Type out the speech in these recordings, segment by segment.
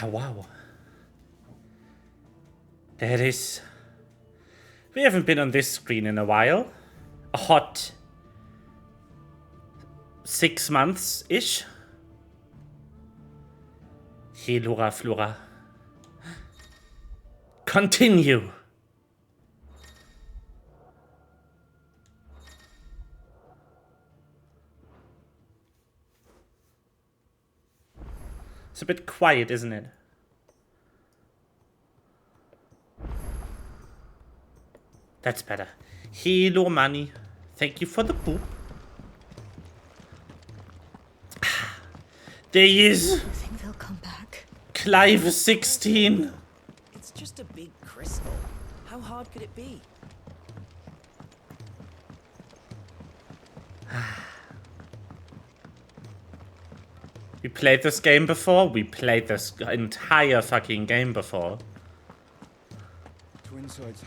Wow. There it is. We haven't been on this screen in a while. A hot 6 months-ish. Helura Flora. Continue. It's a bit quiet, isn't it? That's better. Hello, money. Thank you for the poop. There he is. I think they'll come back. Clive 16. It's just a big crystal. How hard could it be? We played this game before. We played this entire fucking game before.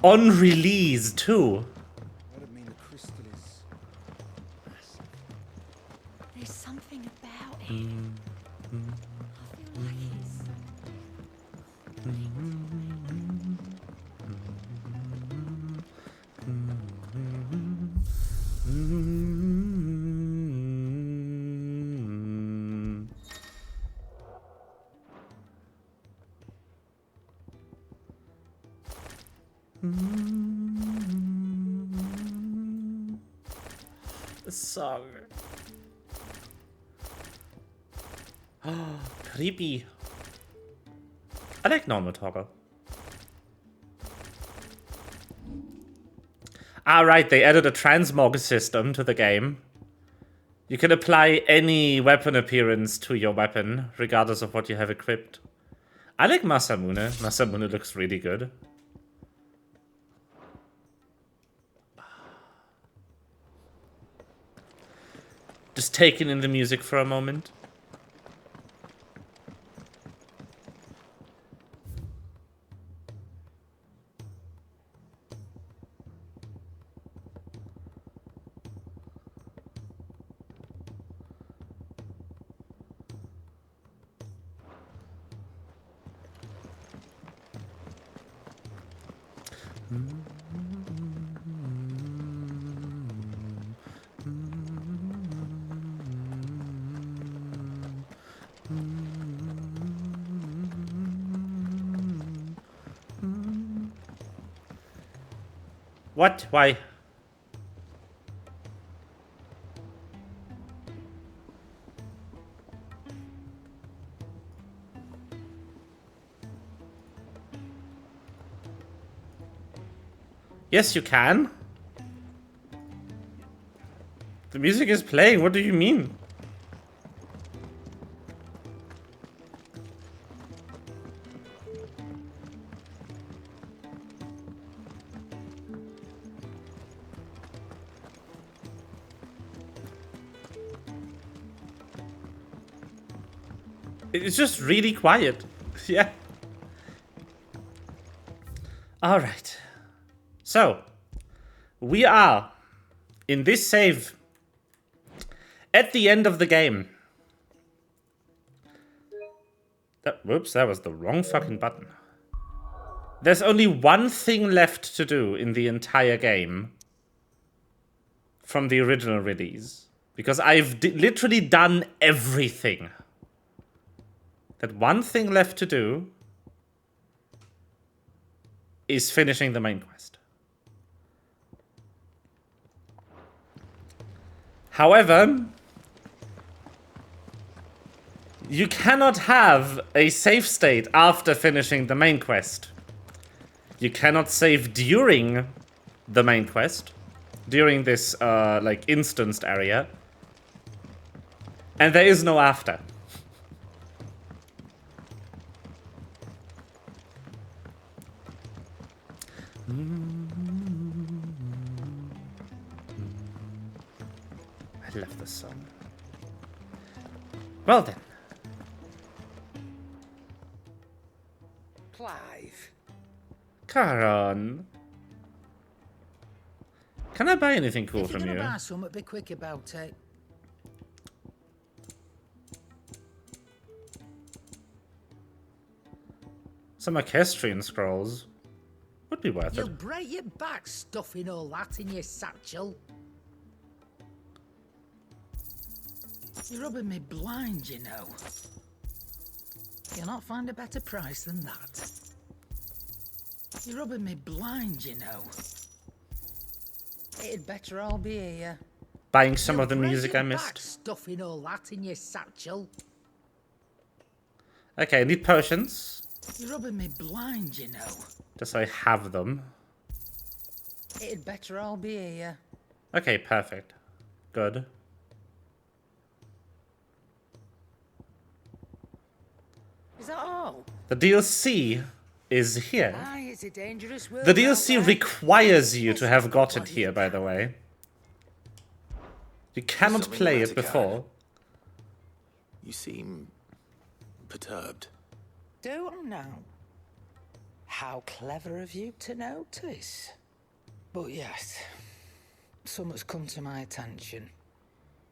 On release too. There's something about it. I feel like it's... The song. Oh, creepy. I like normal toggle. Ah, right, they added a transmog system to the game. You can apply any weapon appearance to your weapon, regardless of what you have equipped. I like Masamune. Masamune looks really good. Just taking in the music for a moment. What? Why? Yes, you can. The music is playing. What do you mean? It's just really quiet. Yeah. All right. So, we are in this save at the end of the game. Whoops, that was the wrong fucking button. There's only one thing left to do in the entire game from the original release, because I've literally done everything. That one thing left to do is finishing the main quest. However, you cannot have a save state after finishing the main quest. You cannot save during the main quest, during this like instanced area, and there is no after. I love this song. Well then. Clive. Karan. Can I buy anything cool If you're from gonna you? buy something, be quick about it. Some equestrian scrolls would be worth You'll it. break your back stuffing all that in your satchel. You're rubbing me blind, you know. You'll not find a better price than that. You're rubbing me blind, you know. It'd better all be here. Buying some You'll of the break music your I back missed. stuffing all that in your satchel. Okay, I need potions. You're rubbing me blind, you know. Just so I have them. It'd better all be here. Okay, perfect. Good. Is that all? The DLC is here. Aye, it's a dangerous world. The out DLC there. requires you to have got it here, by the way. You cannot something play about it it, Gad? before. You seem perturbed. Do I now? How clever of you to notice. But yes, something's come to my attention,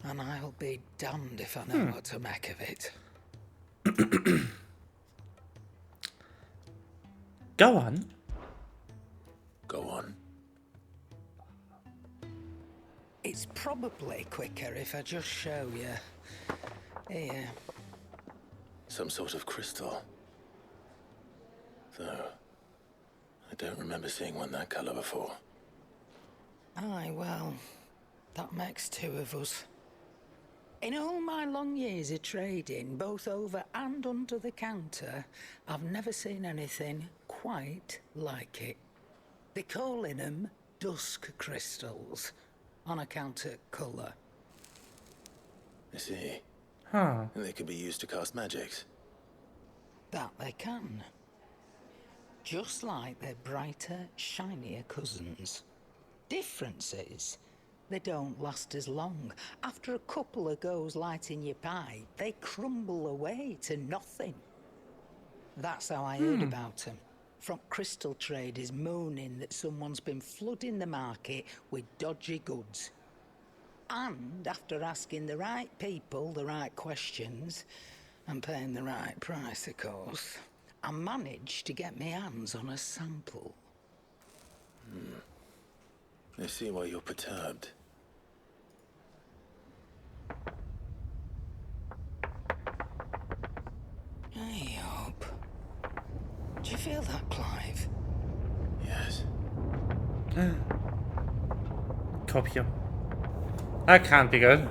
and I'll be damned if I know what to make of it. Go on. Go on. It's probably quicker if I just show you. Here. Some sort of crystal. Though, I don't remember seeing one that colour before. Aye, well, that makes two of us. In all my long years of trading, both over and under the counter, I've never seen anything quite like it. They're calling them dusk crystals, on account of colour. I see. Huh. And they can be used to cast magics. That they can. Just like their brighter, shinier cousins. Difference is, they don't last as long. After a couple of goes lighting your pipe, they crumble away to nothing. That's how I heard about them. From crystal traders moaning that someone's been flooding the market with dodgy goods. And after asking the right people the right questions, and paying the right price, of course, I managed to get my hands on a sample. I see why you're perturbed. Hey, Hope. Do you feel that, Clive? Yes. Copium. That can't be good.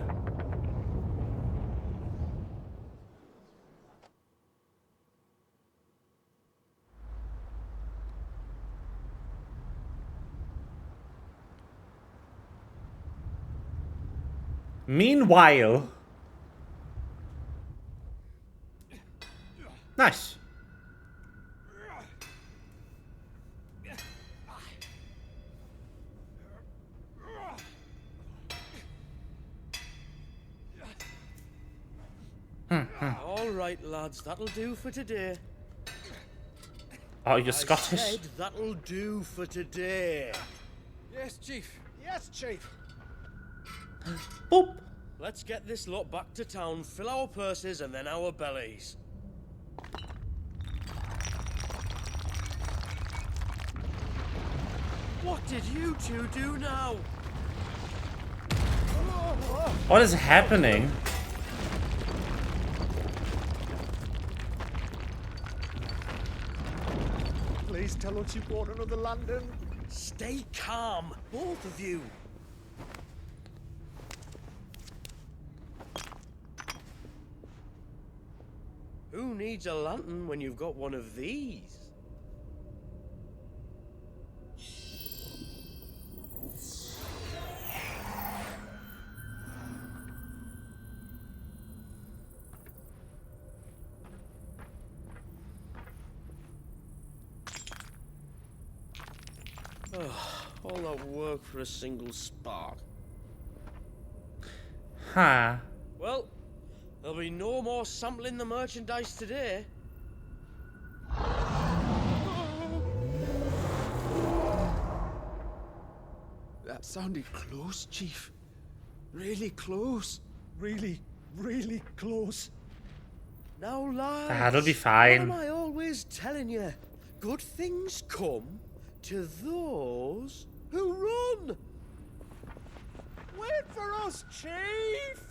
Meanwhile... Nice. All right, lads, that'll do for today. Oh, you're I Scottish. said that'll do for today. Yes, Chief. Yes, Chief. Boop. Let's get this lot back to town, fill our purses and then our bellies. What did you two do now? What is happening? Please tell us you bought another lantern. Stay calm, both of you. Who needs a lantern when you've got one of these? All that work for a single spark. Huh. Well, there'll be no more sampling the merchandise today. That sounded close, Chief. Really close. Really, really close. Now, lads. That'll be What fine. am I always telling you? Good things come to those who run. Wait for us, Chief!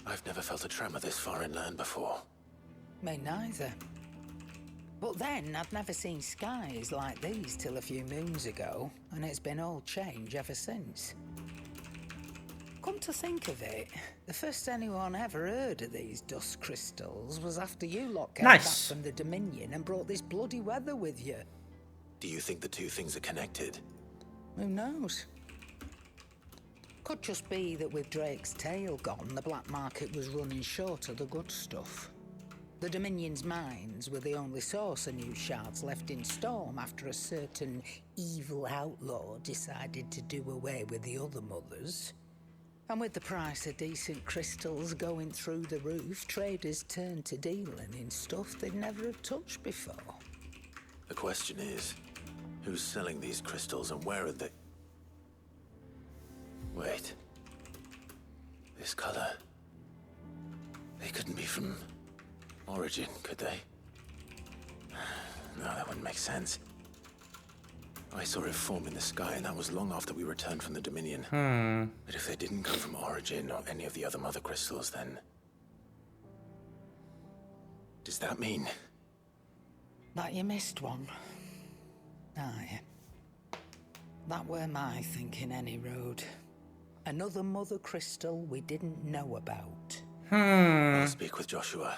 I've never felt a tremor this far inland before. Me neither. But then I'd never seen skies like these till a few moons ago, and it's been all change ever since. Come to think of it, the first anyone ever heard of these dust crystals was after you lot came back Nice. from the Dominion and brought this bloody weather with you. Do you think the two things are connected? Who knows? Could just be that with Drake's tail gone, the black market was running short of the good stuff. The Dominion's mines were the only source of new shards left in Storm after a certain evil outlaw decided to do away with the other mothers. And with the price of decent crystals going through the roof, traders turned to dealing in stuff they'd never have touched before. The question is, who's selling these crystals and where are they? Wait. This color. They couldn't be from Origin, could they? No, that wouldn't make sense. I saw it form in the sky, and that was long after we returned from the Dominion. But if they didn't come from Origin or any of the other mother crystals, then... does that mean... That you missed one. Aye. That were my thinking any road. Another mother crystal we didn't know about. I'll speak with Joshua.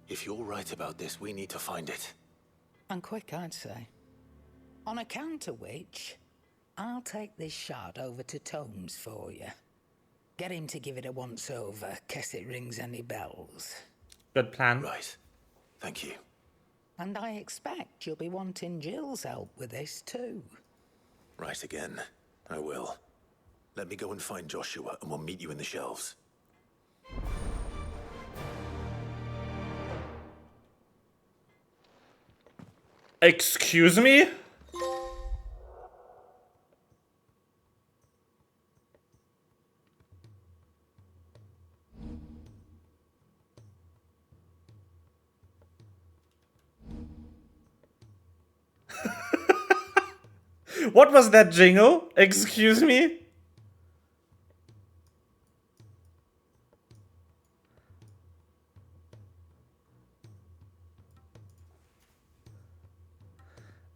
If you're right about this, we need to find it. And quick, I'd say. On account of which, I'll take this shard over to Tomes for you. Get him to give it a once-over, case it rings any bells. Good plan. Right. Thank you. And I expect you'll be wanting Jill's help with this too. Right again. I will. Let me go and find Joshua, and we'll meet you in the shelves. Excuse me? What was that jingle? Excuse me?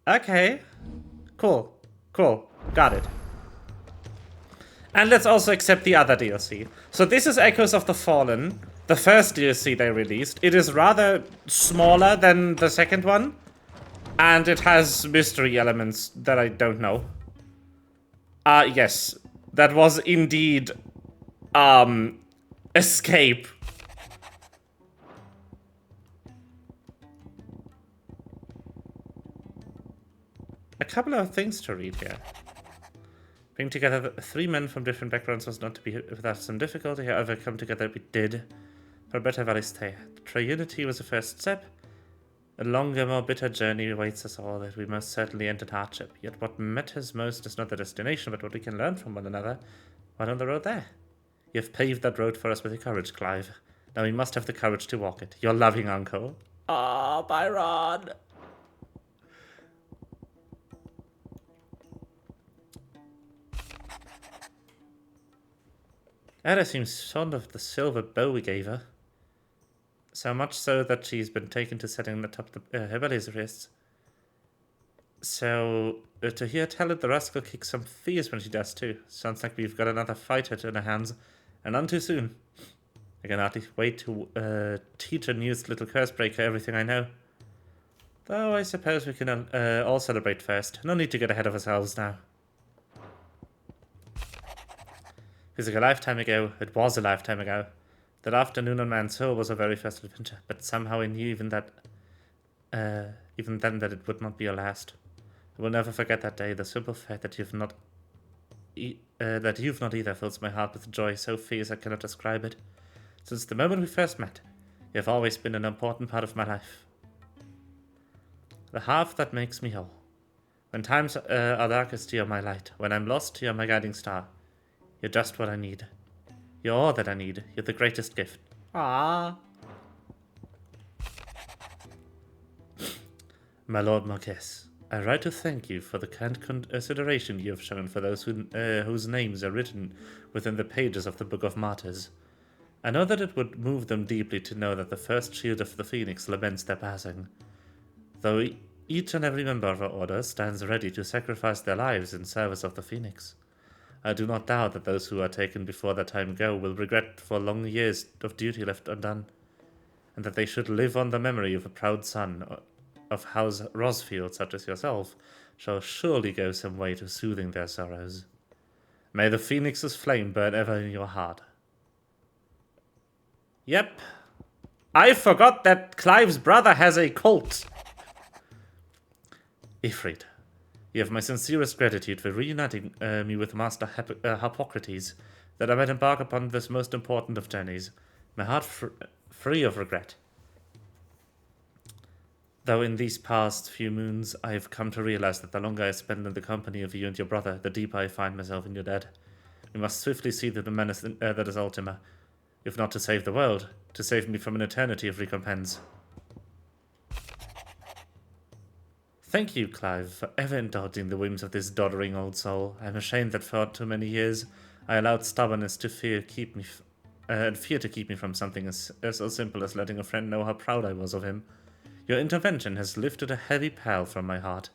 Okay. Cool. Cool. Got it. And let's also accept the other DLC. So this is Echoes of the Fallen, the first DLC they released. It is rather smaller than the second one. And it has mystery elements that I don't know. Yes. That was indeed, Escape. A couple of things to read here. Bring together three men from different backgrounds was not to be without some difficulty. However, come together we did. For a better valley stay. Triunity was the first step. A longer, more bitter journey awaits us all that we most certainly entered hardship. Yet what matters most is not the destination, but what we can learn from one another while on the road there. You have paved that road for us with your courage, Clive. Now we must have the courage to walk it. Your loving uncle. Ah, Byron. Ada seems fond of the silver bow we gave her. So much so that she's been taken to setting atop her belly's wrists. So, to hear tell it, the rascal kicks some fierce when she does too. Sounds like we've got another fighter in our hands, and none too soon. I can hardly wait to teach a new little cursebreaker everything I know. Though I suppose we can all celebrate first. No need to get ahead of ourselves now. Feels like a lifetime ago. It was a lifetime ago. That afternoon on Man's Hill was our very first adventure, but somehow I knew even even then that it would not be your last. I will never forget that day. The simple fact that you've not either fills my heart with joy so fierce I cannot describe it. Since the moment we first met, you have always been an important part of my life. The half that makes me whole. When times are darkest, you're my light. When I'm lost, you're my guiding star. You're just what I need. You're all that I need. You're the greatest gift. Ah. My Lord Marquess, I write to thank you for the kind consideration you have shown for those whose names are written within the pages of the Book of Martyrs. I know that it would move them deeply to know that the first shield of the Phoenix laments their passing. Though each and every member of our order stands ready to sacrifice their lives in service of the Phoenix, I do not doubt that those who are taken before their time go will regret for long years of duty left undone, and that they should live on the memory of a proud son of House Rosfield such as yourself shall surely go some way to soothing their sorrows. May the Phoenix's flame burn ever in your heart. Yep. I forgot that Clive's brother has a cult. Ifrit, you have my sincerest gratitude for reuniting me with Master Hippocrates, that I might embark upon this most important of journeys, my heart free of regret. Though in these past few moons I have come to realize that the longer I spend in the company of you and your brother, the deeper I find myself in your debt. We must swiftly see through the menace that is Ultima, if not to save the world, to save me from an eternity of recompense. Thank you, Clive, for ever indulging the whims of this doddering old soul. I am ashamed that for too many years I allowed stubbornness to fear to keep me from something as simple as letting a friend know how proud I was of him. Your intervention has lifted a heavy pall from my heart.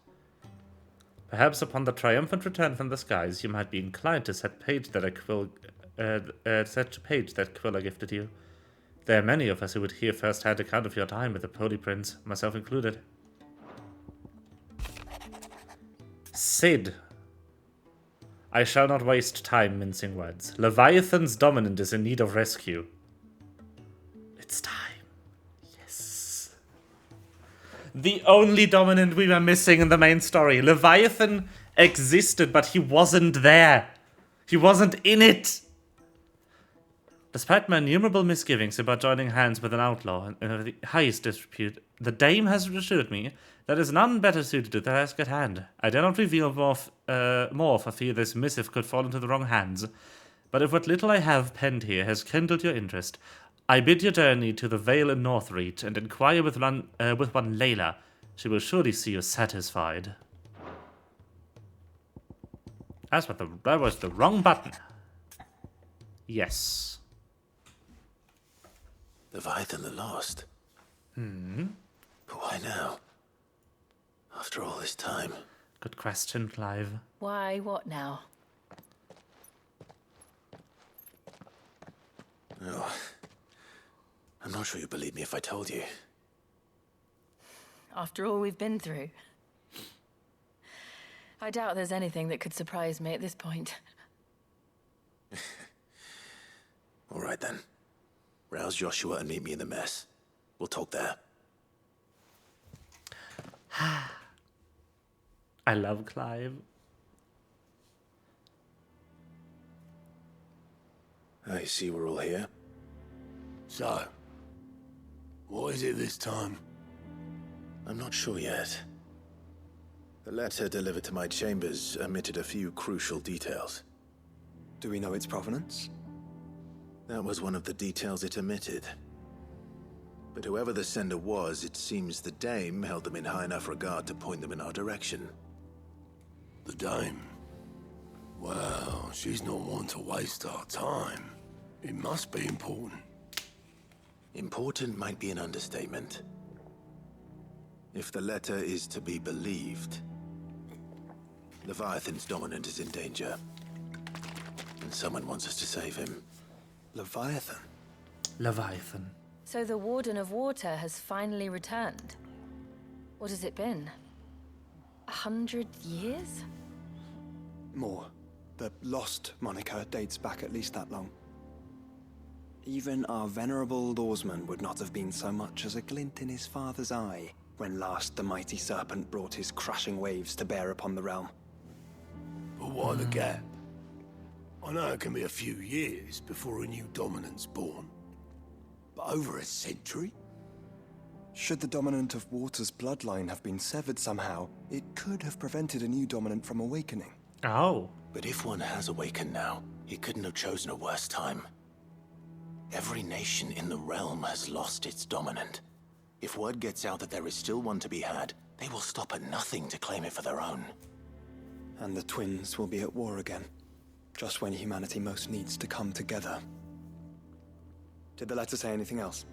Perhaps upon the triumphant return from the skies, you might be inclined to set page that quill I gifted you. There are many of us who would hear first-hand account of your time with the Holy Prince, myself included. Sid. I shall not waste time mincing words. Leviathan's dominant is in need of rescue. It's time. Yes. The only dominant we were missing in the main story. Leviathan existed, but he wasn't there. He wasn't in it. Despite my innumerable misgivings about joining hands with an outlaw of the highest disrepute, the dame has assured me there is none better suited to the task at hand. I dare not reveal more for fear this missive could fall into the wrong hands, but if what little I have penned here has kindled your interest, I bid you journey to the Vale in Northreach and inquire with one Layla. She will surely see you satisfied. That was the wrong button. Yes. Leviathan the Lost? But why now? After all this time? Good question, Clive. Why, what now? Oh, I'm not sure you'd believe me if I told you. After all we've been through. I doubt there's anything that could surprise me at this point. All right then. Rouse Joshua and meet me in the mess. We'll talk there. I love Clive. I see we're all here. So, what is it this time? I'm not sure yet. The letter delivered to my chambers omitted a few crucial details. Do we know its provenance? That was one of the details it omitted. But whoever the sender was, it seems the dame held them in high enough regard to point them in our direction. The dame? Well, she's not one to waste our time. It must be important. Important might be an understatement. If the letter is to be believed, Leviathan's dominant is in danger. And someone wants us to save him. Leviathan? Leviathan. So the Warden of Water has finally returned. What has it been? 100 years? More. The Lost moniker dates back at least that long. Even our venerable lawsman would not have been so much as a glint in his father's eye when last the mighty serpent brought his crushing waves to bear upon the realm. But why the gap? I know it can be a few years before a new dominant's born. But over a century? Should the dominant of water's bloodline have been severed somehow, it could have prevented a new dominant from awakening. Oh. But if one has awakened now, he couldn't have chosen a worse time. Every nation in the realm has lost its dominant. If word gets out that there is still one to be had, they will stop at nothing to claim it for their own. And the twins will be at war again, just when humanity most needs to come together. Did the letter say anything else?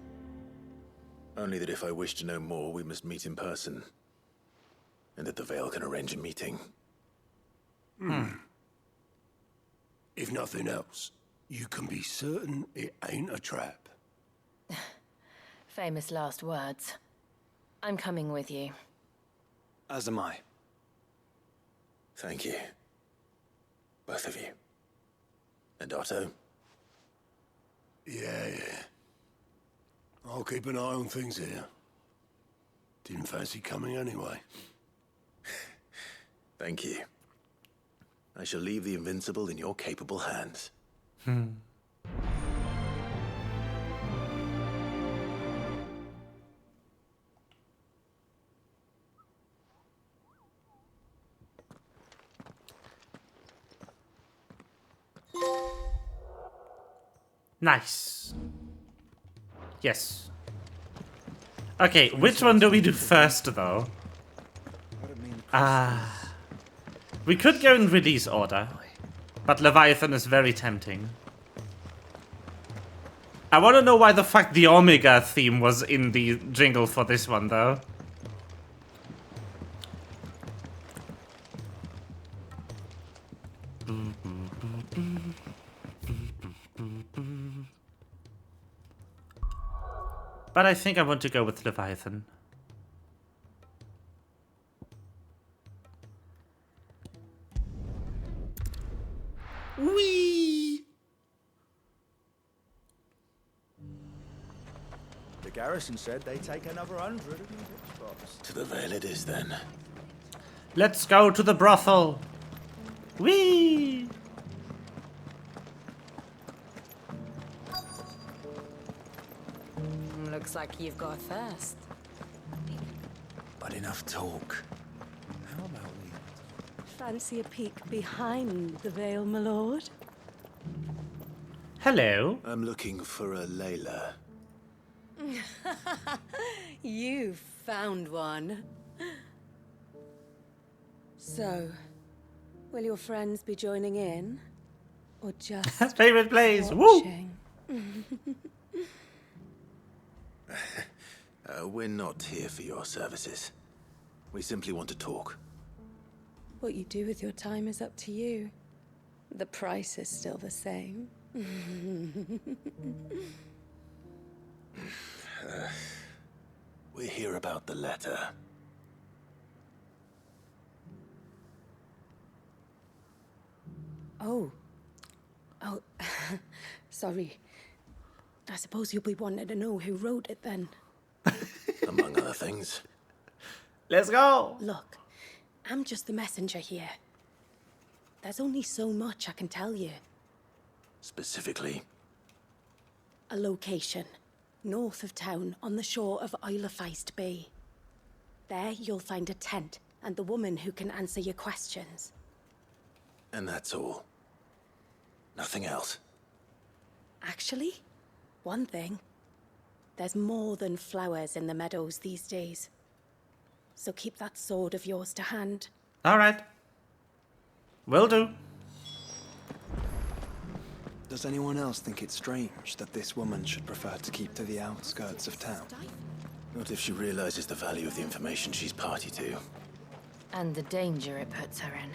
Only that if I wish to know more, we must meet in person. And that the Veil can arrange a meeting. If nothing else, you can be certain it ain't a trap. Famous last words. I'm coming with you. As am I. Thank you. Both of you. And Otto? Yeah. I'll keep an eye on things here. Didn't fancy coming anyway. Thank you. I shall leave the Invincible in your capable hands. Nice. Yes. Okay, which one do we do first, though? We could go in release order, but Leviathan is very tempting. I want to know why the fuck the Omega theme was in the jingle for this one, though. But I think I want to go with Leviathan. Whee! The garrison said they take another 100 in each box. To the Veil it is, then. Let's go to the brothel. Whee! Looks like you've got a thirst. But enough talk. How about we? Fancy a peek behind the veil, my lord? Hello. I'm looking for a Layla. You found one. So, will your friends be joining in? Or just Favorite place. Woo! watching? We're not here for your services. We simply want to talk. What you do with your time is up to you. The price is still the same. We're here about the letter. Oh, sorry. I suppose you'll be wanting to know who wrote it then. Among other things. Let's go. Look, I'm just the messenger here. There's only so much I can tell you. Specifically, A location, north of town, on the shore of Isle of Feist Bay. There you'll find a tent and the woman who can answer your questions. and that's all. Nothing else. Actually, one thing. There's more than flowers in the meadows these days. So keep that sword of yours to hand. All right. Will do. Does anyone else think it's strange that this woman should prefer to keep to the outskirts of town? Not if she realizes the value of the information she's party to. And the danger it puts her in.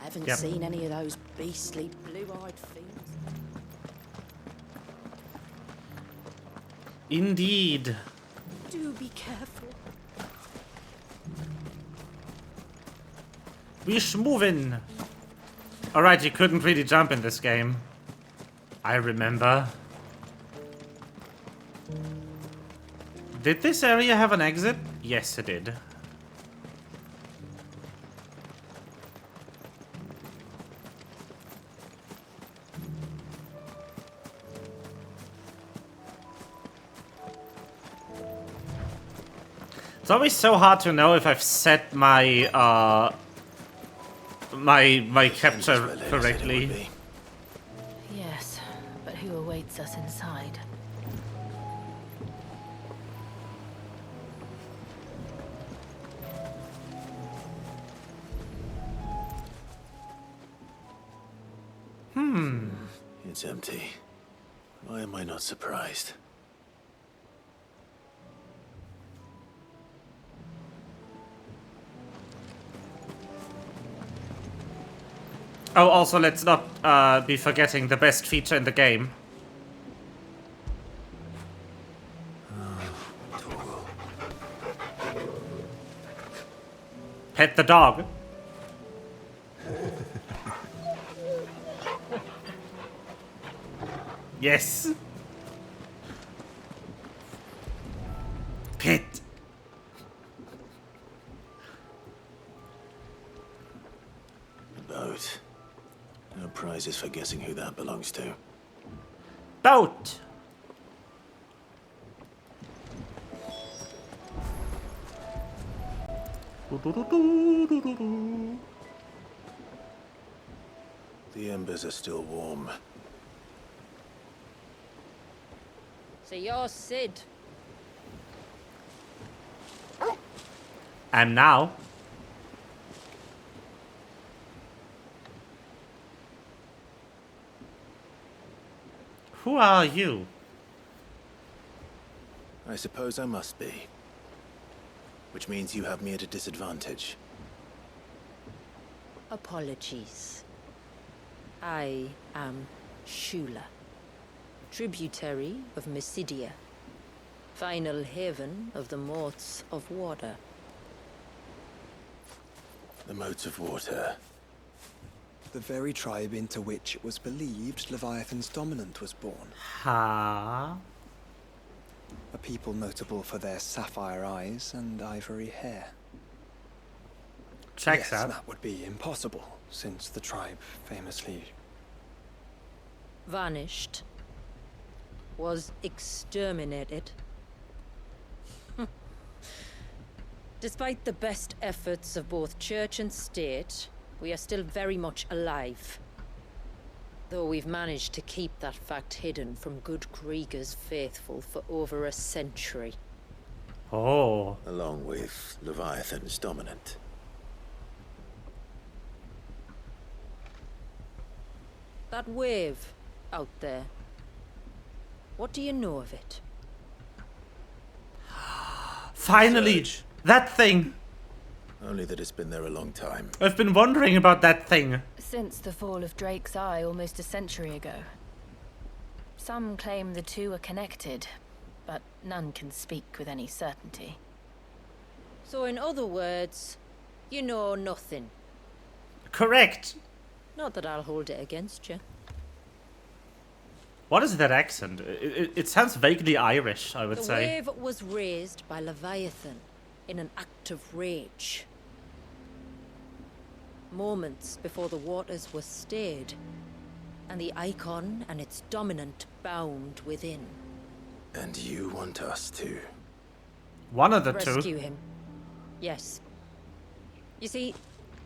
I haven't Yep. seen any of those beastly blue-eyed fiends. Indeed. Do be careful. We schmovin'. Alright, you couldn't really jump in this game. I remember. Did this area have an exit? Yes, it did. It's always so hard to know if I've set my my capture correctly. Yes, but who awaits us inside? It's empty. Why am I not surprised? Oh, also, let's not be forgetting the best feature in the game. Pet the dog. Yes. Pet. Boat. No prizes for guessing who that belongs to. Boat. The embers are still warm. So you're Sid. And now. Who are you? I suppose I must be. Which means you have me at a disadvantage. Apologies. I am Shula, tributary of Mysidia, final haven of the Moats of Water. The Moats of Water. The very tribe into which it was believed Leviathan's dominant was born. Ha. A people notable for their sapphire eyes and ivory hair. Checks Yes, out. that would be impossible, since the tribe famously... Vanished. Was exterminated. Despite the best efforts of both church and state, we are still very much alive. Though we've managed to keep that fact hidden from good Krieger's faithful for over a century. Oh. Along with Leviathan's dominant. That wave out there. What do you know of it? Finally! Surge. That thing! Only that it's been there a long time. I've been wondering about that thing. Since the fall of Drake's Eye almost a century ago. Some claim the two are connected, but none can speak with any certainty. So in other words, you know nothing. Correct. Not that I'll hold it against you. What is that accent? It sounds vaguely Irish, I would The say. wave was raised by Leviathan in an act of rage. Moments before the waters were stayed, and the icon and its dominant bound within. And you want us to? One of the two. Rescue him. Yes. You see,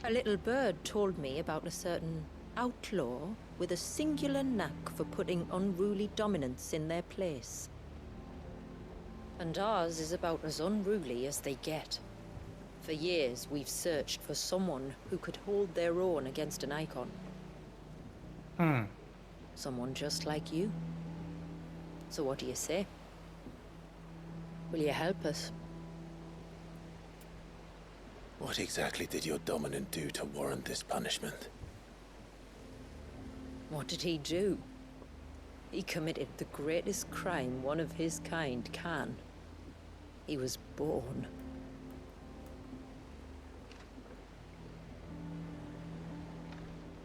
a little bird told me about a certain outlaw with a singular knack for putting unruly dominants in their place. And ours is about as unruly as they get. For years, we've searched for someone who could hold their own against an icon. Someone just like you. So what do you say? Will you help us? What exactly did your dominant do to warrant this punishment? What did he do? He committed the greatest crime one of his kind can. He was born.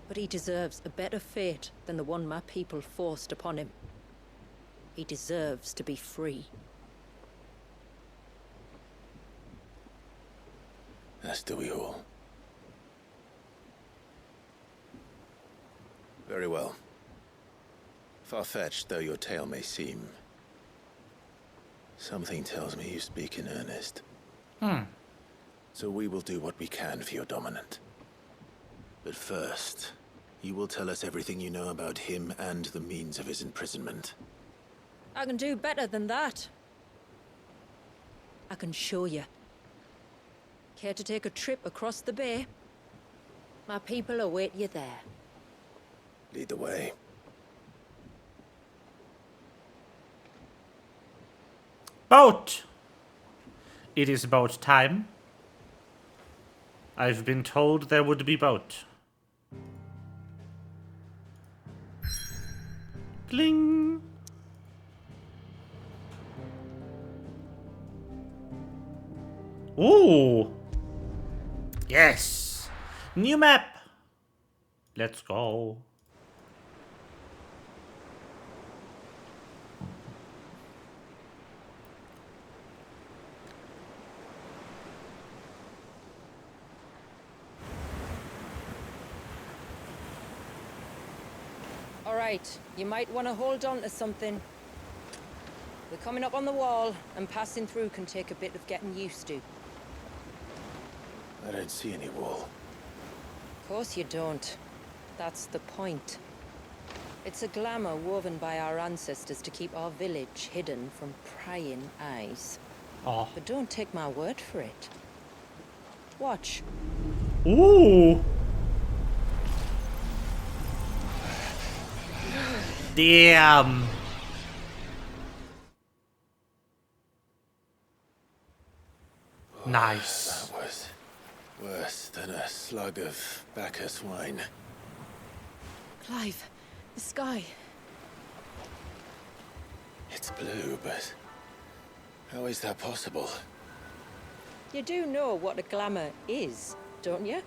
But he deserves a better fate than the one my people forced upon him. He deserves to be free. As do we all. Very well. Far-fetched though your tale may seem, something tells me you speak in earnest. So we will do what we can for your dominant. But first, you will tell us everything you know about him and the means of his imprisonment. I can do better than that. I can show you. Care to take a trip across the bay? My people await you there. Lead the way. Boat! It is boat time. I've been told there would be boat. Bling! Ooh! Yes! New map! Let's go. All right, you might want to hold on to something. We're coming up on the wall, and passing through can take a bit of getting used to. I don't see any wall. Of course you don't. That's the point. It's a glamour woven by our ancestors to keep our village hidden from prying eyes. Oh. But don't take my word for it. Watch. Ooh! Damn! Nice. That was worse than a slug of Bacchus wine. Clive, the sky. It's blue, but how is that possible? You do know what a glamour is, don't you?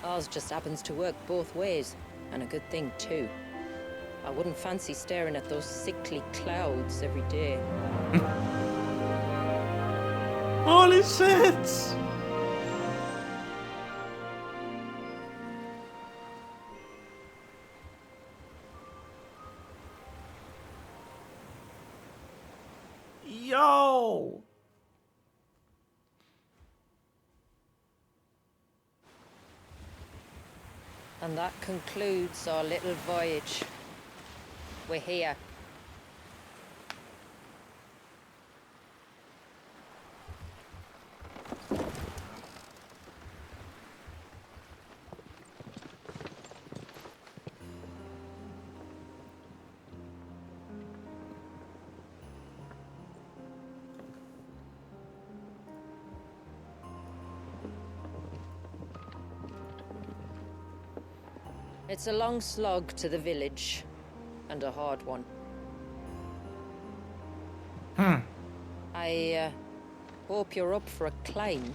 Ours just happens to work both ways, and a good thing too. I wouldn't fancy staring at those sickly clouds every day. Holy shit! Yo! And that concludes our little voyage. We're here. It's a long slog to the village, and a hard one. I hope you're up for a climb.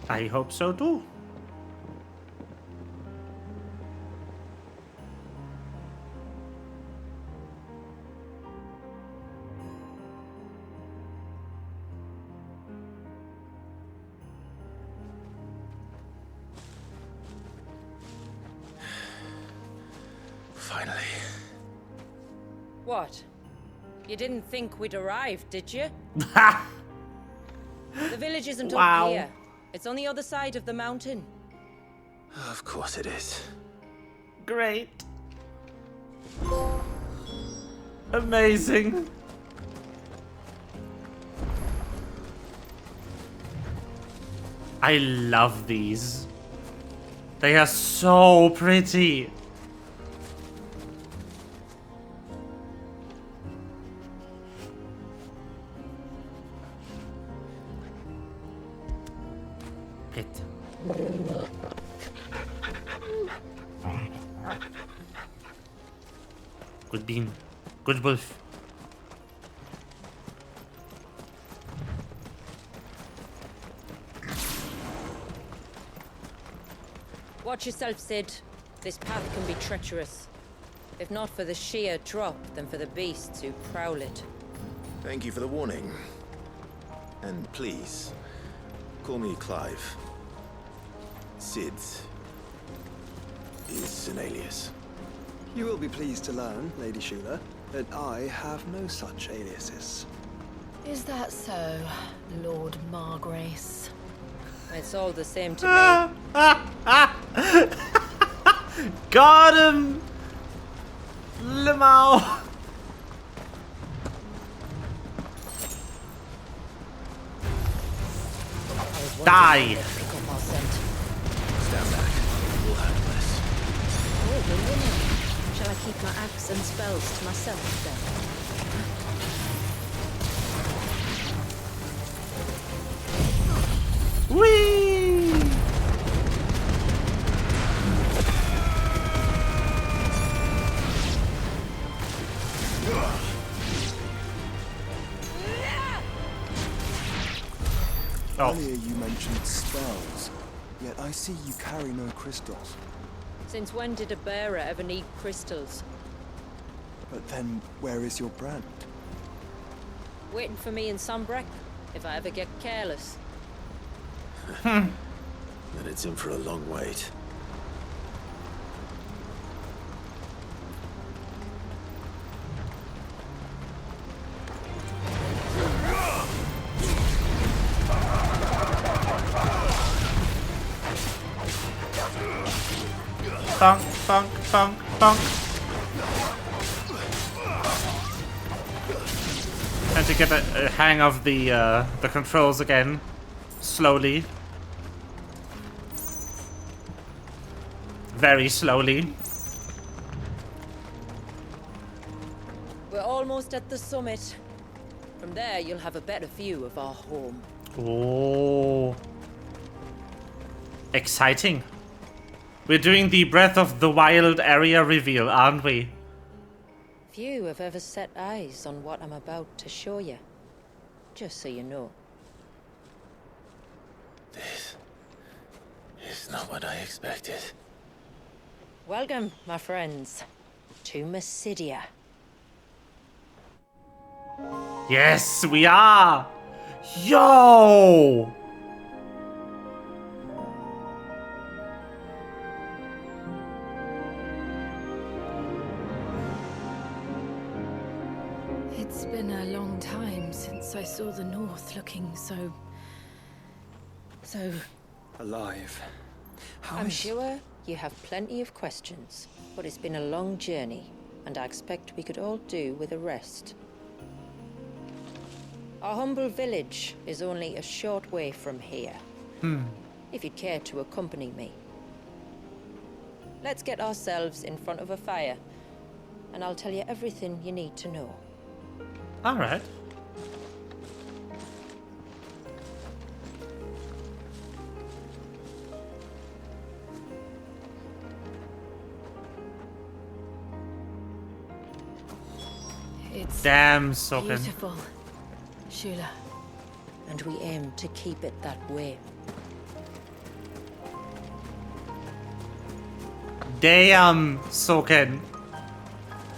I hope so too. Finally. What? You didn't think we'd arrived, did you? The village isn't Wow. up here. It's on the other side of the mountain. Of course it is. Great. Amazing. I love these. They are so pretty. Pit. Good bean. Good wolf. Watch yourself, Sid. This path can be treacherous. If not for the sheer drop, then for the beasts who prowl it. Thank you for the warning. And please, call me Clive. Sid is an alias. You will be pleased to learn, Lady Shula, that I have no such aliases. Is that so, Lord Margrace? It's all the same to me. Got him! Limau! Die! Stand back. We'll handle this. Oh, the winner. Shall I keep my axe and spells to myself then? Whee! Earlier you mentioned spells, yet I see you carry no crystals. Since when did a bearer ever need crystals? But then, where is your brand? Waiting for me in Sunbreck, if I ever get careless. Then it's in for a long wait. Bonk, bonk, bonk, bonk. And to get a hang of the controls again, slowly, very slowly. We're almost at the summit. From there, you'll have a better view of our home. Oh, exciting! We're doing the Breath of the Wild area reveal, aren't we? Few have ever set eyes on what I'm about to show you. Just so you know. This is not what I expected. Welcome, my friends, to Mysidia. Yes, we are! Yo! It's been a long time since I saw the North looking so... Alive. I'm sure you have plenty of questions, but it's been a long journey, and I expect we could all do with a rest. Our humble village is only a short way from here. If you'd care to accompany me. Let's get ourselves in front of a fire, and I'll tell you everything you need to know. All right. It's Damn, Soken. beautiful, Shula. And we aim to keep it that way. Damn, Soken.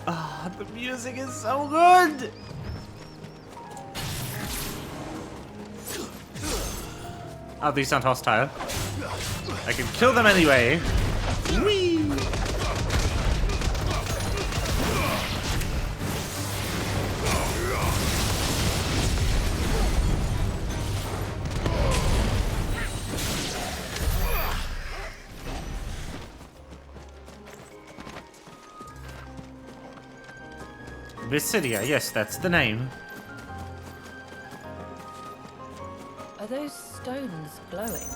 Ah, the music is so good. Oh, these aren't hostile. I can kill them anyway. Whee! Mysidia, yes, that's the name. Are those stones glowing?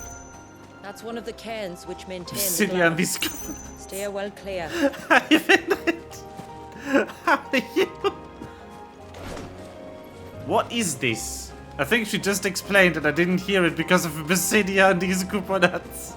That's one of the cairns which maintain the Mysidia and glass. these... Steer well clear. How are you? What is this? I think she just explained and I didn't hear it because of Mysidia and these coconuts.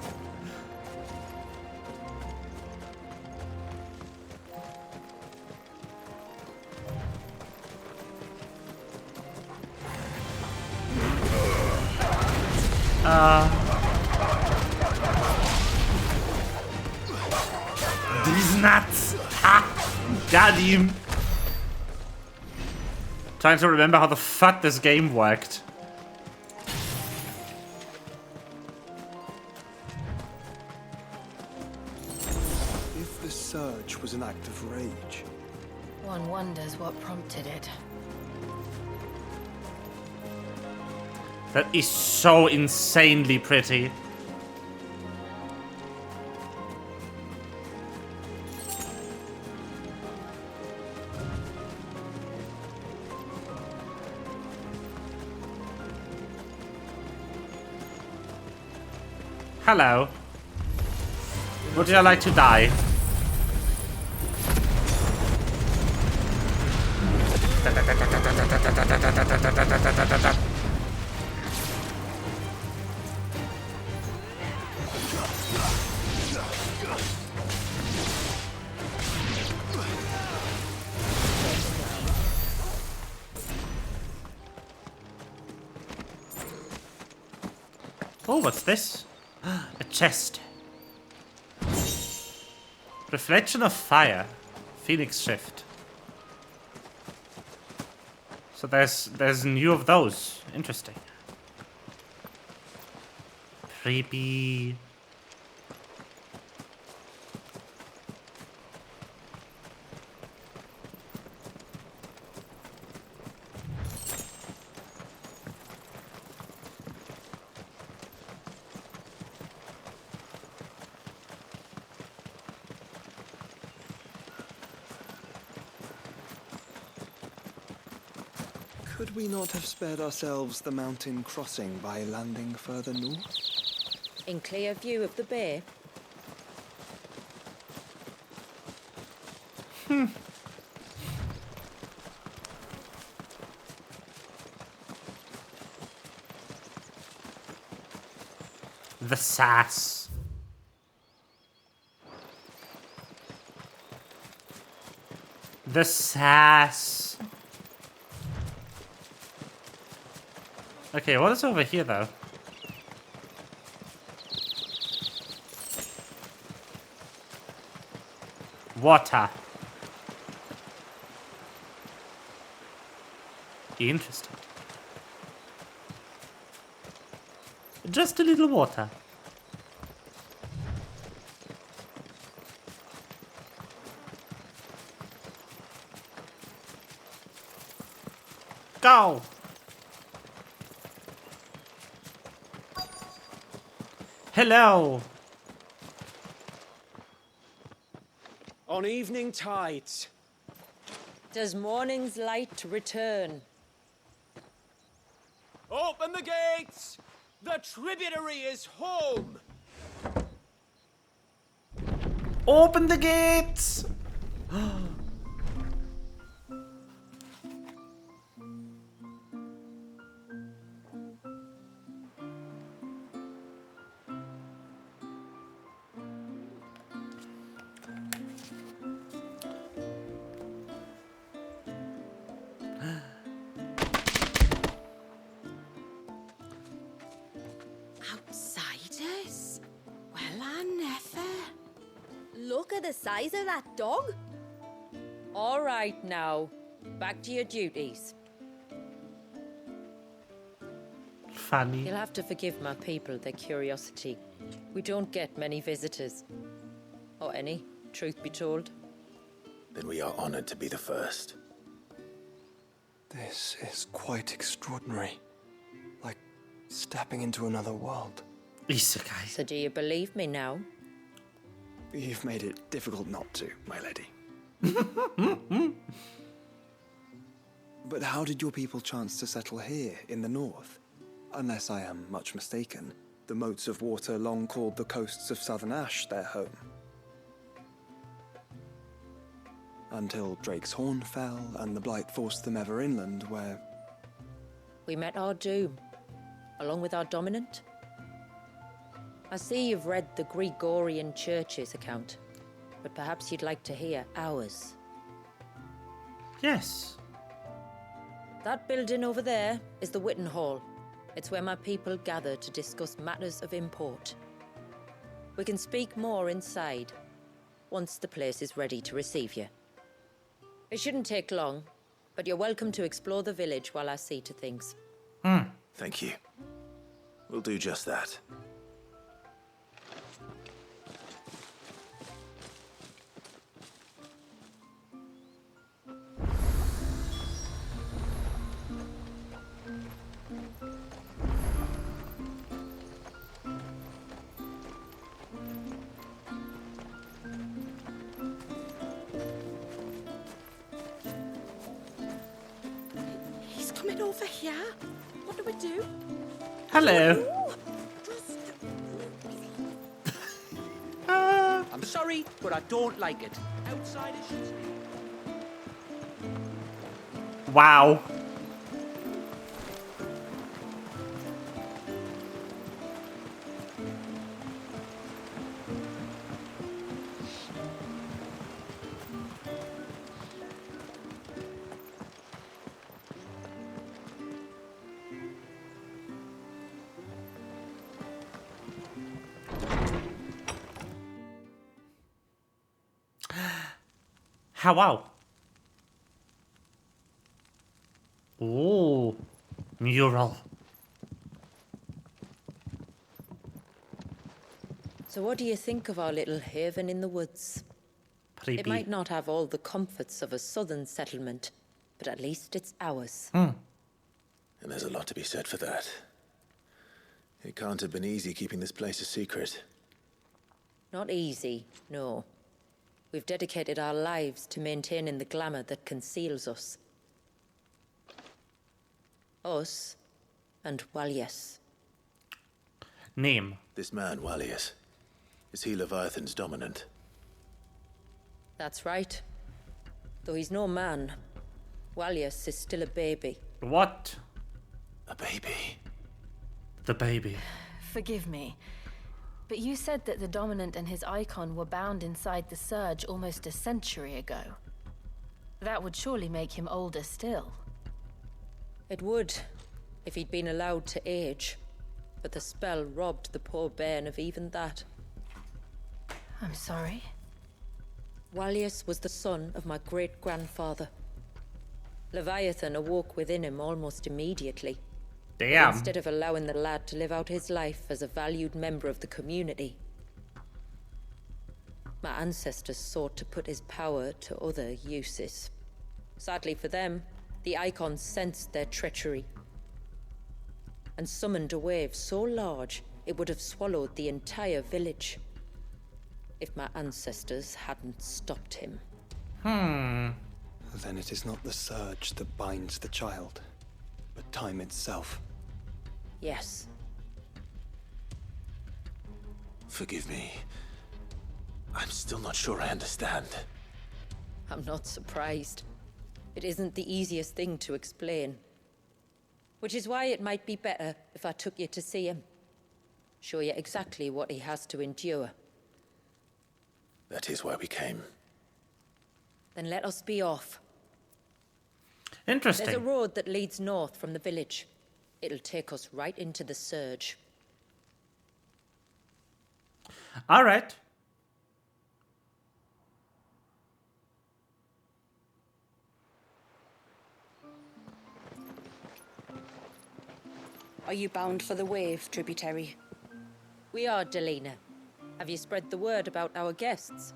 These nuts! Ha! Got him! Trying to remember how the fuck this game worked. purge was an act of rage. One wonders what prompted it. That is so insanely pretty. Hello. Would you like to die? Oh, what's this? A chest. Reflection of fire. Phoenix shift. So there's new of those. Interesting. Creepy. Could we not have spared ourselves the mountain crossing by landing further north? In clear view of the bay? The sass. The sass. Okay, what is over here though? Water. Interesting. Just a little water. Go! Hello! On evening tides. Does morning's light return? Open the gates! The tributary is home! Open the gates! Outsiders? Well, I never. Look at the size of that dog. All right now, back to your duties. Funny. You'll have to forgive my people their curiosity. We don't get many visitors. Or any, truth be told. Then we are honored to be the first. This is quite extraordinary. Like stepping into another world. Isekai. So do you believe me now? You've made it difficult not to, my lady. But how did your people chance to settle here in the north? Unless I am much mistaken, the moats of water long called the coasts of southern Ash their home. Until Drake's Horn fell and the Blight forced them ever inland, where... We met our doom, along with our dominant. I see you've read the Gregorian Church's account, but perhaps you'd like to hear ours. Yes. That building over there is the Witten Hall. It's where my people gather to discuss matters of import. We can speak more inside, once the place is ready to receive you. It shouldn't take long, but you're welcome to explore the village while I see to things. Thank you. We'll do just that. over here. What do we do? Hello. I'm sorry, but I don't like it. Outsiders should stay. Wow. Wow. Ooh, mural. So what do you think of our little haven in the woods? Pretty. It might not have all the comforts of a southern settlement, but at least it's ours. And there's a lot to be said for that. It can't have been easy keeping this place a secret. Not easy, no. We've dedicated our lives to maintaining the glamour that conceals us. Us and Walyes. Name. This man, Walyes, is he Leviathan's dominant? That's right. Though he's no man, Walyes is still a baby. What? A baby? The baby. Forgive me, but you said that the Dominant and his icon were bound inside the Surge almost a century ago. That would surely make him older still. It would, if he'd been allowed to age. But the spell robbed the poor bairn of even that. I'm sorry. Walyes was the son of my great-grandfather. Leviathan awoke within him almost immediately. Damn. Instead of allowing the lad to live out his life as a valued member of the community, my ancestors sought to put his power to other uses. Sadly for them, the icons sensed their treachery and summoned a wave so large it would have swallowed the entire village if my ancestors hadn't stopped him. Then it is not the surge that binds the child, but time itself. Yes. Forgive me. I'm still not sure I understand. I'm not surprised. It isn't the easiest thing to explain. Which is why it might be better if I took you to see him. Show you exactly what he has to endure. That is why we came. Then let us be off. Interesting. There's a road that leads north from the village. It'll take us right into the Surge. All right. Are you bound for the Wave tributary? We are, Delina. Have you spread the word about our guests?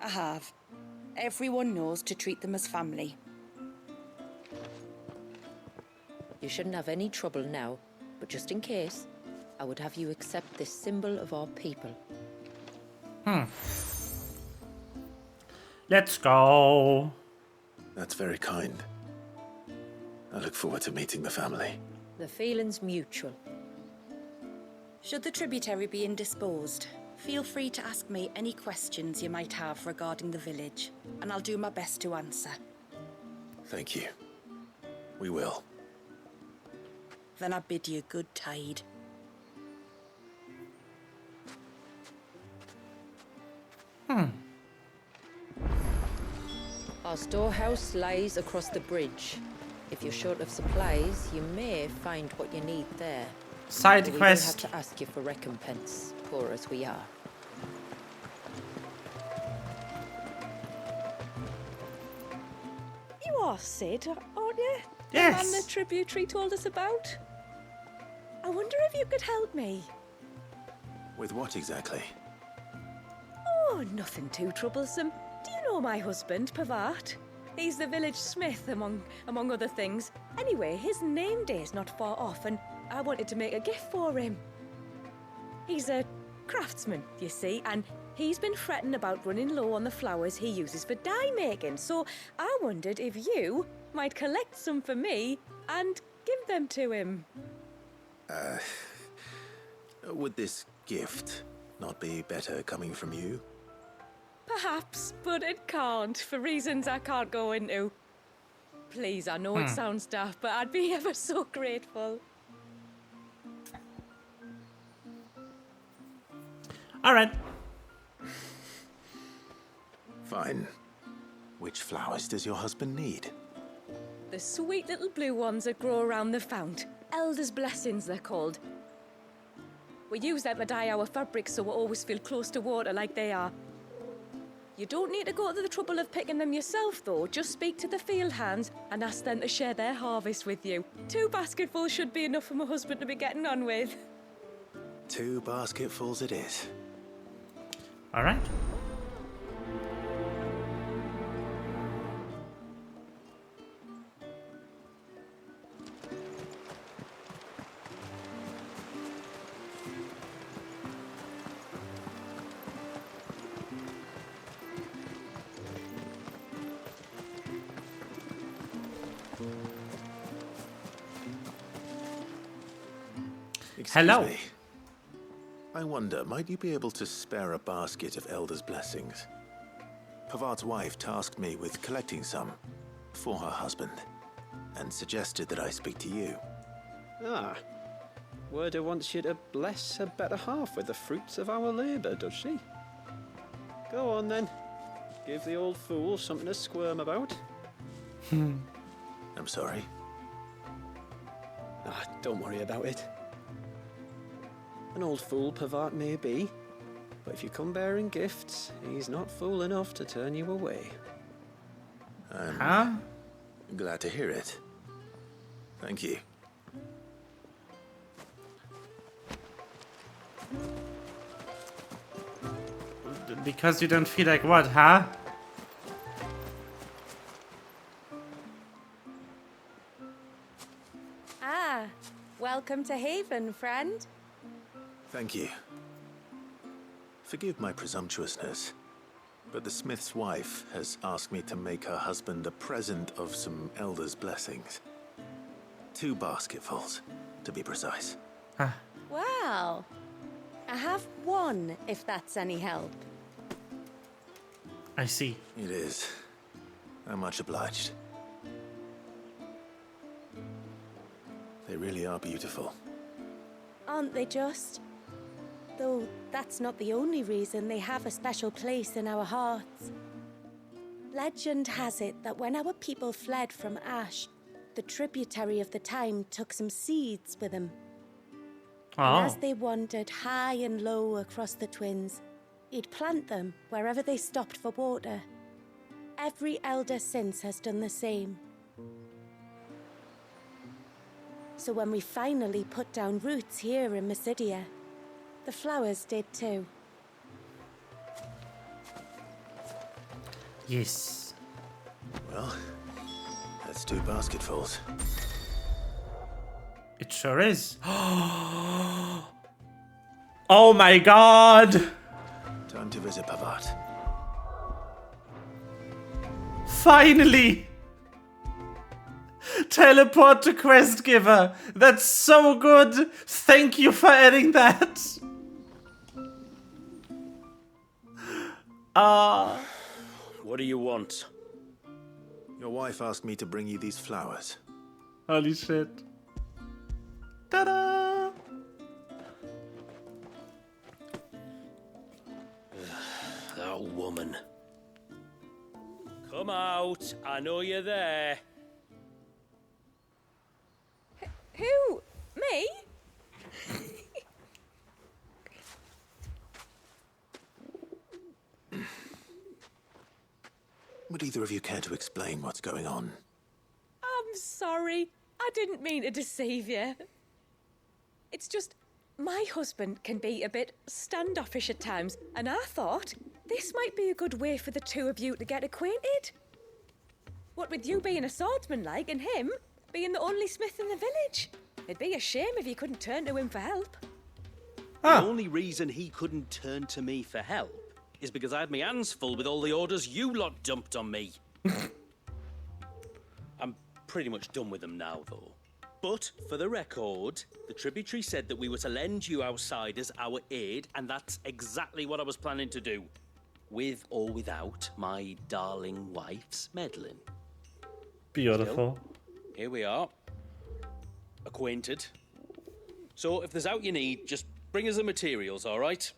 I have. Everyone knows to treat them as family. You shouldn't have any trouble now, but just in case, I would have you accept this symbol of our people. Let's go. That's very kind. I look forward to meeting the family. The feeling's mutual. Should the tributary be indisposed, feel free to ask me any questions you might have regarding the village, and I'll do my best to answer. Thank you. We will. Then I bid you good tide. Our storehouse lies across the bridge. If you're short of supplies, you may find what you need there. Side But we will quest. have to ask you for recompense, poor as we are. You are Sid, aren't you? Yes. The man the tributary told us about? I wonder if you could help me. With what exactly? Oh, nothing too troublesome. Do you know my husband, Pavat? He's the village smith, among other things. Anyway, his name day's not far off, and I wanted to make a gift for him. He's a craftsman, you see, and he's been fretting about running low on the flowers he uses for dye making, so I wondered if you might collect some for me and give them to him. Would this gift not be better coming from you? Perhaps, but it can't, for reasons I can't go into. Please, I know it sounds daft, but I'd be ever so grateful. All right. Fine. Which flowers does your husband need? The sweet little blue ones that grow around the fount. Elder's blessings, they're called. We use them to dye our fabrics so we always feel close to water like they are. You don't need to go to the trouble of picking them yourself, though. Just speak to the field hands and ask them to share their harvest with you. 2 basketfuls should be enough for my husband to be getting on with. 2 basketfuls it is. All right. Excuse Hello. me. I wonder, might you be able to spare a basket of Elder's blessings? Pavart's wife tasked me with collecting some for her husband, and suggested that I speak to you. Ah. Werda wants you to bless her better half with the fruits of our labour, does she? Go on then. Give the old fool something to squirm about. I'm sorry. Ah, don't worry about it. An old fool Pavart may be, but if you come bearing gifts, he's not fool enough to turn you away. I'm glad to hear it. Thank you. Because you don't feel like what, huh? Ah, welcome to Haven, friend. Thank you. Forgive my presumptuousness, but the smith's wife has asked me to make her husband a present of some Elder's blessings. 2 basketfuls, to be precise. Well, I have 1, if that's any help. I see. It is. I'm much obliged. They really are beautiful. Aren't they just? Though that's not the only reason they have a special place in our hearts. Legend has it that when our people fled from Ash, the tributary of the time took some seeds with them. And as they wandered high and low across the Twins, he'd plant them wherever they stopped for water. Every elder since has done the same. So when we finally put down roots here in Mysidia, the flowers did too. Yes. Well, that's 2 basketfuls. It sure is. Oh my god! Time to visit Pavart. Finally! Teleport to Quest Giver. That's so good. Thank you for adding that. What do you want? Your wife asked me to bring you these flowers. Holy shit. Ta-da! That woman. Come out. I know you're there. Who? Me? Would either of you care to explain what's going on? I'm sorry. I didn't mean to deceive you. It's just, my husband can be a bit standoffish at times, and I thought this might be a good way for the 2 of you to get acquainted. What with you being a swordsman like, and him being the only smith in the village. It'd be a shame if you couldn't turn to him for help. The only reason he couldn't turn to me for help is because I had my hands full with all the orders you lot dumped on me. I'm pretty much done with them now, though. But, for the record, the tributary said that we were to lend you outsiders our aid, and that's exactly what I was planning to do. With or without my darling wife's meddling. Beautiful. Still, here we are. Acquainted. So, if there's out you need, just bring us the materials, all right?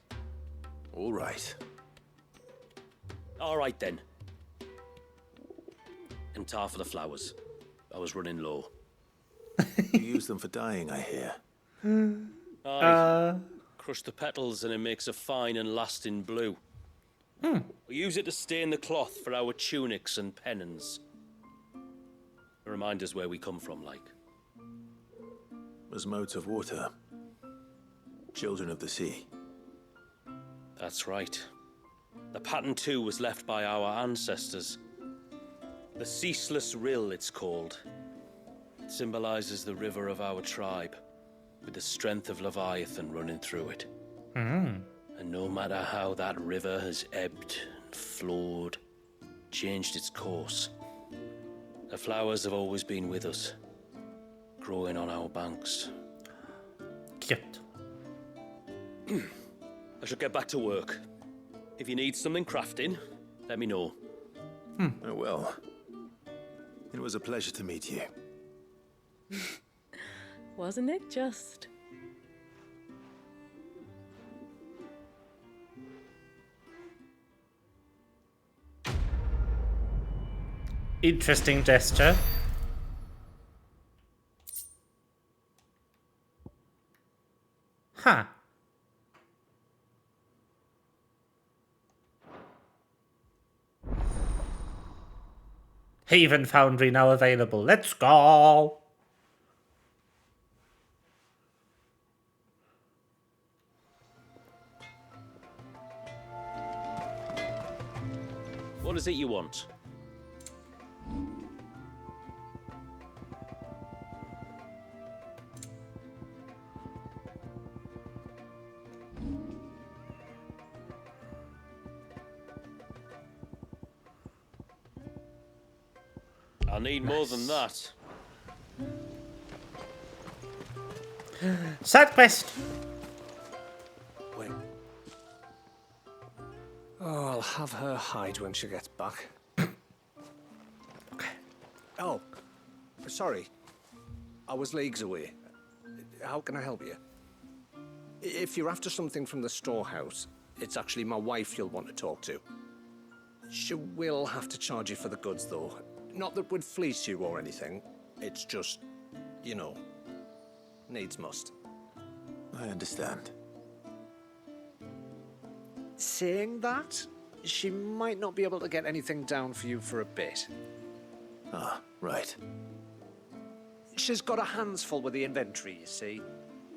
All right. All right, then. And tar for the flowers. I was running low. You use them for dyeing, I hear. Aye. Crush the petals and it makes a fine and lasting blue. We use it to stain the cloth for our tunics and pennons. Remind us where we come from, like. As modes of water. Children of the sea. That's right. The pattern too was left by our ancestors. The Ceaseless Rill, it's called. It symbolizes the river of our tribe, with the strength of Leviathan running through it. And no matter how that river has ebbed and flowed, changed its course, the flowers have always been with us, growing on our banks. Cute. I should get back to work. If you need something crafting, let me know. Oh, well. It was a pleasure to meet you. Wasn't it just? Interesting gesture. Huh. Haven Foundry now available. Let's go! What is it you want? I'll need more than that. Side quest. Wait. Oh, I'll have her hide when she gets back. Oh, sorry. I was leagues away. How can I help you? If you're after something from the storehouse, it's actually my wife you'll want to talk to. She will have to charge you for the goods, though. Not that would fleece you or anything. It's just, you know, needs must. I understand. Saying that, she might not be able to get anything down for you for a bit. Ah, right. She's got her hands full with the inventory, you see.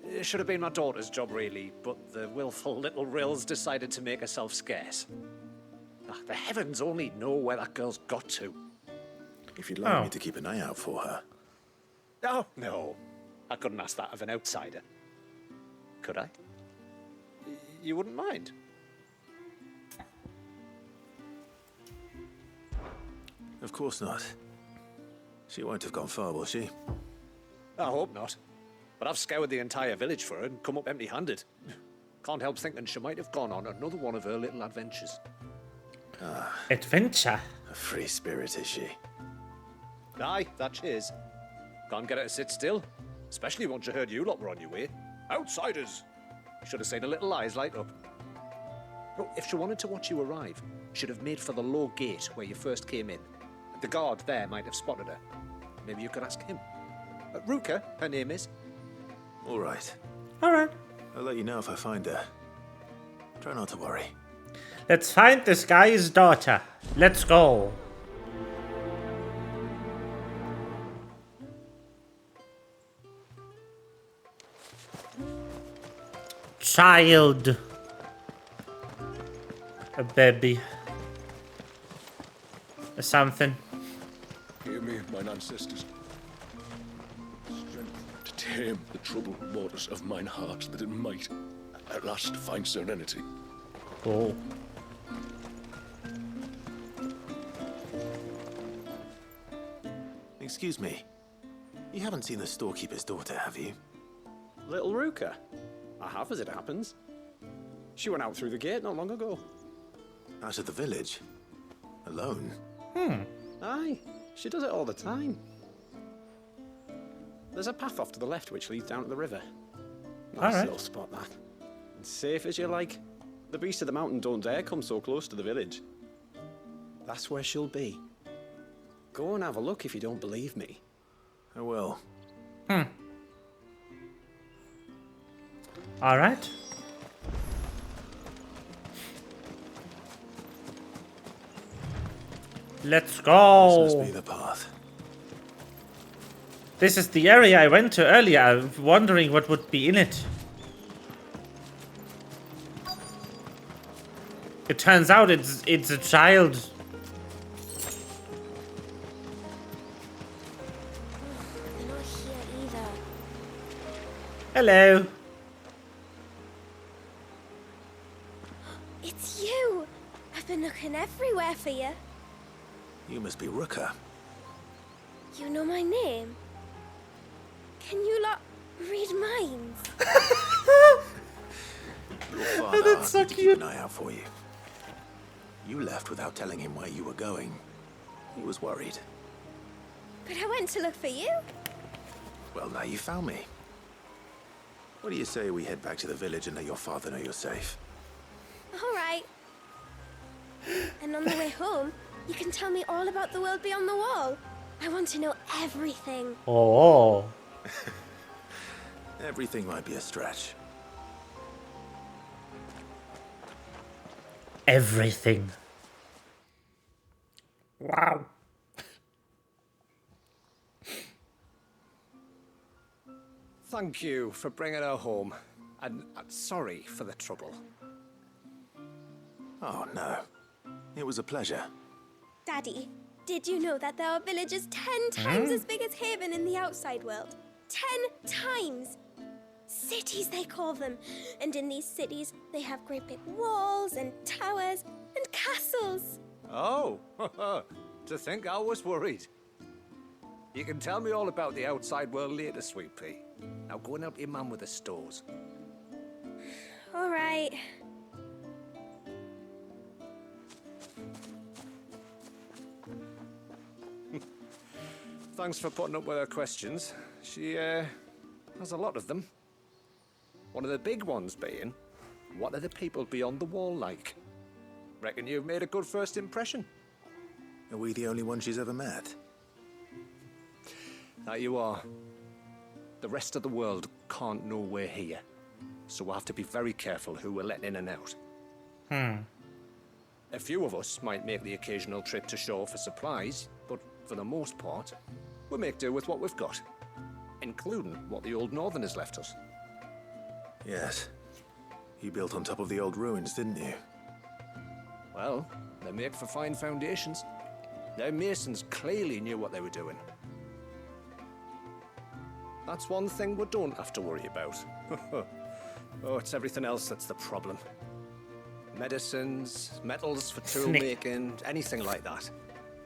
It should have been my daughter's job, really, but the willful little Rills decided to make herself scarce. The heavens only know where that girl's got to. If you'd like me to keep an eye out for her. Oh, no. I couldn't ask that of an outsider. Could I? You wouldn't mind? Of course not. She won't have gone far, will she? I hope not. But I've scoured the entire village for her and come up empty-handed. Can't help thinking she might have gone on another one of her little adventures. Adventure? A free spirit, is she? Aye, that she is. Can't get her to sit still. Especially once you heard you lot were on your way. Outsiders! Should have seen her little eyes light up. Oh, if she wanted to watch you arrive, she'd have made for the low gate where you first came in. The guard there might have spotted her. Maybe you could ask him. Ruka, her name is. All right. All right. I'll let you know if I find her. Try not to worry. Let's find this guy's daughter. Let's go. Child. A baby. Or something. Hear me, mine ancestors. Strength to tame the troubled waters of mine heart, that it might at last find serenity. Cool. Excuse me. You haven't seen the storekeeper's daughter, have you? Little Ruka? I have, as it happens. She went out through the gate not long ago. Out of the village? Alone? Aye, she does it all the time. There's a path off to the left which leads down to the river. Nice little spot, that. And safe as you like. The beasts of the mountain don't dare come so close to the village. That's where she'll be. Go and have a look if you don't believe me. I will. All right. Let's go. This must be the path. This is the area I went to earlier. I'm wondering what would be in it. It turns out it's a child. They're not here either. Hello. It's you! I've been looking everywhere for you. You must be Ruka. You know my name? Can you lot read minds? Your father That's so asked me to cute. keep an eye out for you. You left without telling him where you were going. He was worried. But I went to look for you. Well, now you found me. What do you say we head back to the village and let your father know you're safe? All right. And on the way home, you can tell me all about the world beyond the wall. I want to know everything. Oh. Everything might be a stretch. Everything. Wow. Thank you for bringing her home. And sorry for the trouble. Oh, no. It was a pleasure. Daddy, did you know that there are villages 10 times as big as Haven in the outside world? 10 times! Cities, they call them. And in these cities, they have great big walls and towers and castles. Oh, to think I was worried. You can tell me all about the outside world later, Sweet Pea. Now go and help your mum with the stores. All right. Thanks for putting up with her questions. She, has a lot of them. One of the big ones being, what are the people beyond the wall like? Reckon you've made a good first impression. Are we the only one she's ever met? That you are. The rest of the world can't know we're here. So we'll have to be very careful who we're letting in and out. A few of us might make the occasional trip to shore for supplies, but for the most part, we'll make do with what we've got. Including what the old Northerners left us. Yes. You built on top of the old ruins, didn't you? Well, they make for fine foundations. Their masons clearly knew what they were doing. That's one thing we don't have to worry about. Oh, it's everything else that's the problem. Medicines, metals for tool making, anything like that.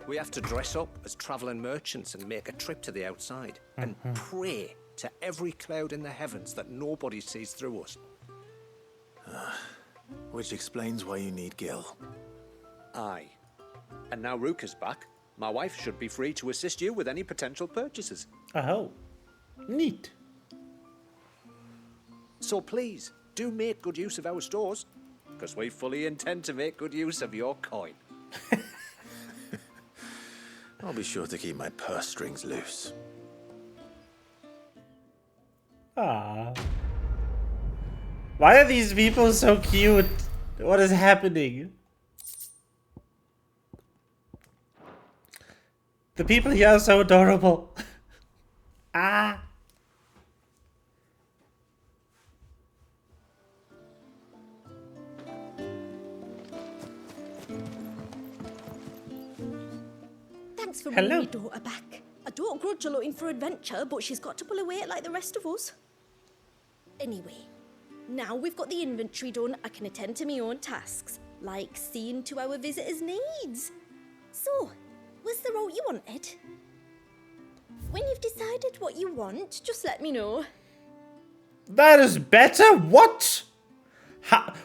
We have to dress up as traveling merchants and make a trip to the outside and pray to every cloud in the heavens that nobody sees through us. Which explains why you need Gil. Aye. And now Ruka's back, my wife should be free to assist you with any potential purchases. Oh. Neat. So please, do make good use of our stores, because we fully intend to make good use of your coin. I'll be sure to keep my purse strings loose. Ah. Why are these people so cute? What is happening? The people here are so adorable. Ah. Thanks for bringing your daughter back. I don't grudge her looking for adventure, but she's got to pull her weight like the rest of us. Anyway, now we've got the inventory done, I can attend to my own tasks, like seeing to our visitors' needs. So, was the route you wanted? When you've decided what you want, just let me know. That is better? What?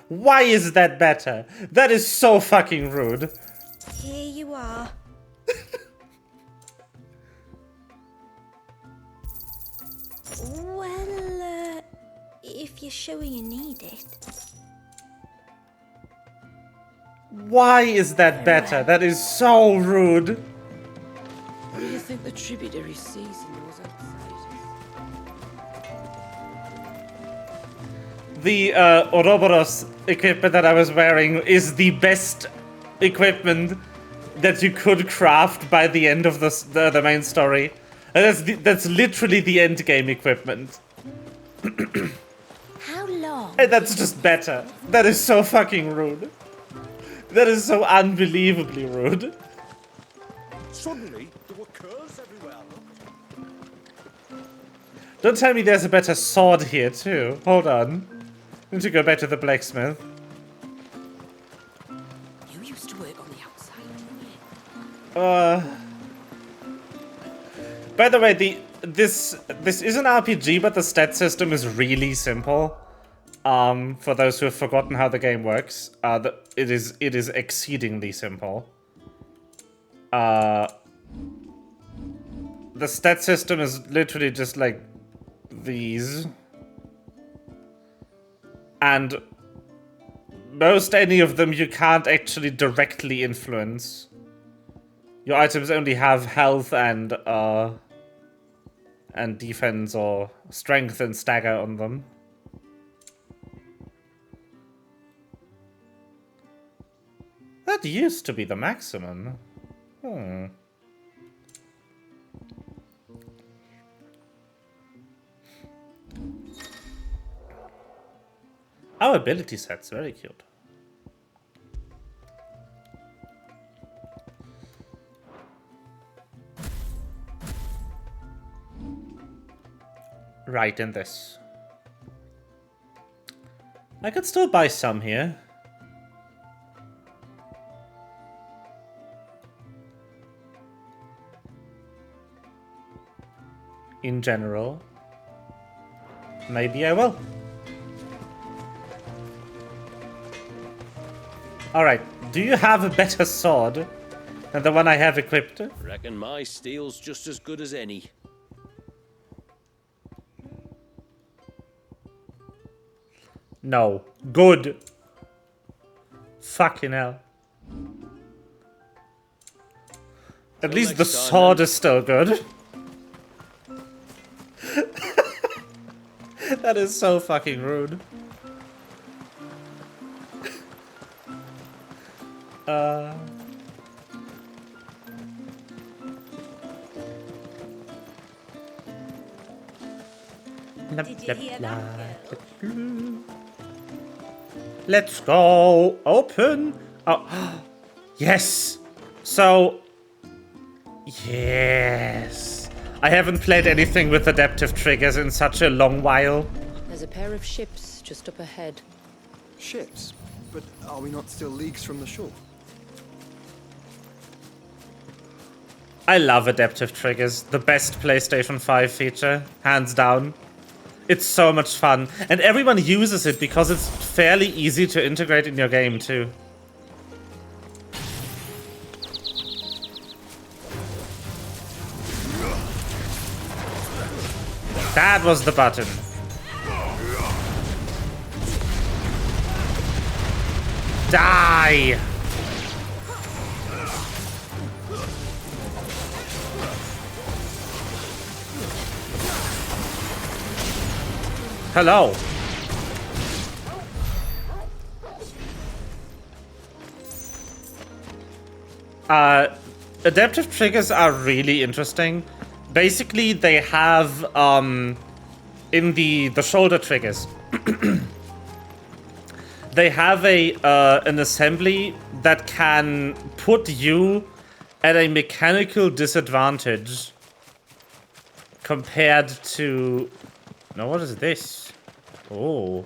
Why is that better? That is so fucking rude. Here you are. Well, if you're sure you need it. Why is that better? That is so rude. What do you think the tributary sees in those outsiders? The Ouroboros equipment that I was wearing is the best equipment that you could craft by the end of the main story. And that's literally the end game equipment. How long? And that's just better. That is so fucking rude. That is so unbelievably rude. Suddenly, there were curls everywhere. Don't tell me there's a better sword here too. Hold on. I need to go back to the blacksmith. You used to work on the outside, didn't you? By the way, this is an RPG, but the stat system is really simple. For those who have forgotten how the game works, it is exceedingly simple. The stat system is literally just like these, and most any of them you can't actually directly influence. Your items only have health and defense or strength and stagger on them. That used to be the maximum. Our ability set's very cute. Right in this. I could still buy some here. In general. Maybe I will. Alright, do you have a better sword than the one I have equipped? Reckon my steel's just as good as any. No. Good. Fucking hell. At least the sword is still good. That is so fucking rude. Did you hear that, girl? Let's go. Open. Oh, yes. So, yes. I haven't played anything with adaptive triggers in such a long while. There's a pair of ships just up ahead. Ships? But are we not still leagues from the shore? I love adaptive triggers. The best PlayStation 5 feature, hands down. It's so much fun. And everyone uses it because it's fairly easy to integrate in your game too. That was the button. Die! Hello. Adaptive triggers are really interesting. Basically, they have in the shoulder triggers, they have an assembly that can put you at a mechanical disadvantage compared to. Now, what is this? Oh.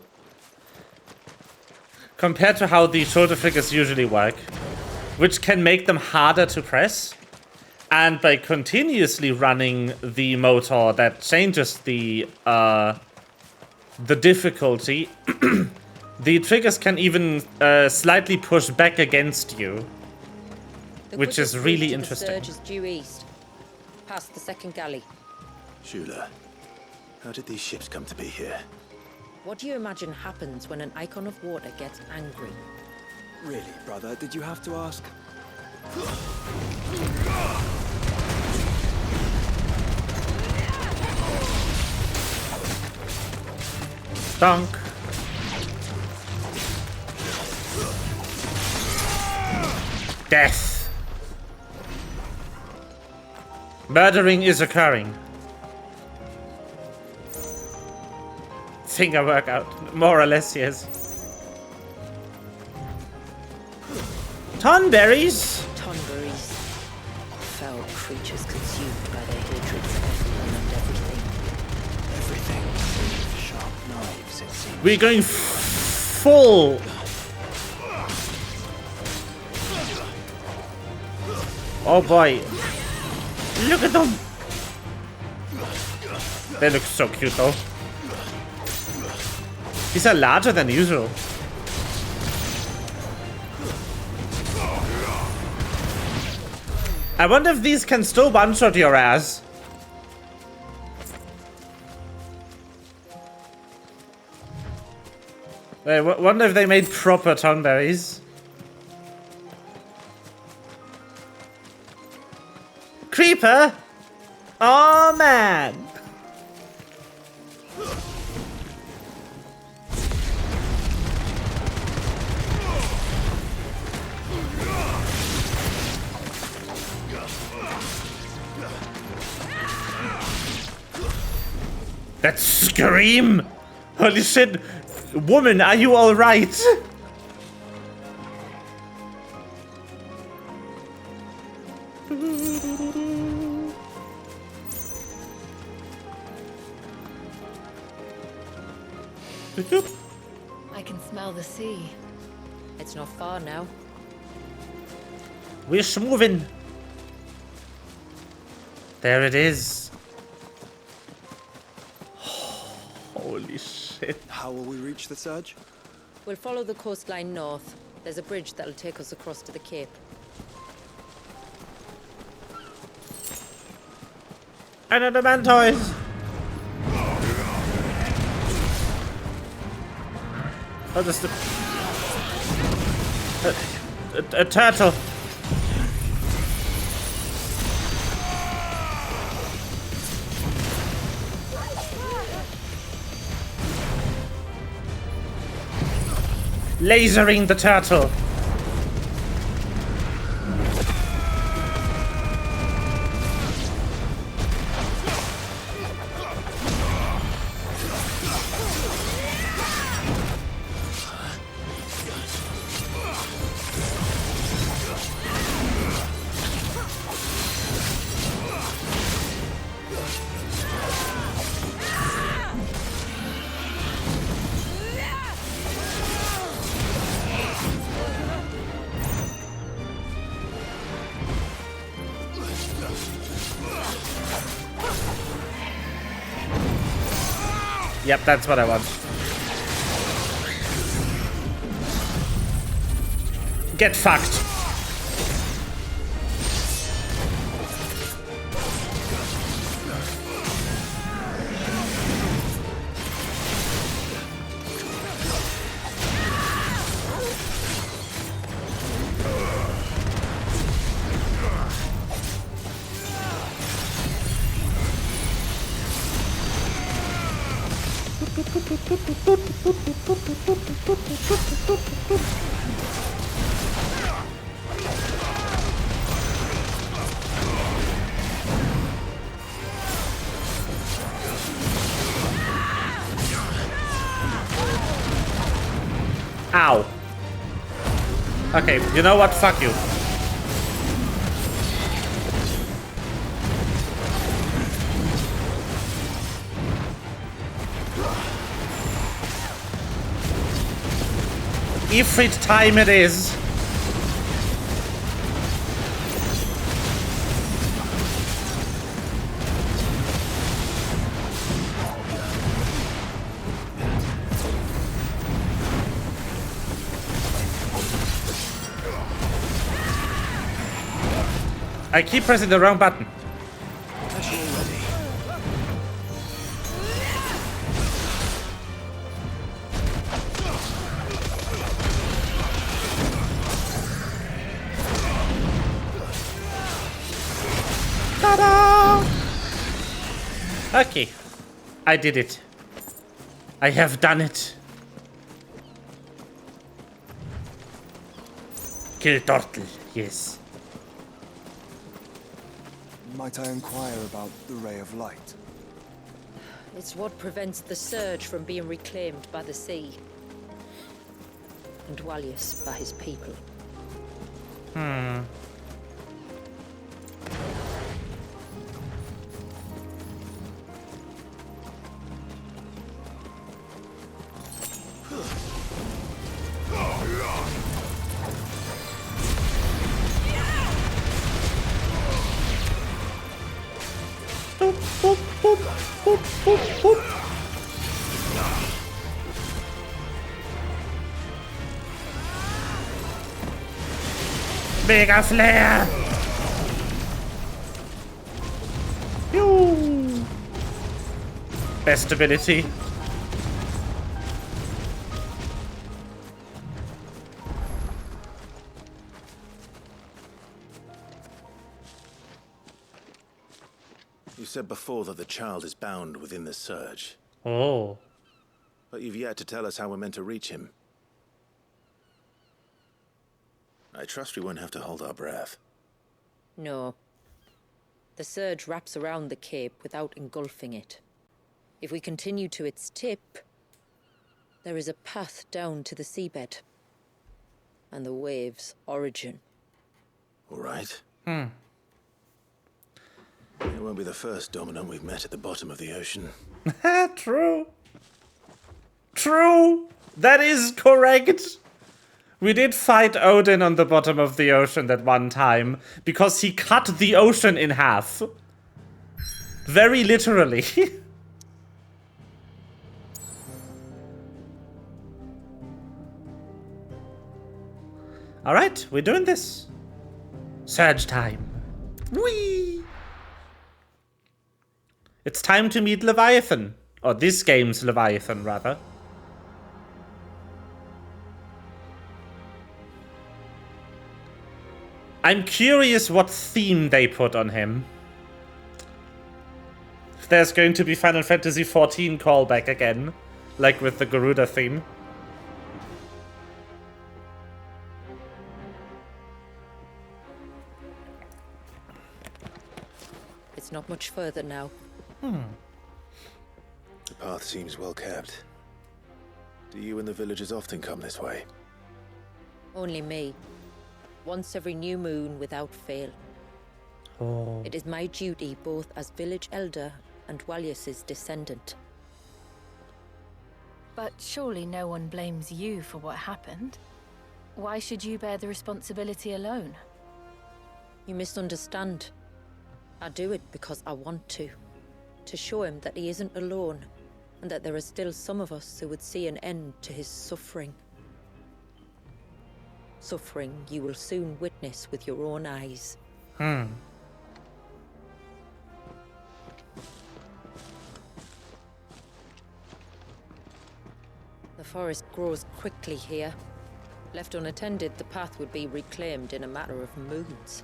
Compared to how the shoulder triggers usually work, which can make them harder to press. And by continuously running the motor that changes the difficulty, the triggers can even slightly push back against you, which is really interesting. The surge is due east, past the second galley. Shula, how did these ships come to be here? What do you imagine happens when an icon of water gets angry? Really, brother? Did you have to ask? Donk. Death. Murdering is occurring. Finger workout. More or less, yes. Tonberries. Tonberries. Foul creatures consumed by their hatred for everyone and everything. Everything. Sharp knives, it seems. We're going full. Oh boy. Look at them. They look so cute though. These are larger than usual. I wonder if these can still one-shot your ass. I wonder if they made proper tonberries. Creeper? Oh man. That scream! Holy shit! Woman, are you alright? I can smell the sea. It's not far now. We're moving. There it is. Holy shit. How will we reach the surge? We'll follow the coastline north. There's a bridge that'll take us across to the cape. Another mantoise. Oh, that's a turtle. Lasering the turtle. Yep, that's what I want. Get fucked. Ow. Okay, you know what? Fuck you. Ifrit time it is. I keep pressing the wrong button. Ta-da! Okay. I did it. I have done it. Kill turtle, yes. Might I inquire about the ray of light? It's what prevents the surge from being reclaimed by the sea. And Wallius by his people. Boop, boop, boop, boop, boop, boop. Mega Flare! Pew! Best ability. You said before that the child is bound within the surge. Oh. But you've yet to tell us how we're meant to reach him. I trust we won't have to hold our breath. No. The surge wraps around the cape without engulfing it. If we continue to its tip, there is a path down to the seabed. And the wave's origin. All right. It won't be the first dominant we've met at the bottom of the ocean. True. True. That is correct. We did fight Odin on the bottom of the ocean that one time because he cut the ocean in half. Very literally. All right, we're doing this. Surge time. Whee! It's time to meet Leviathan. Or this game's Leviathan, rather. I'm curious what theme they put on him. If there's going to be Final Fantasy XIV callback again, like with the Garuda theme. It's not much further now. The path seems well kept. Do you and the villagers often come this way? Only me. Once every new moon without fail. Oh. It is my duty both as village elder and Wallius's descendant. But surely no one blames you for what happened. Why should you bear the responsibility alone? You misunderstand. I do it because I want to. To show him that he isn't alone, and that there are still some of us who would see an end to his suffering. Suffering you will soon witness with your own eyes. The forest grows quickly here. Left unattended, the path would be reclaimed in a matter of moons.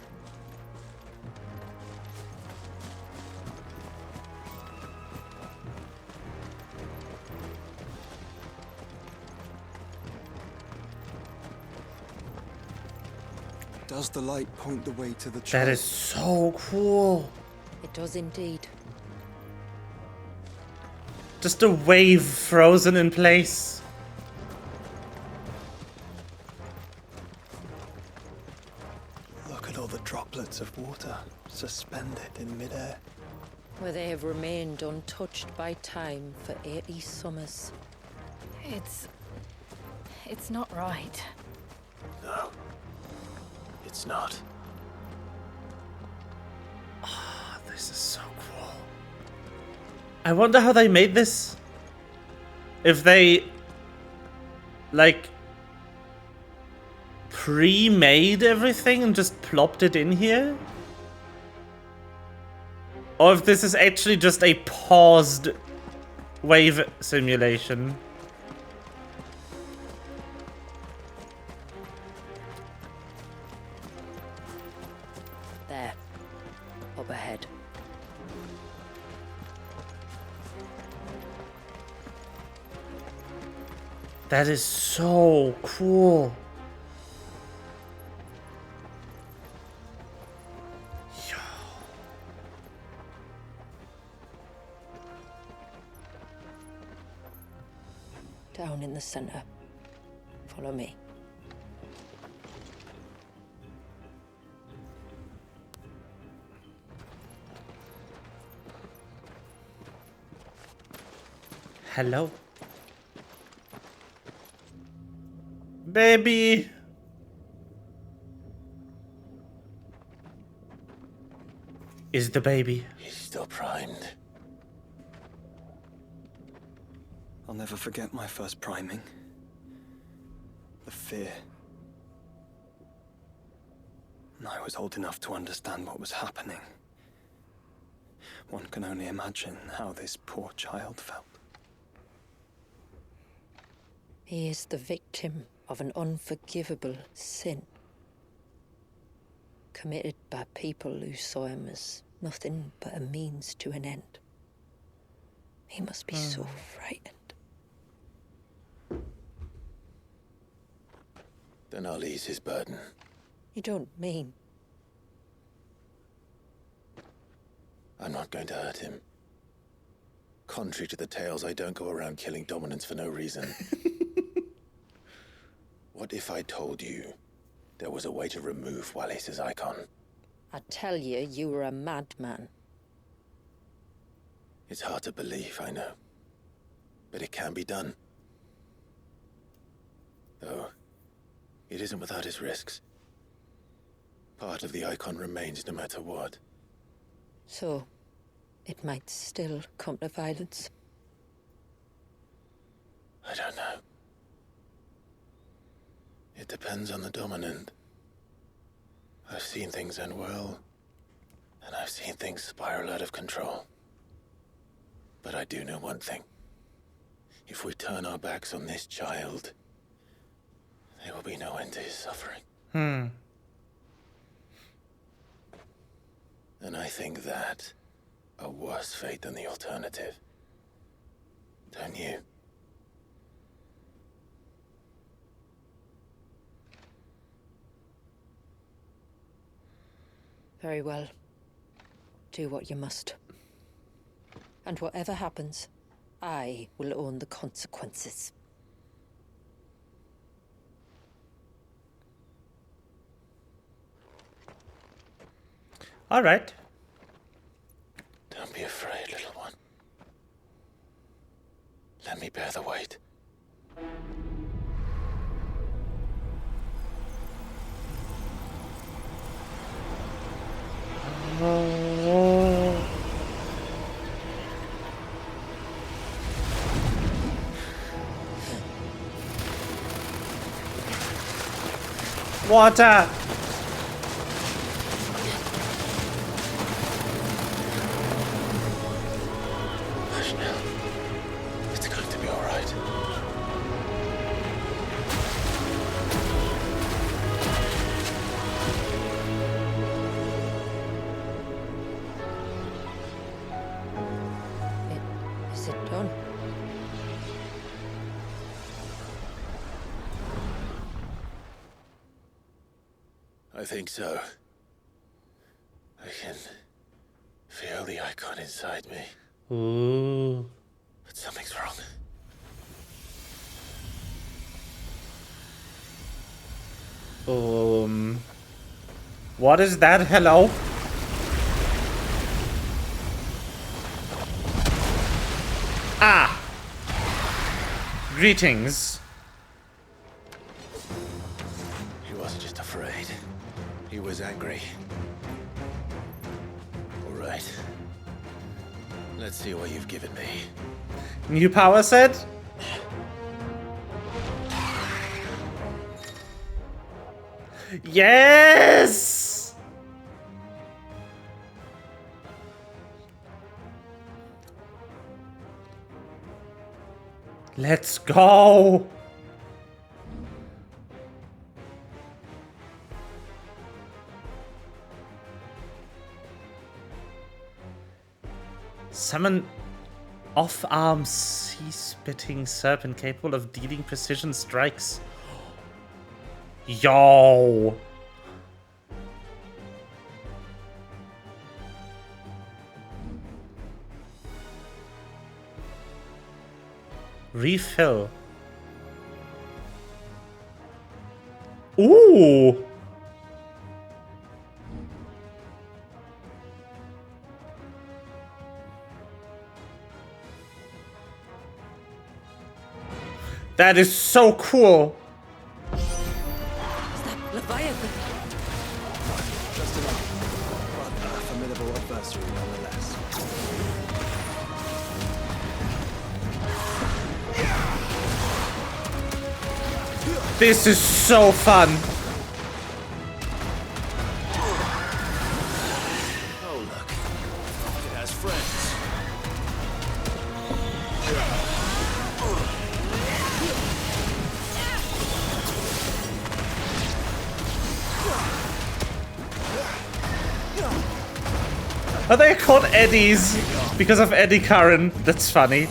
Does the light point the way to the That child? is so cool. It does indeed. Just a wave frozen in place. Look at all the droplets of water suspended in midair. Where they have remained untouched by time for 80 summers. It's not right. No. It's not. Oh, this is so cool. I wonder how they made this. If they, like, pre-made everything and just plopped it in here? Or if this is actually just a paused wave simulation. There. Up ahead. That is so cool. Down in the center. Follow me. Hello? Baby! Is the baby? He's still primed. I'll never forget my first priming. The fear. And I was old enough to understand what was happening. One can only imagine how this poor child felt. He is the victim of an unforgivable sin. Committed by people who saw him as nothing but a means to an end. He must be so frightened. Then I'll ease his burden. You don't mean? I'm not going to hurt him. Contrary to the tales, I don't go around killing dominants for no reason. What if I told you there was a way to remove Wallis's icon? I tell you, you were a madman. It's hard to believe, I know. But it can be done. Though, it isn't without its risks. Part of the icon remains no matter what. So, it might still come to violence. I don't know. It depends on the dominant. I've seen things end well, and I've seen things spiral out of control. But I do know one thing. If we turn our backs on this child, there will be no end to his suffering. And I think that a worse fate than the alternative. Don't you? Very well. Do what you must. And whatever happens, I will own the consequences. All right. Don't be afraid, little one. Let me bear the weight. Water! Hush now. It's going to be all right. Is it done? I think so. I can feel the icon inside me. Ooh. But something's wrong. What is that? Hello? Ah! Greetings. He wasn't just afraid. He was angry. All right. Let's see what you've given me. New power set? Yes! Let's go! Summon off-arm sea-spitting serpent capable of dealing precision strikes. Yo! Refill. Ooh! That is so cool! Is that Leviathan? Just enough, but a formidable adversary nonetheless. This is so fun! Oh, look. It has friends. Are they called Eddies? Because of eddy current. That's funny.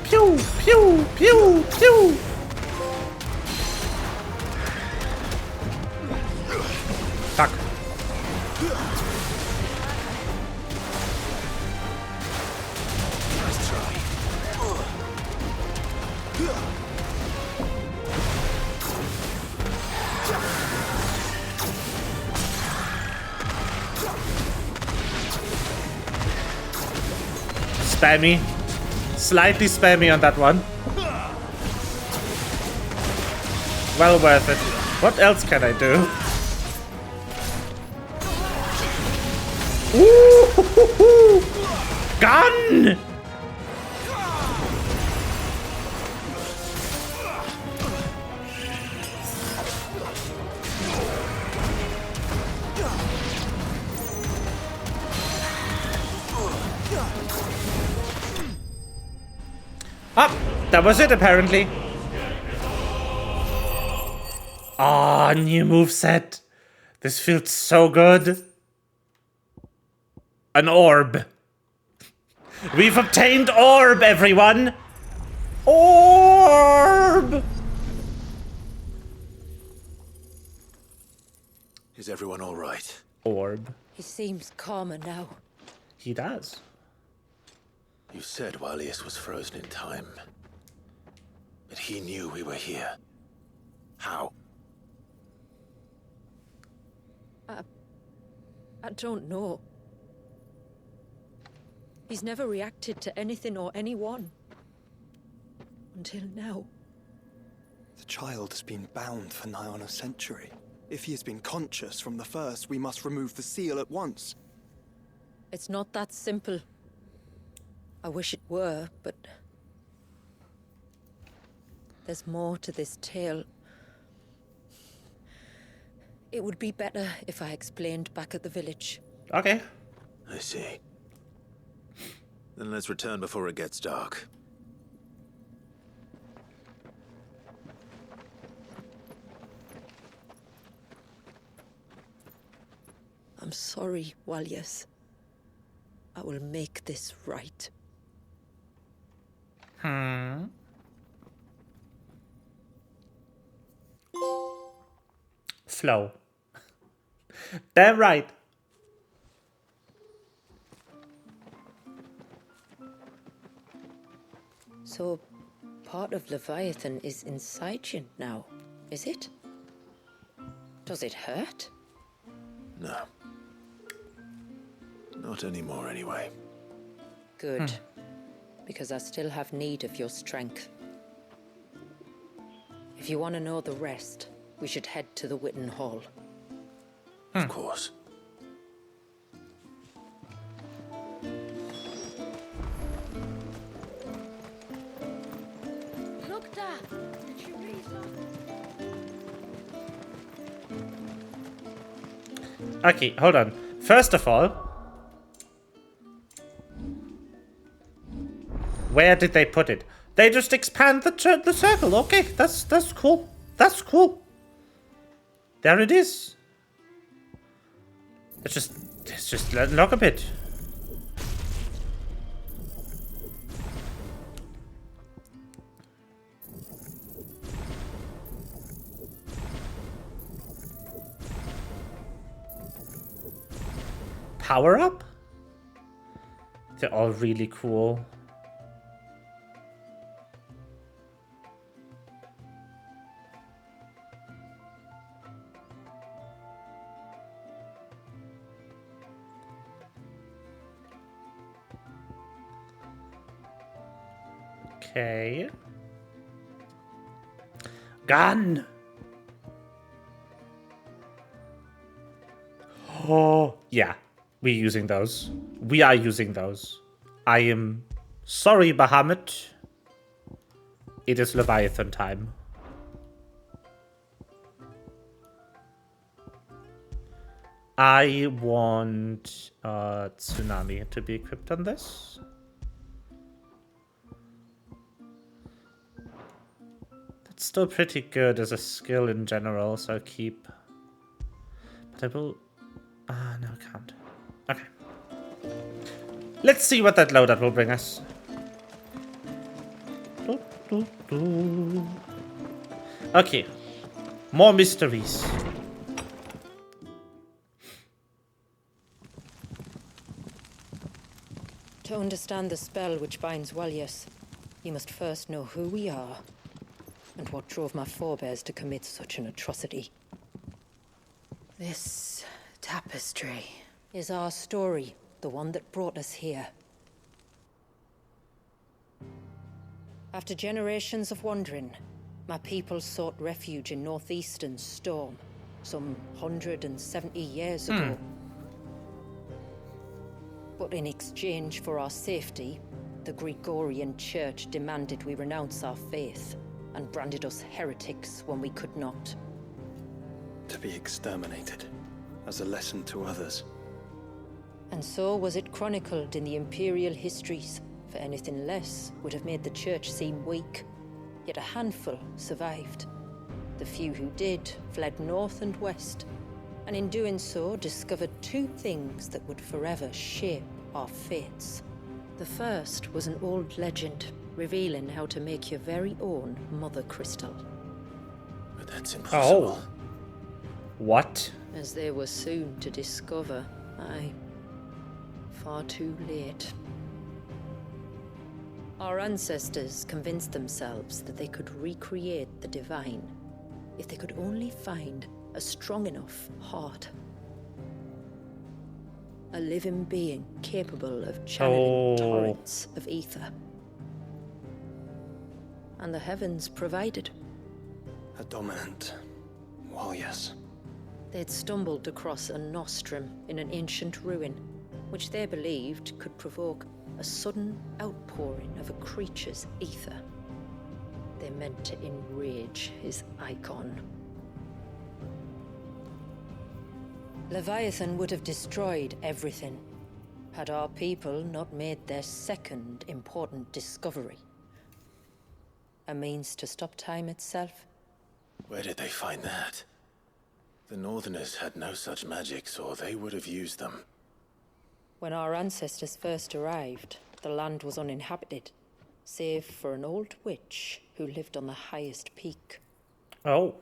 Pew, pew, pew, pew. Fuck. Nice try. Spammy. Slightly spammy on that one. Well worth it. What else can I do? Ooh! Gun! Ah, that was it apparently. Ah, new moveset. This feels so good. An orb. We've obtained orb, everyone. Orb. Is everyone all right? Orb. He seems calmer now. He does. You said Walius was frozen in time. But he knew we were here. How? I don't know. He's never reacted to anything or anyone. Until now. The child has been bound for nigh on a century. If he has been conscious from the first, we must remove the seal at once. It's not that simple. I wish it were, but... there's more to this tale. It would be better if I explained back at the village. Okay. I see. Then let's return before it gets dark. I'm sorry, Walius. I will make this right. Flow. Damn right. So, part of Leviathan is inside you now, is it? Does it hurt? No. Not anymore, anyway. Good. Because I still have need of your strength. If you want to know the rest, we should head to the Witten Hall. Of course. Look, Dad. Did you read that? Okay, hold on. First of all, where did they put it? They just expand the circle. Okay, that's cool. That's cool. There it is. Let's just look a bit. Power up? They're all really cool. Okay. Gun! Oh, yeah. We're using those. We are using those. I am sorry, Bahamut. It is Leviathan time. I want Tsunami to be equipped on this. That's still pretty good as a skill in general, so I'll keep. But I will. No, I can't. Okay. Let's see what that loadout will bring us. Okay. More mysteries. To understand the spell which binds Walyas, you must first know who we are and what drove my forebears to commit such an atrocity. This tapestry is our story, the one that brought us here. After generations of wandering, my people sought refuge in northeastern Storm, some 170 years ago. But in exchange for our safety, the Gregorian Church demanded we renounce our faith and branded us heretics when we could not. To be exterminated, as a lesson to others. And so was it chronicled in the Imperial histories, for anything less would have made the Church seem weak. Yet a handful survived. The few who did fled north and west, and in doing so discovered two things that would forever shape our fates. The first was an old legend, revealing how to make your very own Mother Crystal. But that's impossible. Oh. What? As they were soon to discover, aye, far too late. Our ancestors convinced themselves that they could recreate the divine if they could only find a strong enough heart. A living being capable of channeling torrents of ether. And the heavens provided. A dominant. Well, yes. They'd stumbled across a nostrum in an ancient ruin, which they believed could provoke a sudden outpouring of a creature's ether. They meant to enrage his icon. Leviathan would have destroyed everything, had our people not made their second important discovery. A means to stop time itself. Where did they find that? The Northerners had no such magics, or they would have used them. When our ancestors first arrived, the land was uninhabited, save for an old witch who lived on the highest peak. Oh.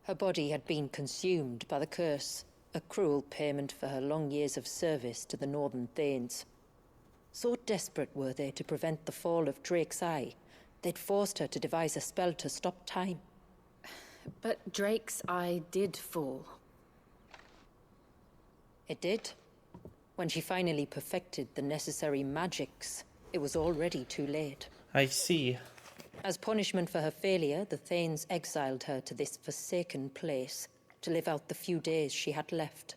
Her body had been consumed by the curse, a cruel payment for her long years of service to the Northern Thanes. So desperate were they to prevent the fall of Drake's Eye, they'd forced her to devise a spell to stop time. But Drake's Eye did fall. It did. When she finally perfected the necessary magics, it was already too late. I see. As punishment for her failure, the Thanes exiled her to this forsaken place to live out the few days she had left.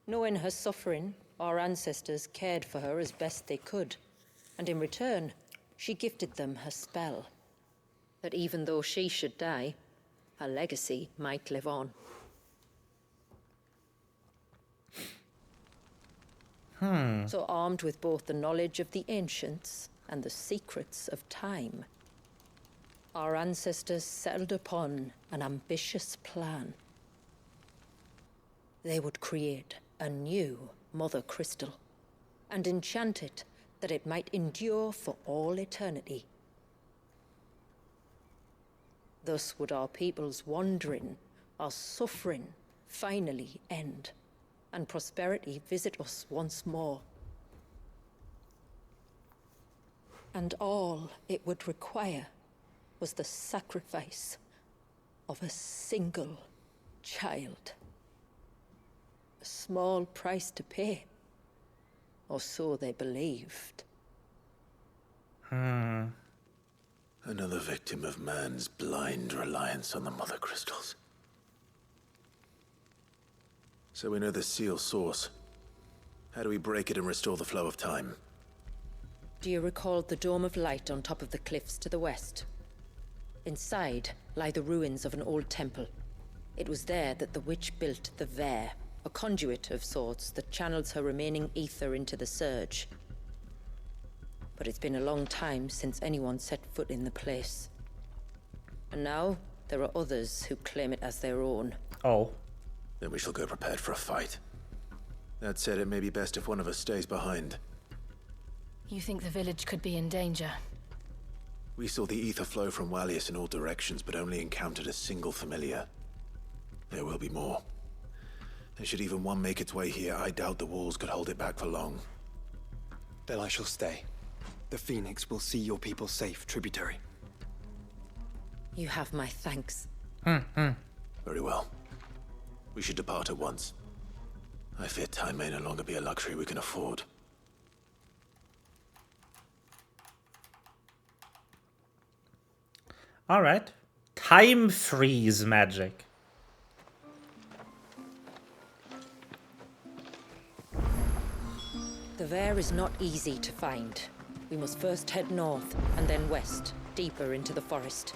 Knowing her suffering, our ancestors cared for her as best they could, and in return, she gifted them her spell. That even though she should die, her legacy might live on. So armed with both the knowledge of the ancients and the secrets of time, our ancestors settled upon an ambitious plan. They would create a new Mother Crystal and enchant it that it might endure for all eternity. Thus would our people's wandering, our suffering, finally end, and prosperity visit us once more. And all it would require was the sacrifice of a single child. A small price to pay, or so they believed. Another victim of man's blind reliance on the Mother Crystals. So we know the seal's source. How do we break it and restore the flow of time? Do you recall the dome of light on top of the cliffs to the west? Inside lie the ruins of an old temple. It was there that the witch built the Vare, a conduit of sorts that channels her remaining ether into the surge. But it's been a long time since anyone set foot in the place. And now, there are others who claim it as their own. Oh. Then we shall go prepared for a fight. That said, it may be best if one of us stays behind. You think the village could be in danger? We saw the ether flow from Wallius in all directions, but only encountered a single familiar. There will be more. And should even one make its way here, I doubt the walls could hold it back for long. Then I shall stay. The Phoenix will see your people safe, tributary. You have my thanks. Very well. We should depart at once. I fear time may no longer be a luxury we can afford. All right. Time freeze magic. The Vare is not easy to find. We must first head north and then west, deeper into the forest.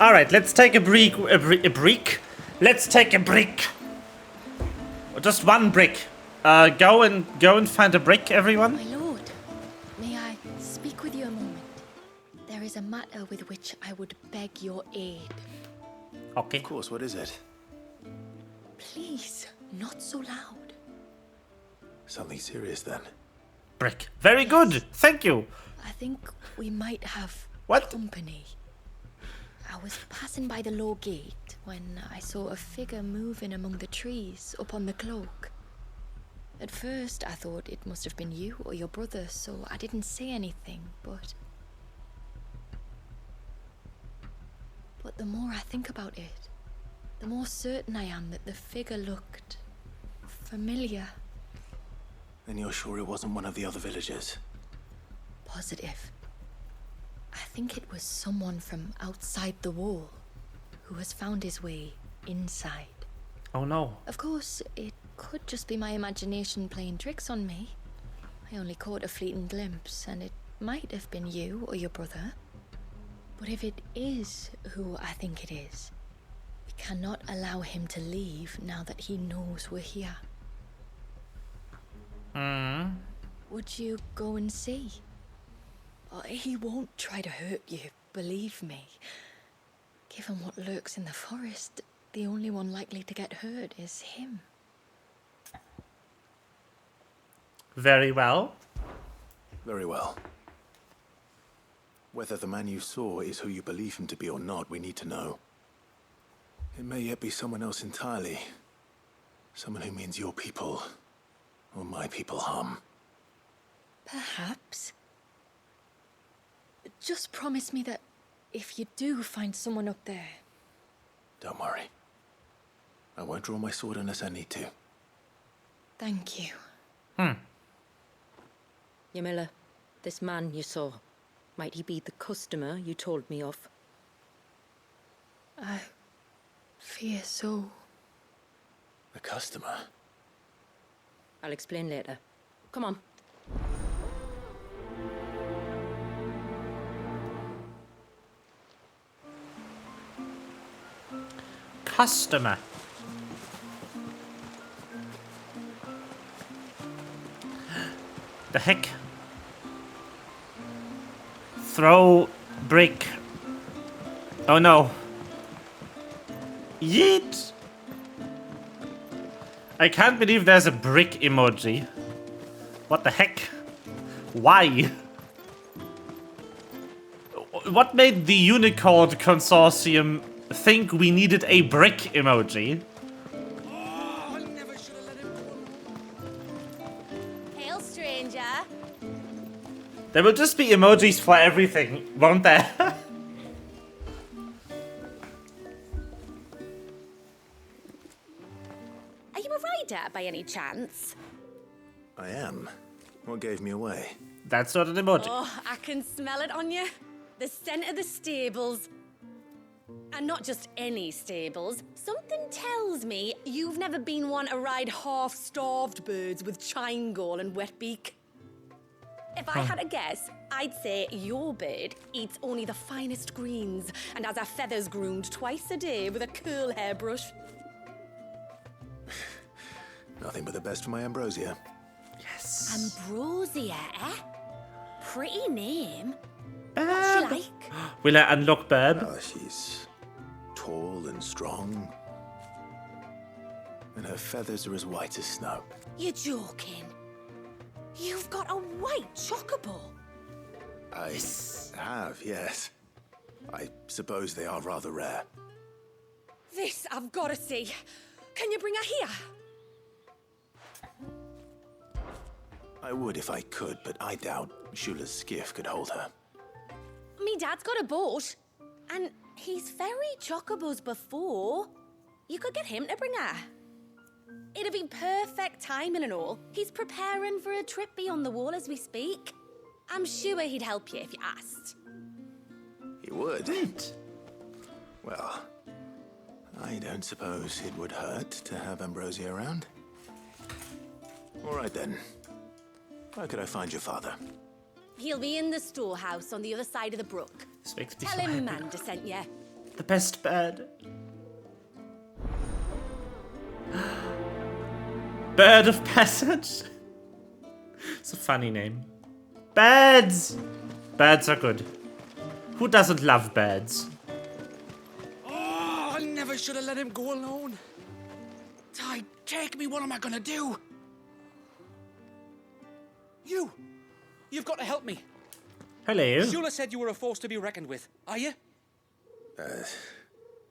All right, let's take a brick. Let's take a brick. Or just one brick. Go and find a brick, everyone. My lord, may I speak with you a moment? There is a matter with which I would beg your aid. Okay. Of course, what is it? Please, not so loud. Something serious then. Brick. Very good. Thank you. I think we might have What? company. I was passing by the low gate when I saw a figure moving among the trees up on the cloak. At first, I thought it must have been you or your brother, so I didn't say anything, but the more I think about it, the more certain I am that the figure looked familiar. Then you're sure it wasn't one of the other villagers? Positive. I think it was someone from outside the wall who has found his way inside. Oh no. Of course, it could just be my imagination playing tricks on me. I only caught a fleeting glimpse, and it might have been you or your brother. But if it is who I think it is, we cannot allow him to leave now that he knows we're here. Would you go and see? He won't try to hurt you, believe me. Given what lurks in the forest, the only one likely to get hurt is him. Very well. Very well. Whether the man you saw is who you believe him to be or not, we need to know. It may yet be someone else entirely. Someone who means your people, or my people, harm. Perhaps. Just promise me that if you do find someone up there... Don't worry. I won't draw my sword unless I need to. Thank you. Yamila, This man you saw, might he be the customer you told me of? I fear so. The customer? I'll explain later. Come on. Customer. The heck? Throw brick. Oh no. Yeet! I can't believe there's a brick emoji. What the heck? Why? What made the Unicorn Consortium think we needed a brick emoji? Hail, stranger. There will just be emojis for everything, won't there? Are you a rider by any chance? I am. What gave me away? That's not an emoji. Oh, I can smell it on you. The scent of the stables. And not just any stables. Something tells me you've never been one to ride half-starved birds with chine gall and wet beak. If I had a guess, I'd say your bird eats only the finest greens and has her feathers groomed twice a day with a curl hairbrush. Nothing but the best for my Ambrosia. Yes. Ambrosia, eh? Pretty name. What's she like? Will I unlock Burb? Oh, she's tall and strong. And her feathers are as white as snow. You're joking. You've got a white chocobo. I have, yes. I suppose they are rather rare. This I've got to see. Can you bring her here? I would if I could, but I doubt Shula's skiff could hold her. Me dad's got a boat. And he's ferried chocobos before. You could get him to bring her. It'd be perfect timing and all. He's preparing for a trip beyond the wall as we speak. I'm sure he'd help you if you asked. He would? Well, I don't suppose it would hurt to have Ambrosia around. All right then. Where could I find your father? He'll be in the storehouse on the other side of the brook. This makes me Tell so him happy. Manda sent you. The best bird. Bird of Passage? It's a funny name. Birds! Birds are good. Who doesn't love birds? Oh, I never should have let him go alone. Ty, take me. What am I gonna do? You've got to help me. Hello. Shula said you were a force to be reckoned with. Are you?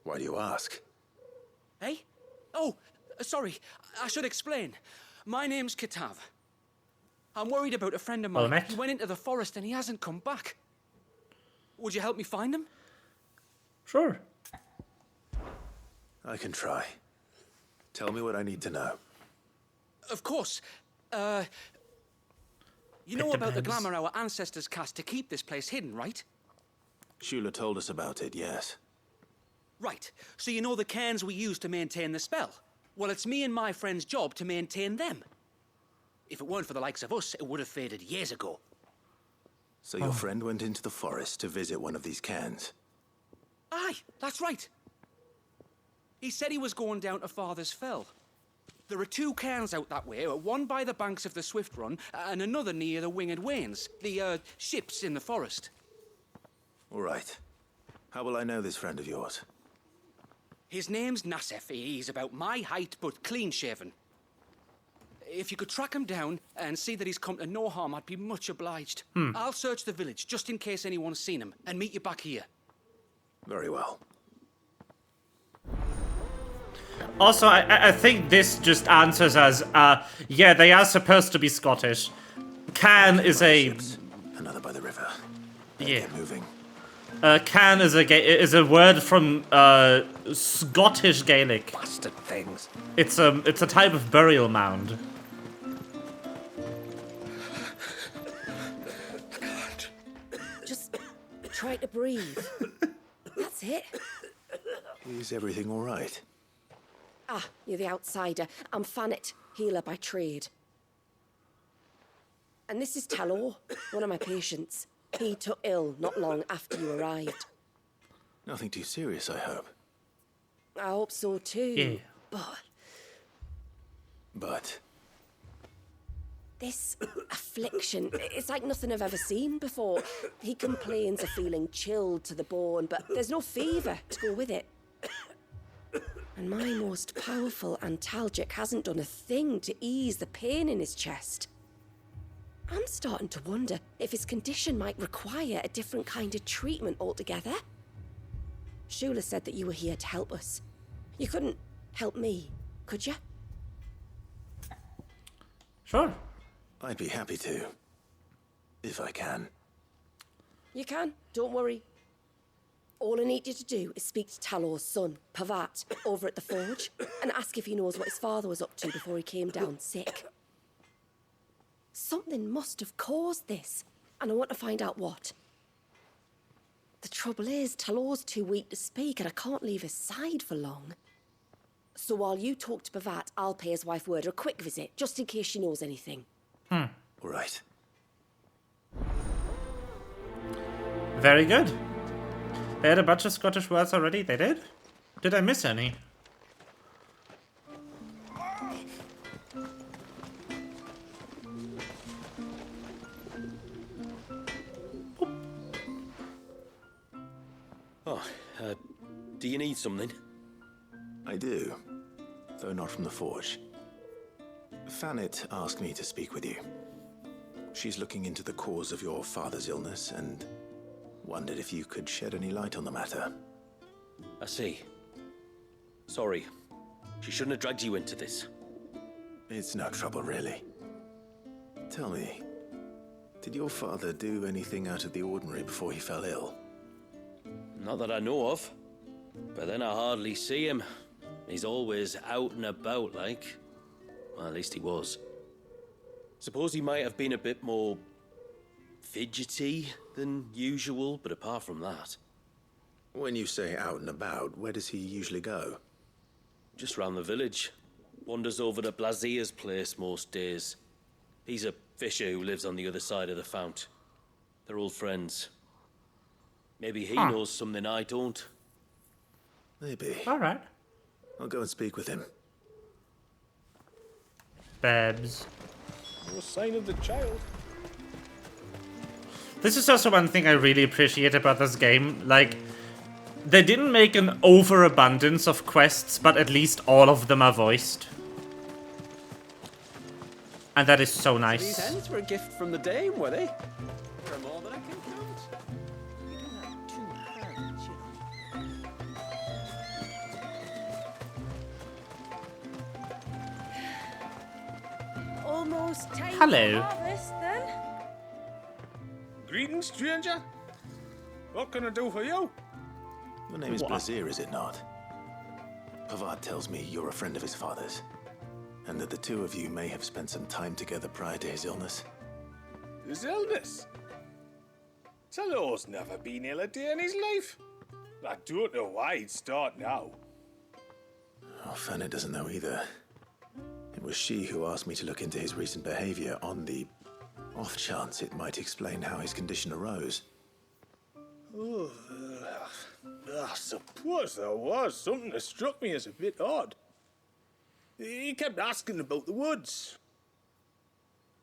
Why do you ask? Hey? Oh, sorry. I should explain. My name's Kitav. I'm worried about a friend of mine. Mate. He went into the forest and he hasn't come back. Would you help me find him? Sure. I can try. Tell me what I need to know. Of course. You know about the glamour our ancestors cast to keep this place hidden, right? Shula told us about it, yes. Right. So you know the cairns we use to maintain the spell? Well, it's me and my friend's job to maintain them. If it weren't for the likes of us, it would have faded years ago. So your friend went into the forest to visit one of these cairns? Aye, that's right. He said he was going down to Father's Fell. There are two cairns out that way, one by the banks of the Swift Run, and another near the Winged Wains, the ships in the forest. All right. How will I know this friend of yours? His name's Nassef. He's about my height, but clean-shaven. If you could track him down and see that he's come to no harm, I'd be much obliged. I'll search the village, just in case anyone's seen him, and meet you back here. Very well. Also, I think this just answers us. Yeah, they are supposed to be Scottish. Can is a... Another by the river. Yeah. Get moving. Can is a word from Scottish Gaelic. Bastard things. It's a type of burial mound. Try to breathe. That's it. Is everything all right? Ah, you're the outsider. I'm Fannet, healer by trade. And this is Talor, one of my patients. He took ill not long after you arrived. Nothing too serious, I hope. I hope so too. Yeah. But this affliction, it's like nothing I've ever seen before. He complains of feeling chilled to the bone, but there's no fever to go with it. And my most powerful antalgic hasn't done a thing to ease the pain in his chest. I'm starting to wonder if his condition might require a different kind of treatment altogether. Shula said that you were here to help us. You couldn't help me, could you? Sure. I'd be happy to. If I can. You can, don't worry. All I need you to do is speak to Talor's son, Pavat, over at the forge, and ask if he knows what his father was up to before he came down sick. Something must have caused this, and I want to find out what. The trouble is, Talor's too weak to speak, and I can't leave his side for long. So while you talk to Pavat, I'll pay his wife word a quick visit, just in case she knows anything. All right. Very good. They had a bunch of Scottish words already? They did? Did I miss any? Oh, do you need something? I do, though not from the forge. Fannet asked me to speak with you. She's looking into the cause of your father's illness and wondered if you could shed any light on the matter. I see. Sorry. She shouldn't have dragged you into this. It's no trouble, really. Tell me, did your father do anything out of the ordinary before he fell ill? Not that I know of. But then I hardly see him. He's always out and about, like. Well, at least he was. Suppose he might have been a bit more fidgety than usual, but apart from that. When you say out and about, where does he usually go? Just round the village. Wanders over to Blazier's place most days. He's a fisher who lives on the other side of the fount. They're old friends. Maybe he knows something I don't. Maybe. All right. I'll go and speak with him. Babs. No sign of the child. This is also one thing I really appreciate about this game. Like, they didn't make an overabundance of quests, but at least all of them are voiced. And that is so nice. These hens were a gift from the dame, were they? They're more than I can count. You don't have two hands, you know. Almost time Hello. for harvest, then. Greetings, stranger. What can I do for you? Your name is Blazier, is it not? Pavad tells me you're a friend of his father's, and that the two of you may have spent some time together prior to his illness. His illness? Talor's never been ill a day in his life. I don't know why he'd start now. Oh, Fanny doesn't know either. It was she who asked me to look into his recent behavior on the off chance it might explain how his condition arose. Oh, I suppose there was something that struck me as a bit odd. He kept asking about the woods.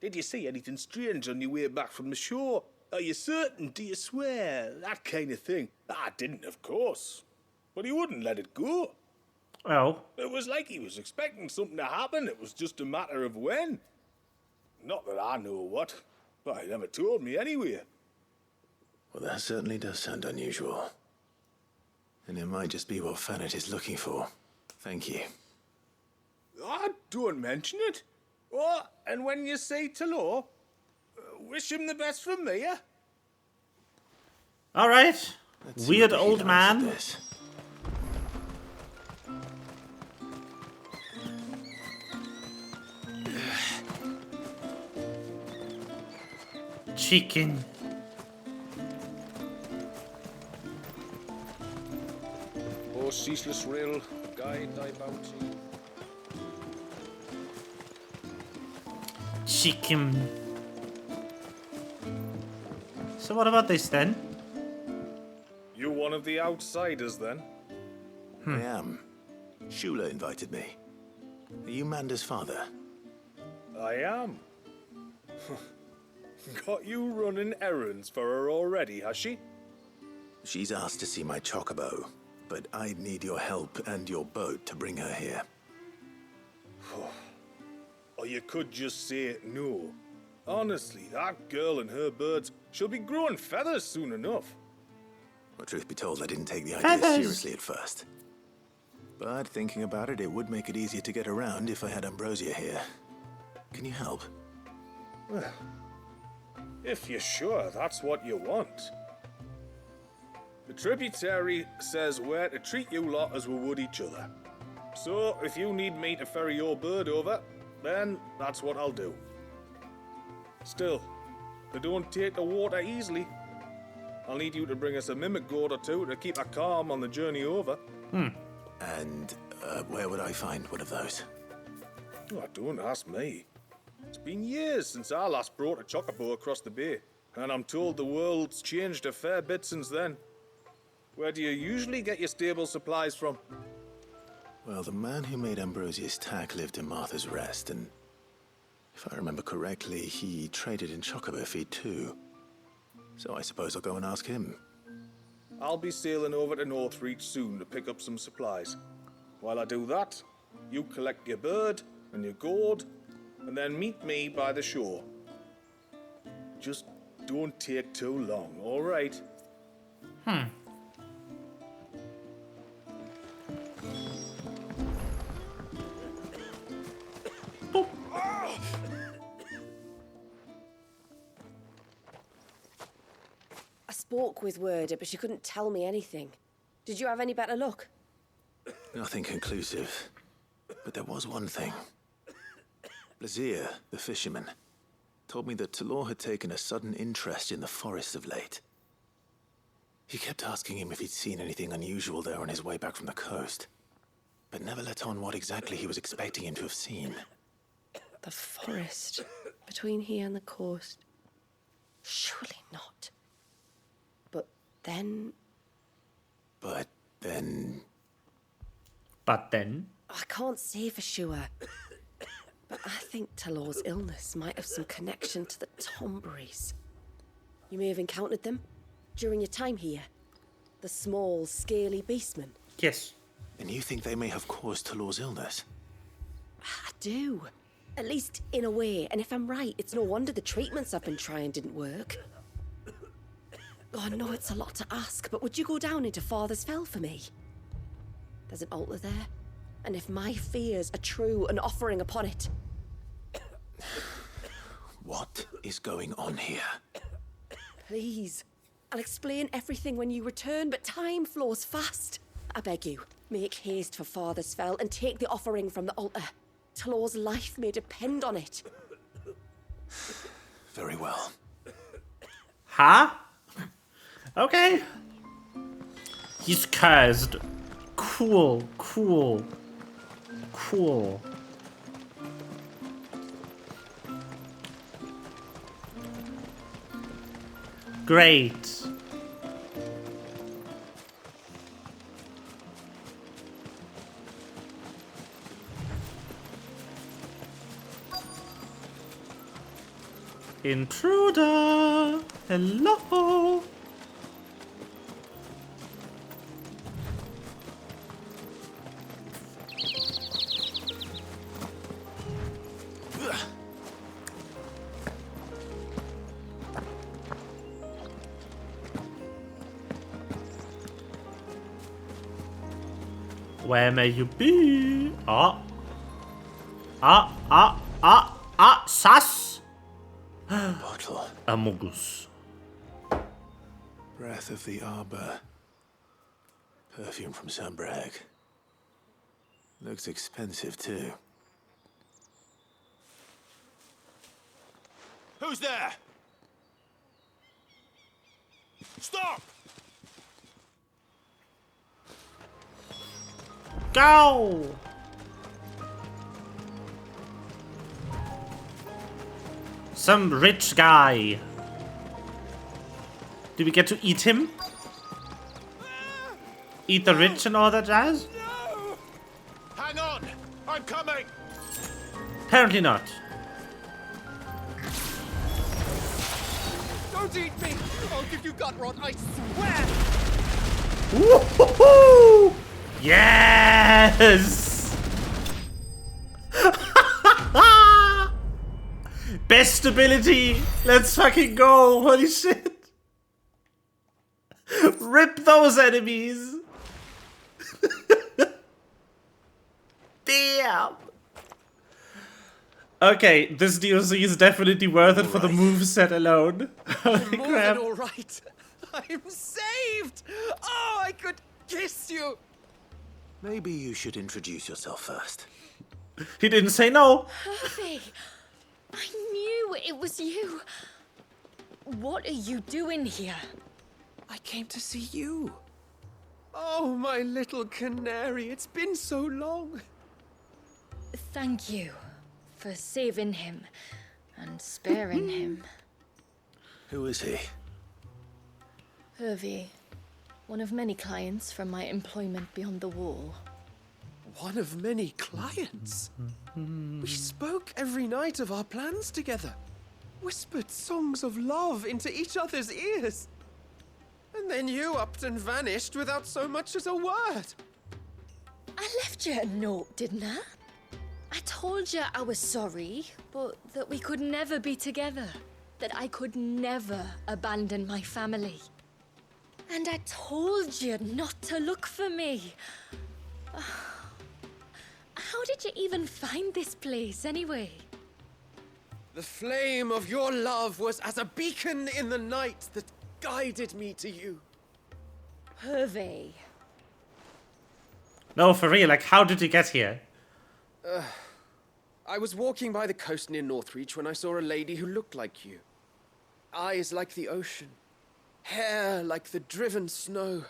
Did you see anything strange on your way back from the shore? Are you certain? Do you swear? That kind of thing. I didn't, of course. But he wouldn't let it go. Oh. It was like he was expecting something to happen. It was just a matter of when. Not that I know what. But he never told me anyway. Well, that certainly does sound unusual. And it might just be what Fannet is looking for. Thank you. Ah, don't mention it. Oh, and when you say Talor, wish him the best from me, yeah? All right. Weird old man. Chicken. ceaseless rill, guide thy bounty. Chicken. So what about this then? You one of the outsiders then? I am. Shula invited me. Are you Manda's father? I am. Got you running errands for her already, has she? She's asked to see my chocobo, but I'd need your help and your boat to bring her here. Or you could just say no. Honestly, that girl and her birds, she'll be growing feathers soon enough. Well, truth be told, I didn't take the idea seriously at first. But thinking about it, it would make it easier to get around if I had Ambrosia here. Can you help? Well, if you're sure that's what you want. The tributary says we're to treat you lot as we would each other. So, if you need me to ferry your bird over, then that's what I'll do. Still, they don't take the water easily. I'll need you to bring us a mimic goat or two to keep her calm on the journey over. And where would I find one of those? Oh, don't ask me. It's been years since I last brought a chocobo across the bay, and I'm told the world's changed a fair bit since then. Where do you usually get your stable supplies from? Well, the man who made Ambrosia's tack lived in Martha's Rest, and if I remember correctly, he traded in chocobo feed too. So I suppose I'll go and ask him. I'll be sailing over to Northreach soon to pick up some supplies. While I do that, you collect your bird and your gourd, and then meet me by the shore. Just don't take too long, all right? I spoke with Werder, but she couldn't tell me anything. Did you have any better luck? Nothing conclusive. But there was one thing. Blazier, the fisherman, told me that Talor had taken a sudden interest in the forest of late. He kept asking him if he'd seen anything unusual there on his way back from the coast, but never let on what exactly he was expecting him to have seen. The forest between here and the coast. Surely not. But then... But then... I can't say for sure. But I think Talor's illness might have some connection to the Tomberries. You may have encountered them during your time here. The small, scaly beastmen. Yes. And you think they may have caused Talor's illness? I do. At least in a way. And if I'm right, it's no wonder the treatments I've been trying didn't work. Oh, I know it's a lot to ask, but would you go down into Father's Fell for me? There's an altar there, and if my fears are true, an offering upon it. What is going on here? Please. I'll explain everything when you return, but time flows fast. I beg you, make haste for Father's Fell and take the offering from the altar. Talor's life may depend on it. Very well. Huh? Okay. He's cursed. Cool. Great. Intruder! Hello! Where may you be? Sus! Bottle. Amogus. Breath of the Arbor. Perfume from Sunbrag. Looks expensive, too. Who's there? Stop! Go! Some rich guy. Do we get to eat him? Eat the rich and all that jazz? No! Hang on! I'm coming! Apparently not. Don't eat me! I'll give you gut rot, I swear! Woo-hoo-hoo! Yes! Best ability! Let's fucking go! Holy shit! Rip those enemies! Damn! Okay, this DLC is definitely worth it for the moveset alone. Holy More crap. than all right. I'm saved! Oh, I could kiss you! Maybe you should introduce yourself first. He didn't say no. Hervey! I knew it was you. What are you doing here? I came to see you. Oh, my little canary, it's been so long. Thank you for saving him and sparing him. Who is he? Hervey, one of many clients from my employment beyond the wall. One of many clients? We spoke every night of our plans together. Whispered songs of love into each other's ears. And then you upped and vanished without so much as a word. I left you a note, didn't I? I told you I was sorry, but that we could never be together. That I could never abandon my family. And I told you not to look for me. How did you even find this place, anyway? The flame of your love was as a beacon in the night that guided me to you. Hervey. No, for real, like, how did you get here? I was walking by the coast near Northreach when I saw a lady who looked like you. Eyes like the ocean. Hair like the driven snow.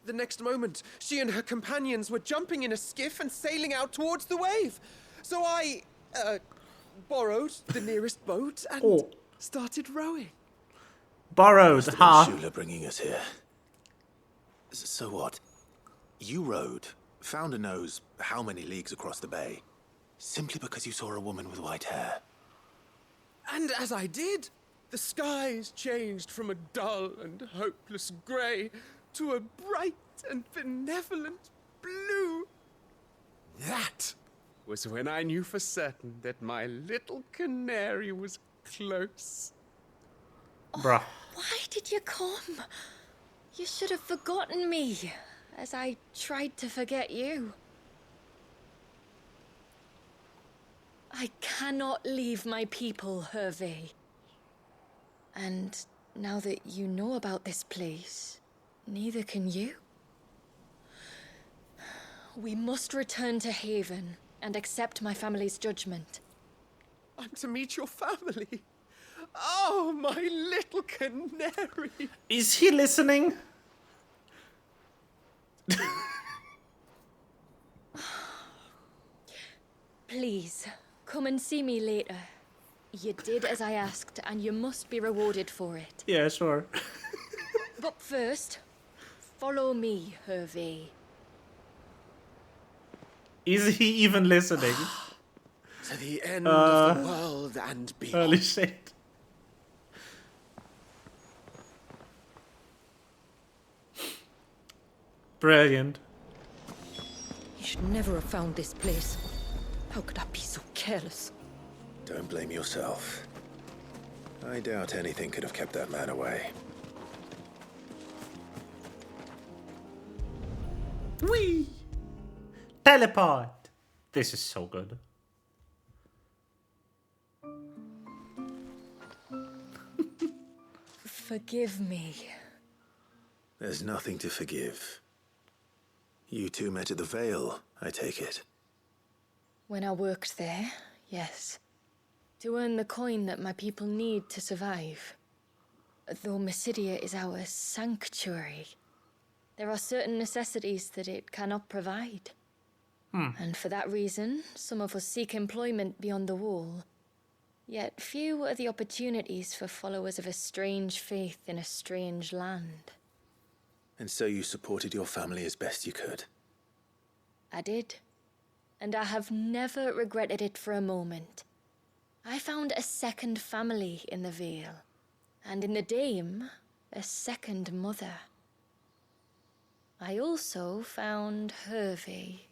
The next moment, she and her companions were jumping in a skiff and sailing out towards the wave. So I, borrowed the nearest boat and started rowing. Borrowed, ha. Shula bringing us here. So what? You rowed, found a nose how many leagues across the bay, simply because you saw a woman with white hair. And as I did, the skies changed from a dull and hopeless grey to a bright and benevolent blue. That was when I knew for certain that my little canary was close. Bruh. Why did you come? You should have forgotten me, as I tried to forget you. I cannot leave my people, Hervey. And now that you know about this place, neither can you. We must return to Haven and accept my family's judgment. I'm to meet your family. Oh, my little canary. Is he listening? Please, come and see me later. You did as I asked, and you must be rewarded for it. Yeah, sure. But first, follow me, Hervey. Is he even listening? To the end of the world and beyond. Holy shit. Brilliant. You should never have found this place. How could I be so careless? Don't blame yourself. I doubt anything could have kept that man away. Whee! Teleport! This is so good. Forgive me. There's nothing to forgive. You two met at the Vale, I take it. When I worked there, yes. To earn the coin that my people need to survive. Though Mysidia is our sanctuary, There are certain necessities that it cannot provide. And for that reason, some of us seek employment beyond the wall. Yet few are the opportunities for followers of a strange faith in a strange land. And so you supported your family as best you could. I did. And I have never regretted it for a moment. I found a second family in the Vale. And in the Dame, a second mother. I also found Hervey.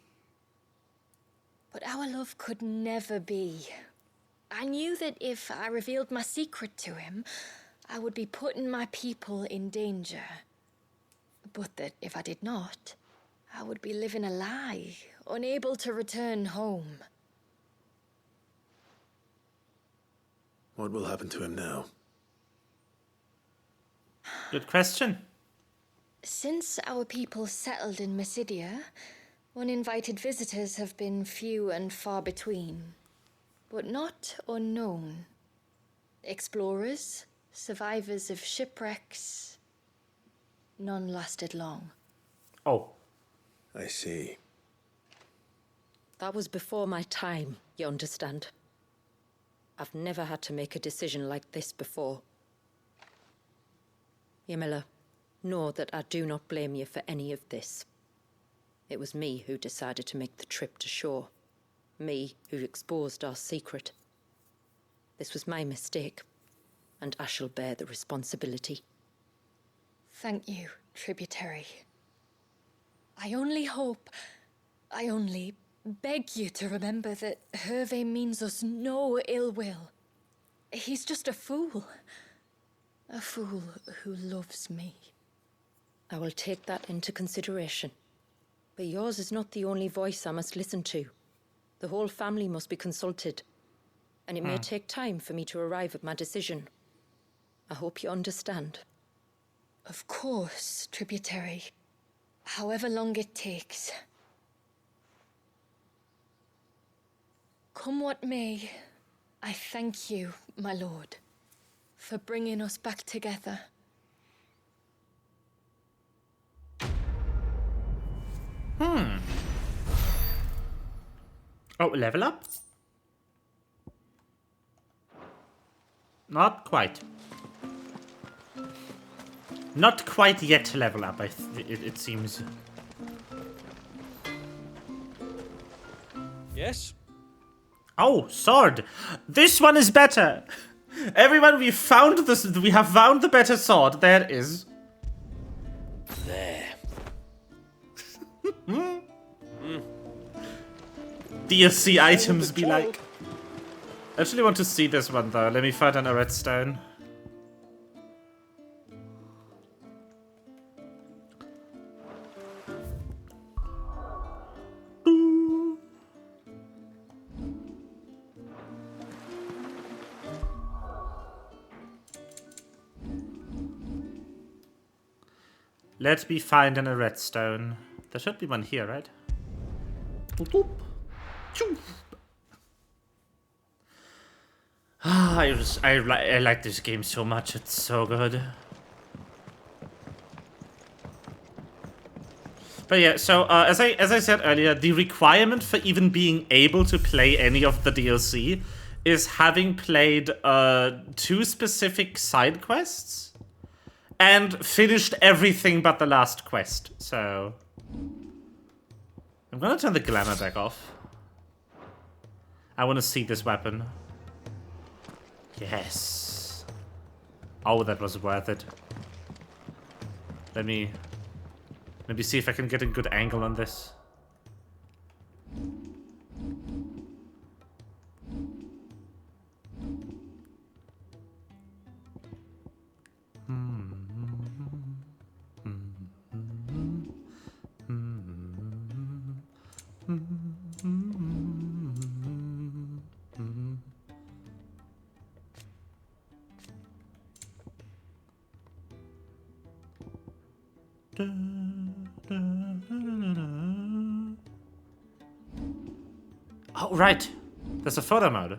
But our love could never be. I knew that if I revealed my secret to him, I would be putting my people in danger. But that if I did not, I would be living a lie, unable to return home. What will happen to him now? Good question. Since our people settled in Mysidia, uninvited visitors have been few and far between, but not unknown. Explorers, survivors of shipwrecks, none lasted long. Oh. I see. That was before my time, you understand? I've never had to make a decision like this before. Yamila, know that I do not blame you for any of this. It was me who decided to make the trip to shore. Me who exposed our secret. This was my mistake, and I shall bear the responsibility. Thank you, tributary. I only beg you to remember that Hervey means us no ill will. He's just a fool. A fool who loves me. I will take that into consideration. But yours is not the only voice I must listen to. The whole family must be consulted. And it may take time for me to arrive at my decision. I hope you understand. Of course, tributary. However long it takes. Come what may, I thank you, my lord, for bringing us back together. Oh, level up? Not quite. Not quite yet level up, it seems. Yes? Oh, sword! This one is better! Everyone, we have found the better sword. There it is. There. DLC items be like. I actually want to see this one though. Let me find a redstone. Let me find a redstone. There should be one here, right? I like this game so much. It's so good. But yeah, so as I said earlier, the requirement for even being able to play any of the DLC is having played 2 specific side quests and finished everything but the last quest. So I'm gonna turn the glamour back off. I want to see this weapon. Yes. Oh, that was worth it. Let me see if I can get a good angle on this. Oh, right. There's a photo mode.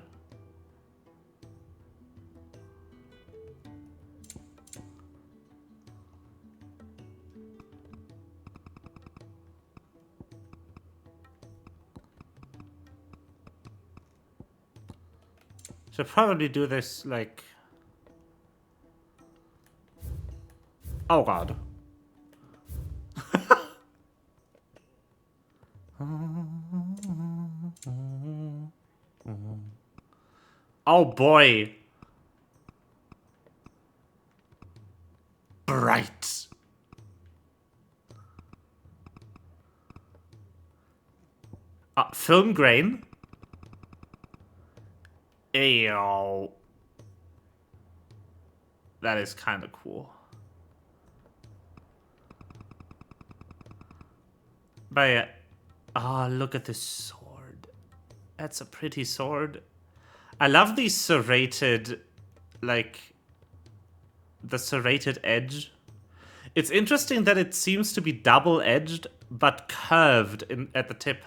Should probably do this like... Oh god. Oh boy. Bright. Film grain. Ew. That is kind of cool. But yeah. Oh, look at this sword. That's a pretty sword. I love these serrated, like, the serrated edge. It's interesting that it seems to be double-edged, but curved at the tip.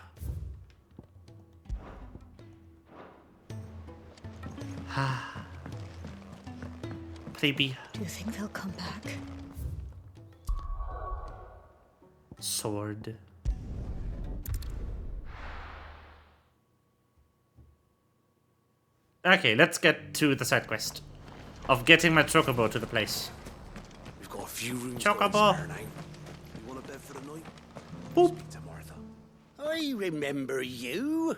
Baby. Do you think they'll come back? Sword. Okay, let's get to the side quest of getting my chocobo to the place. We've got a few rooms. Chocobo. You want a bed for the night? Boop. Speak to Martha. I remember you.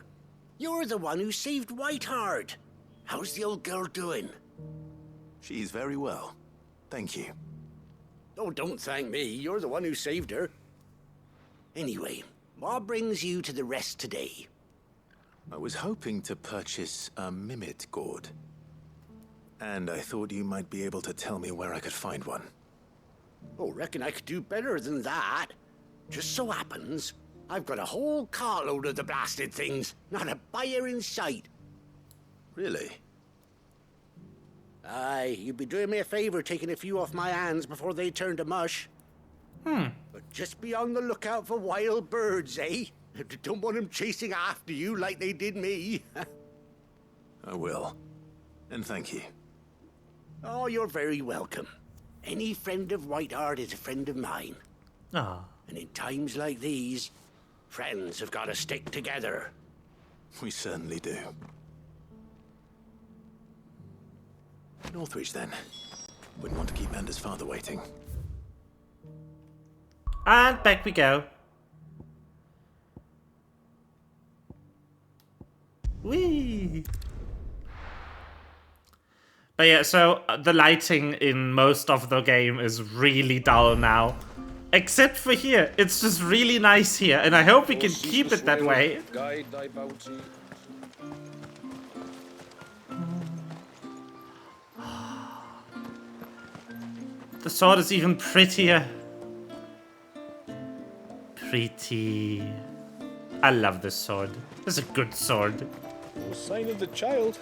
You're the one who saved Whiteheart. How's the old girl doing? She's very well. Thank you. Oh, don't thank me. You're the one who saved her. Anyway, what brings you to the rest today? I was hoping to purchase a Mimit gourd. And I thought you might be able to tell me where I could find one. Oh, reckon I could do better than that. Just so happens, I've got a whole carload of the blasted things. Not a buyer in sight. Really? Aye, you'd be doing me a favor taking a few off my hands before they turn to mush. But just be on the lookout for wild birds, eh? Don't want them chasing after you like they did me. I will. And thank you. Oh, you're very welcome. Any friend of Whiteheart is a friend of mine. Ah. And in times like these, friends have got to stick together. We certainly do. Northreach, then. Wouldn't want to keep Anders' father waiting. And back we go. Whee! But yeah, so the lighting in most of the game is really dull now. Except for here. It's just really nice here, and I hope we can keep it that way. Guide thy bounty. The sword is even prettier. Pretty. I love this sword. This is a good sword. No sign of the child.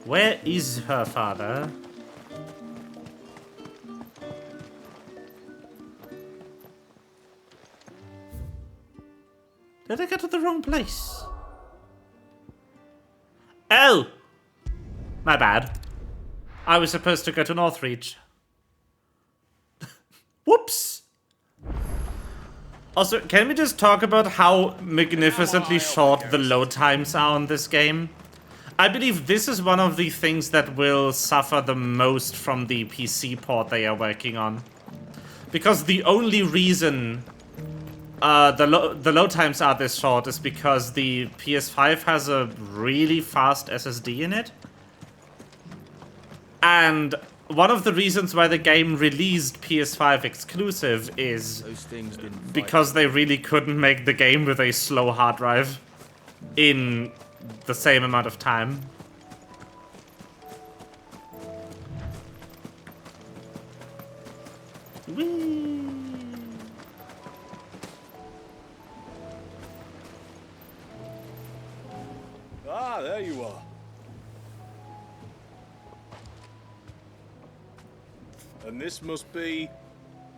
Where is her father? Did I get to the wrong place? Oh! My bad. I was supposed to go to Northreach. Whoops! Also, can we just talk about how magnificently short the load times are on this game? I believe this is one of the things that will suffer the most from the PC port they are working on. Because the only reason the load times are this short is because the PS5 has a really fast SSD in it. And one of the reasons why the game released PS5 exclusive is because they really couldn't make the game with a slow hard drive in the same amount of time. Whee! Ah, there you are. And this must be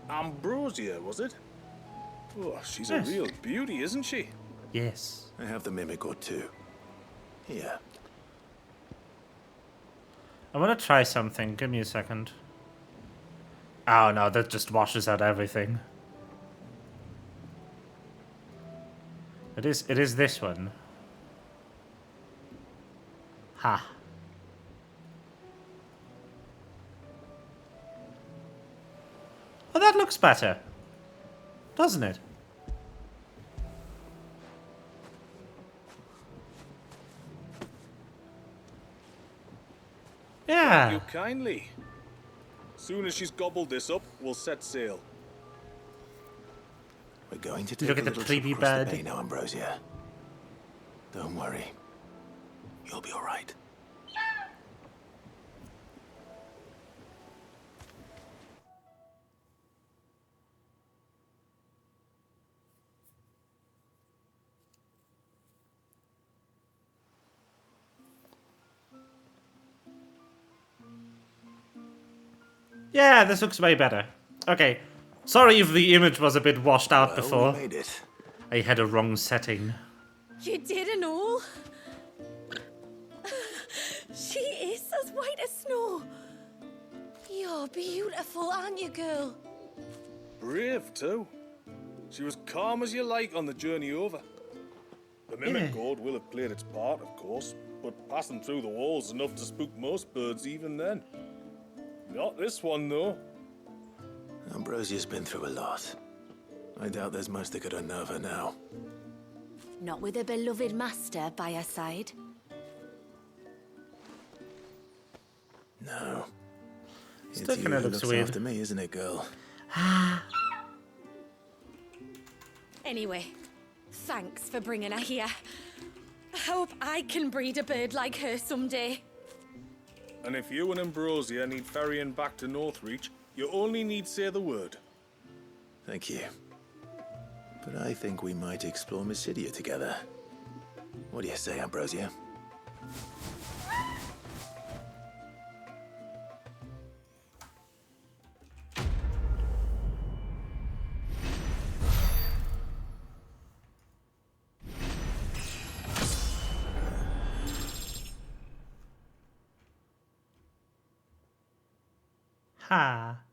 Ambrosia, was it? Oh, she's Yes. a real beauty, isn't she? Yes. I have the Mimic gourd too. Here. I want to try something. Give me a second. Oh no, that just washes out everything. It is this one. Ha. Oh, that looks better. Doesn't it? Yeah. Thank you kindly. Soon as she's gobbled this up, we'll set sail. We're going to take Look a at the little creepy trip across the bird. bay now, Ambrosia. Don't worry. You'll be all right. Yeah, this looks way better. Okay. Sorry if the image was a bit washed out Well, before. we made it. I had a wrong setting. You didn't all. She is as white as snow. You're beautiful, aren't you, girl? Brave, too. She was calm as you like on the journey over. The mimic gourd will have played its part, of course, but passing through the walls enough to spook most birds even then. Not this one, though. Ambrosia's been through a lot. I doubt there's much that could unnerve her now. Not with a beloved master by her side. No. Still It's you kinda who looks looks weird. after me, isn't it, girl? Anyway, thanks for bringing her here. I hope I can breed a bird like her someday. And if you and Ambrosia need ferrying back to Northreach, you only need say the word. Thank you. But I think we might explore Mysidia together. What do you say, Ambrosia? Ha.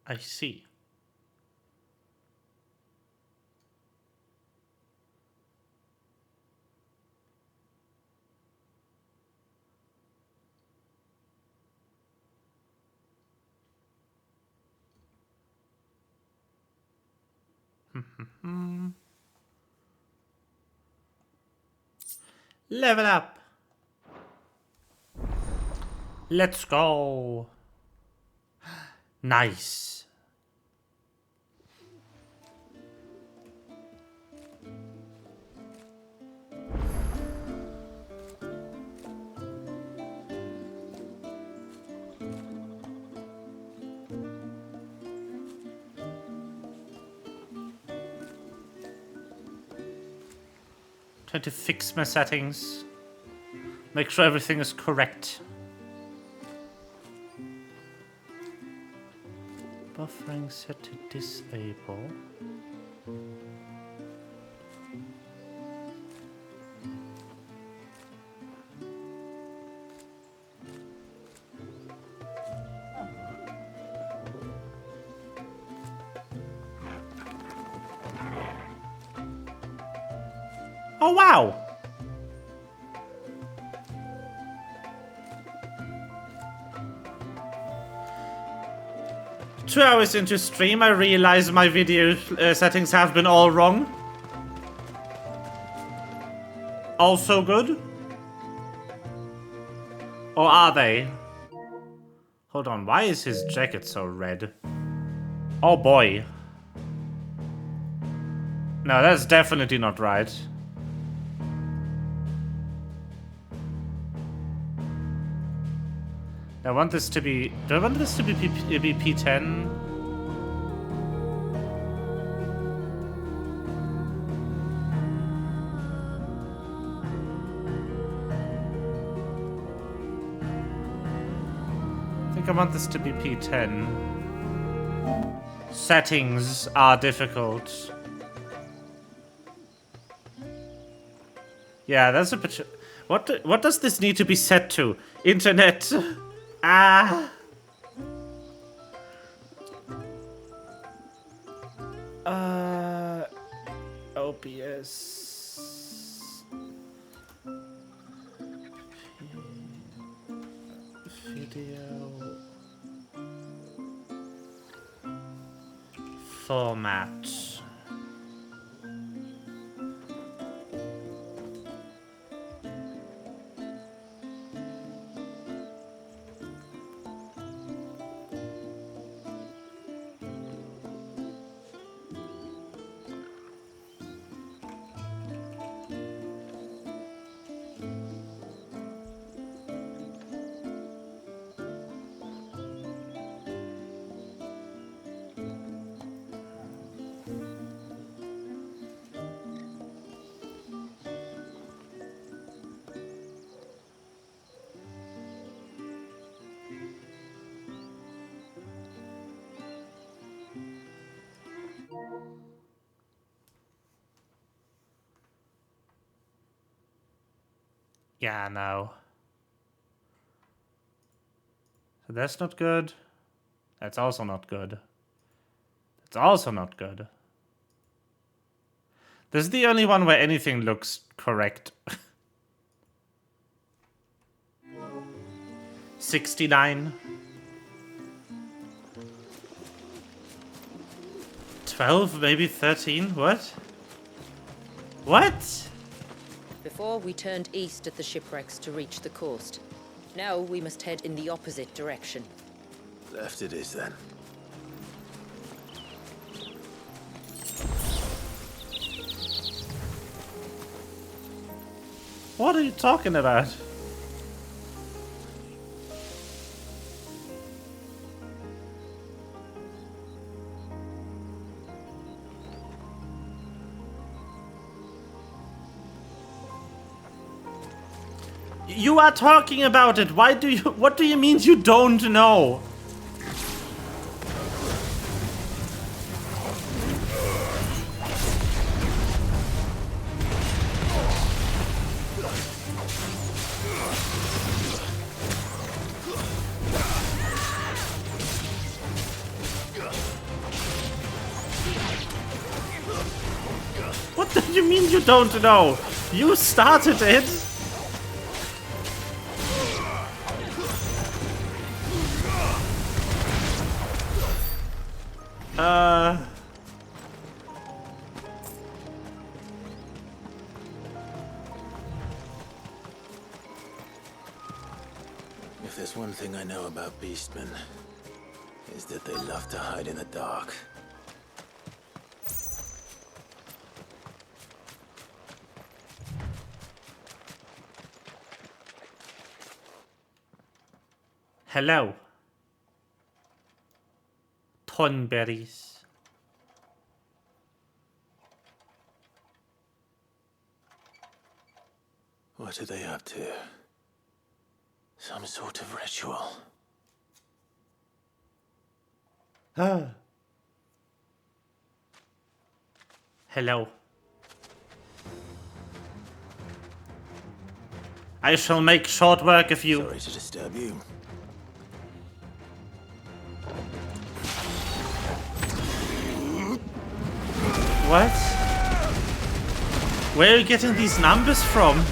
I see. Level up. Let's go. Nice. Trying to fix my settings. Make sure everything is correct. Buffering set to disable. Oh wow! Two hours into stream, I realize my video settings have been all wrong. Also good? Or are they? Hold on, why is his jacket so red? Oh boy. No, that's definitely not right. I want this to be... Do I want this to be P10? I want this to be P10. Settings are difficult. Yeah, that's a bit... What does this need to be set to? Internet. Ah. OBS. Video. Format. Yeah, no. So that's not good. That's also not good. That's also not good. This is the only one where anything looks correct. 69. 12, maybe 13? What? What? Before, we turned east at the shipwrecks to reach the coast. Now we must head in the opposite direction. Left it is then. What are you talking about? You are talking about it. Why do you... What do you mean you don't know? What do you mean you don't know? You started it. If there's one thing I know about beastmen, is that they love to hide in the dark. Hello. Tonberries. What are they up to? Some sort of ritual. Ah. Hello. I shall make short work of you. Sorry to disturb you. What? Where are you getting these numbers from?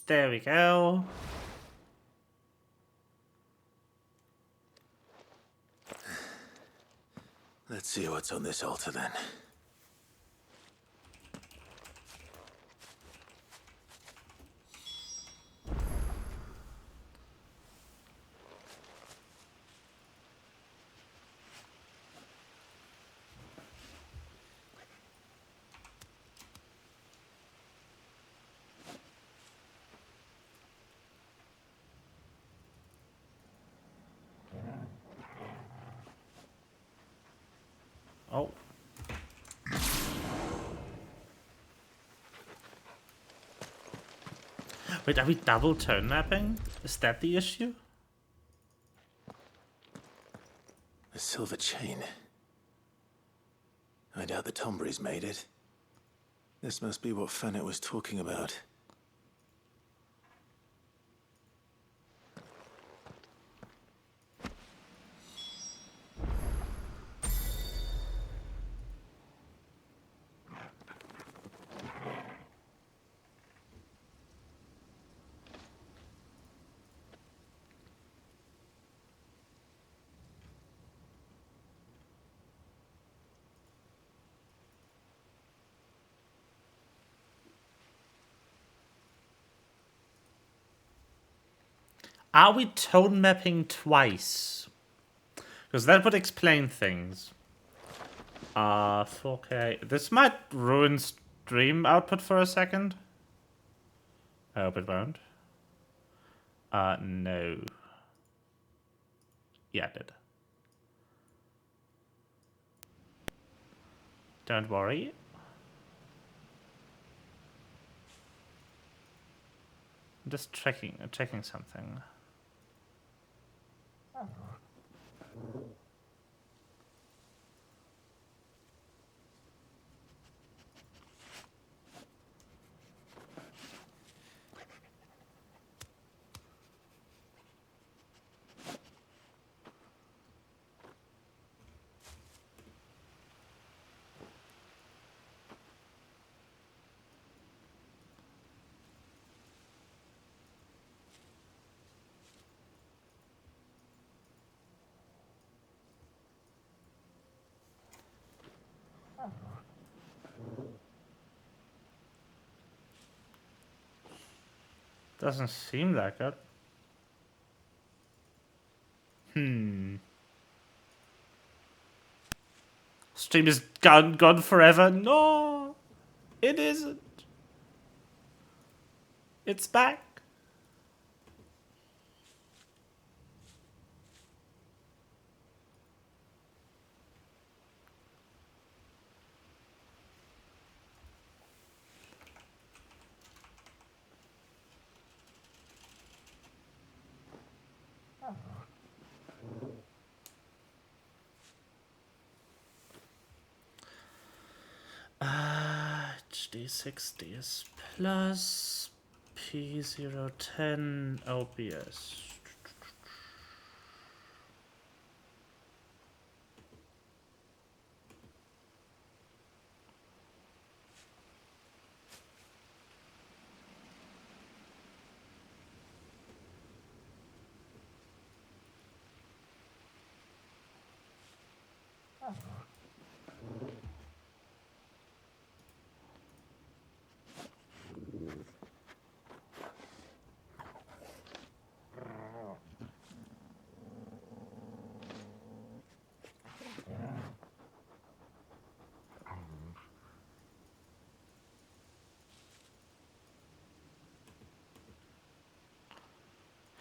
There we go. Let's see what's on this altar then. Oh. Wait, are we double turn mapping? Is that the issue? A silver chain. I doubt the Tombries made it. This must be what Fennec was talking about. Are we tone mapping twice? Because that would explain things. 4K. This might ruin stream output for a second. I hope it won't. No. Yeah, it did. Don't worry. I'm just checking something. Doesn't seem like it. Stream is gone forever. No, it isn't. It's back. HD60 plus P010 OBS.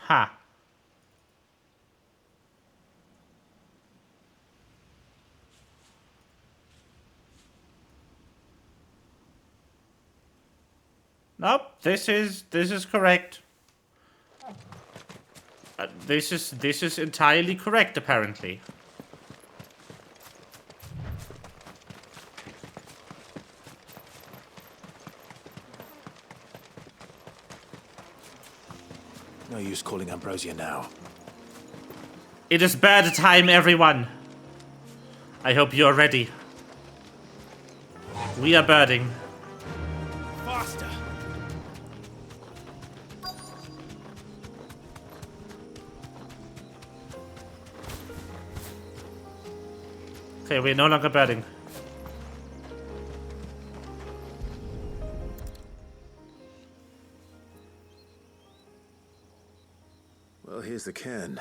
Ha. Nope, this is correct. This is entirely correct, apparently. No use calling Ambrosia now. It is bird time, everyone. I hope you're ready. We are birding. Faster! Okay, we're no longer birding. Well, here's the cairn.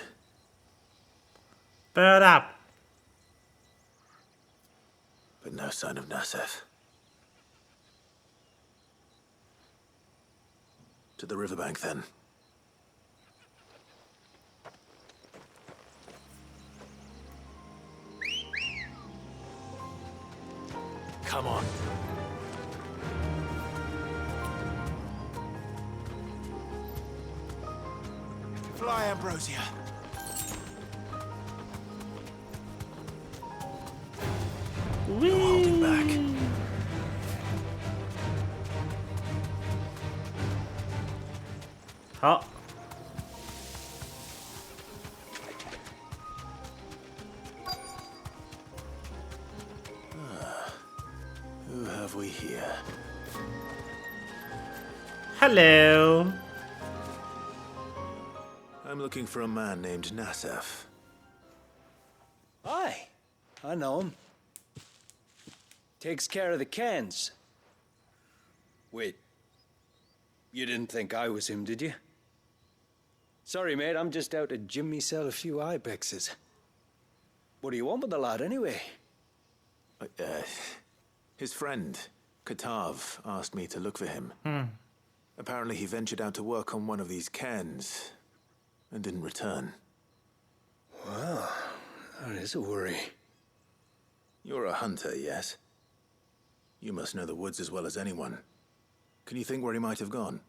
Bird up. But no sign of Nasef. To the riverbank, then. come on. Fly, Ambrosia. Whee! Hold it back. Hop. Who have we here? Hello. I'm looking for a man named Nassef. Aye, I know him. Takes care of the cans. Wait, you didn't think I was him, did you? Sorry, mate, I'm just out to jimmy sell a few ibexes. What do you want with the lad, anyway? His friend, Katav, asked me to look for him. Apparently he ventured out to work on one of these cans and didn't return. Well, that is a worry. You're a hunter, yes? You must know the woods as well as anyone. Can you think where he might have gone?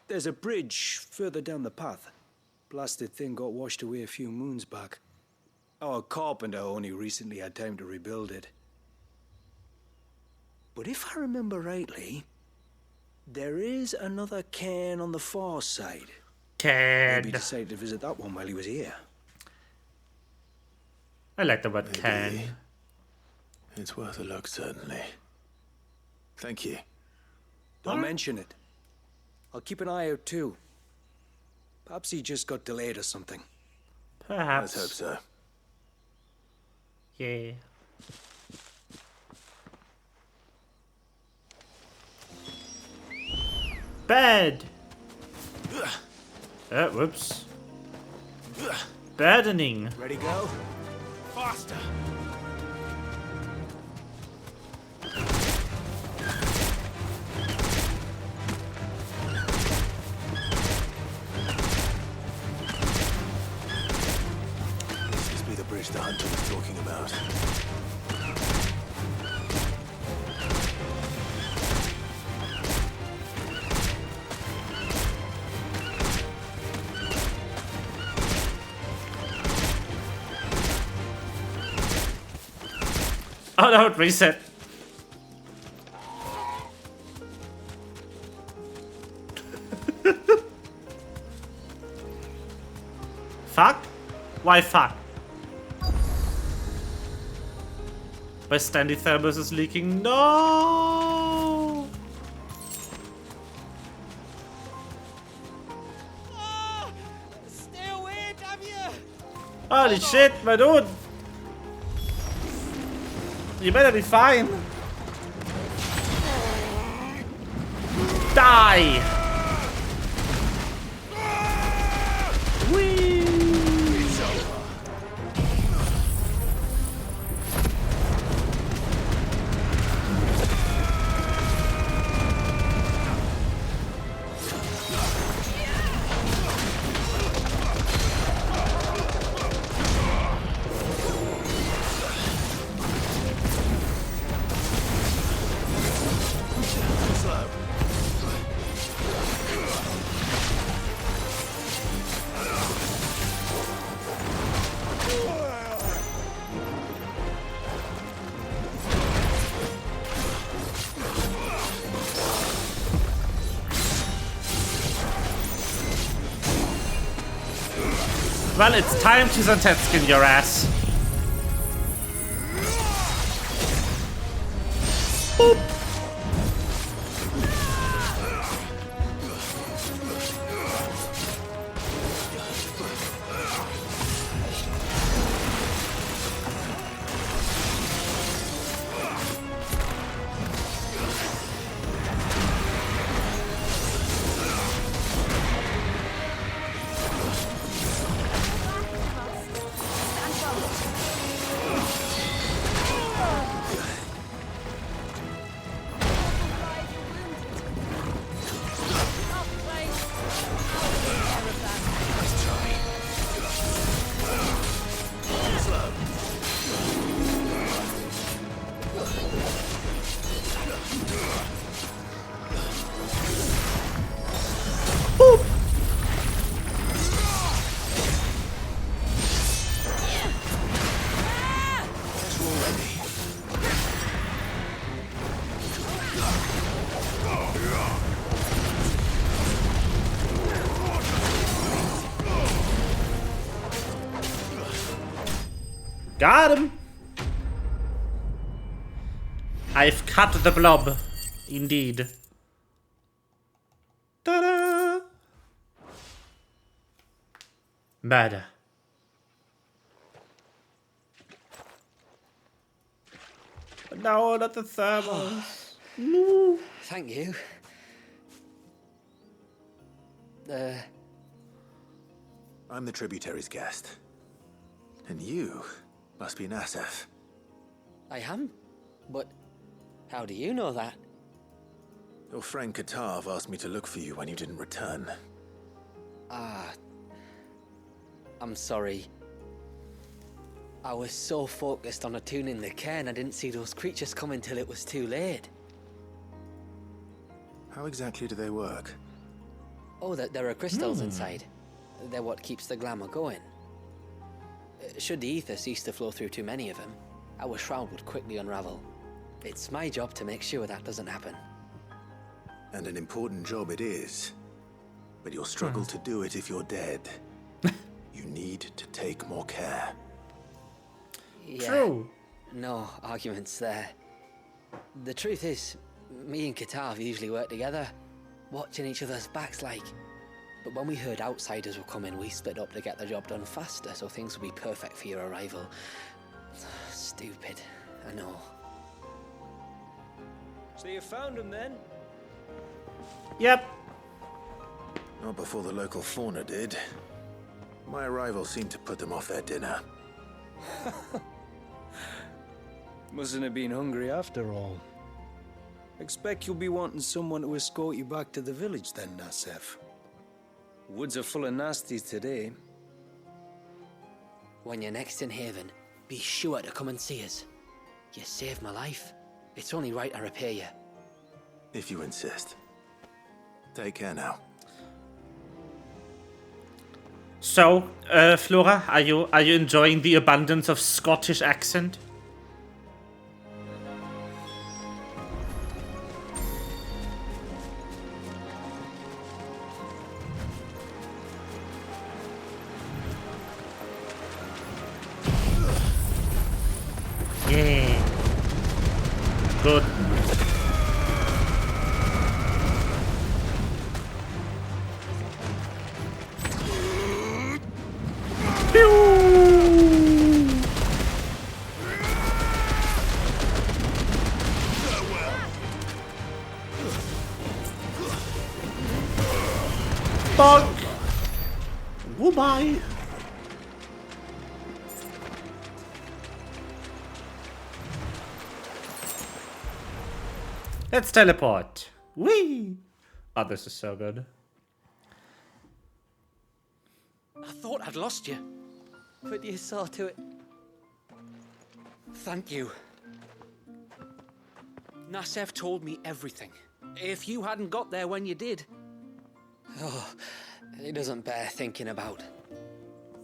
There's a bridge further down the path. Blasted thing got washed away a few moons back. Our carpenter only recently had time to rebuild it. But if I remember rightly, there is another cairn on the far side. Cairn. Maybe decided to visit that one while he was here. I like the word cairn. It's worth a look, certainly. Thank you. Don't mention it. I'll keep an eye out too. Perhaps he just got delayed or something. Perhaps. Let's hope so. Yeah. Bed. Whoops. Burdening. Ready, go? Faster! This must be the bridge the hunter was talking about. Oh no, it reset. Fuck? Why fuck? My standy thermos is leaking. No! Stay away, damn you! Holy shit, my dude! You better be fine. Die! Whee! Well, it's time to Zantetskin your ass. Boop. already. Got him! I've cut the blob. Indeed. Ta-da! Murder. No, not the thermals. No. Thank you. I'm the tributary's guest. And you must be Nassef. I am? But how do you know that? Your friend Katav asked me to look for you when you didn't return. I'm sorry. I was so focused on attuning the cairn, I didn't see those creatures come until it was too late. How exactly do they work? Oh, there are crystals inside. They're what keeps the glamour going. Should the ether cease to flow through too many of them, our shroud would quickly unravel. It's my job to make sure that doesn't happen. And an important job it is. But you'll struggle to do it if you're dead. You need to take more care. Yeah, True. no arguments there. The truth is, me and Katav usually work together, watching each other's backs like. But when we heard outsiders were coming, we split up to get the job done faster, so things would be perfect for your arrival. Stupid, I know. So you found him then? Yep. Not before the local fauna did. My arrival seemed to put them off their dinner. Mustn't have been hungry after all. Expect you'll be wanting someone to escort you back to the village then, Nassef. Woods are full of nasties today. When you're next in Haven, be sure to come and see us. You saved my life. It's only right I repay you. If you insist. Take care now. So, Flora, are you enjoying the abundance of Scottish accent? Yeah. Good. Bonk! Goodbye! Let's teleport. Whee! Oh, this is so good. I thought I'd lost you, but you saw to it. Thank you. Nassef told me everything. If you hadn't got there when you did... Oh, it doesn't bear thinking about.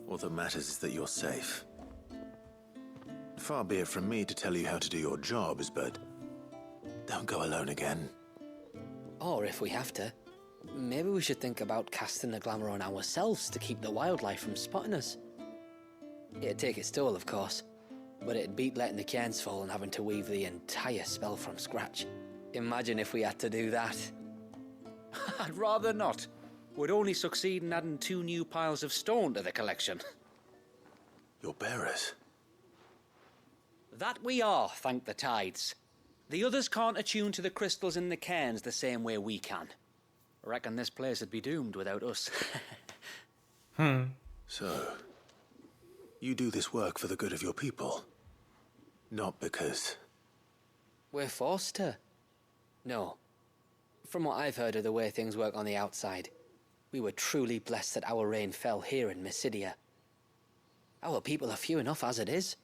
All that matters is that you're safe. Far be it from me to tell you how to do your jobs, but don't go alone again. Or if we have to, maybe we should think about casting the glamour on ourselves to keep the wildlife from spotting us. It'd take its toll, of course, but it'd beat letting the cairns fall and having to weave the entire spell from scratch. Imagine if we had to do that. I'd rather not. Would only succeed in adding 2 new piles of stone to the collection. Your bearers? That we are, thank the tides. The others can't attune to the crystals in the cairns the same way we can. I reckon this place would be doomed without us. So, you do this work for the good of your people? Not because... We're forced to. No. From what I've heard of the way things work on the outside, we were truly blessed that our rain fell here in Mysidia. Our people are few enough as it is.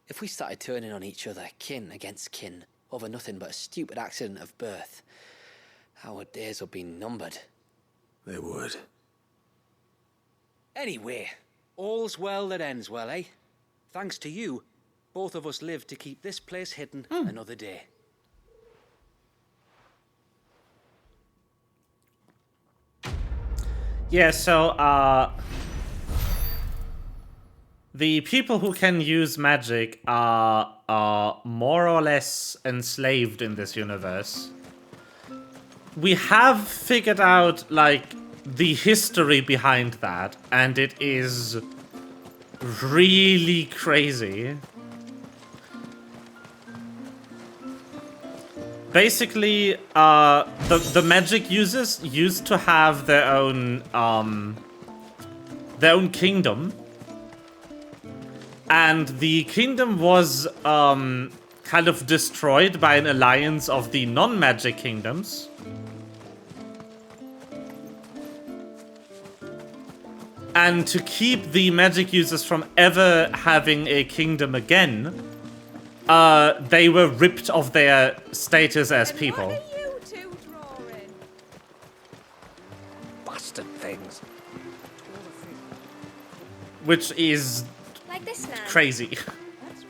If we started turning on each other, kin against kin, over nothing but a stupid accident of birth, our days would be numbered. They would. Anyway, all's well that ends well, eh? Thanks to you, both of us live to keep this place hidden another day. Yeah, so, the people who can use magic are more or less enslaved in this universe. We have figured out, like, the history behind that, and it is really crazy. Basically, the magic users used to have their own kingdom. And the kingdom was kind of destroyed by an alliance of the non-magic kingdoms. And to keep the magic users from ever having a kingdom again, they were ripped of their status as people. What are you two drawing? Bastard things. Which is Like this now. crazy. That's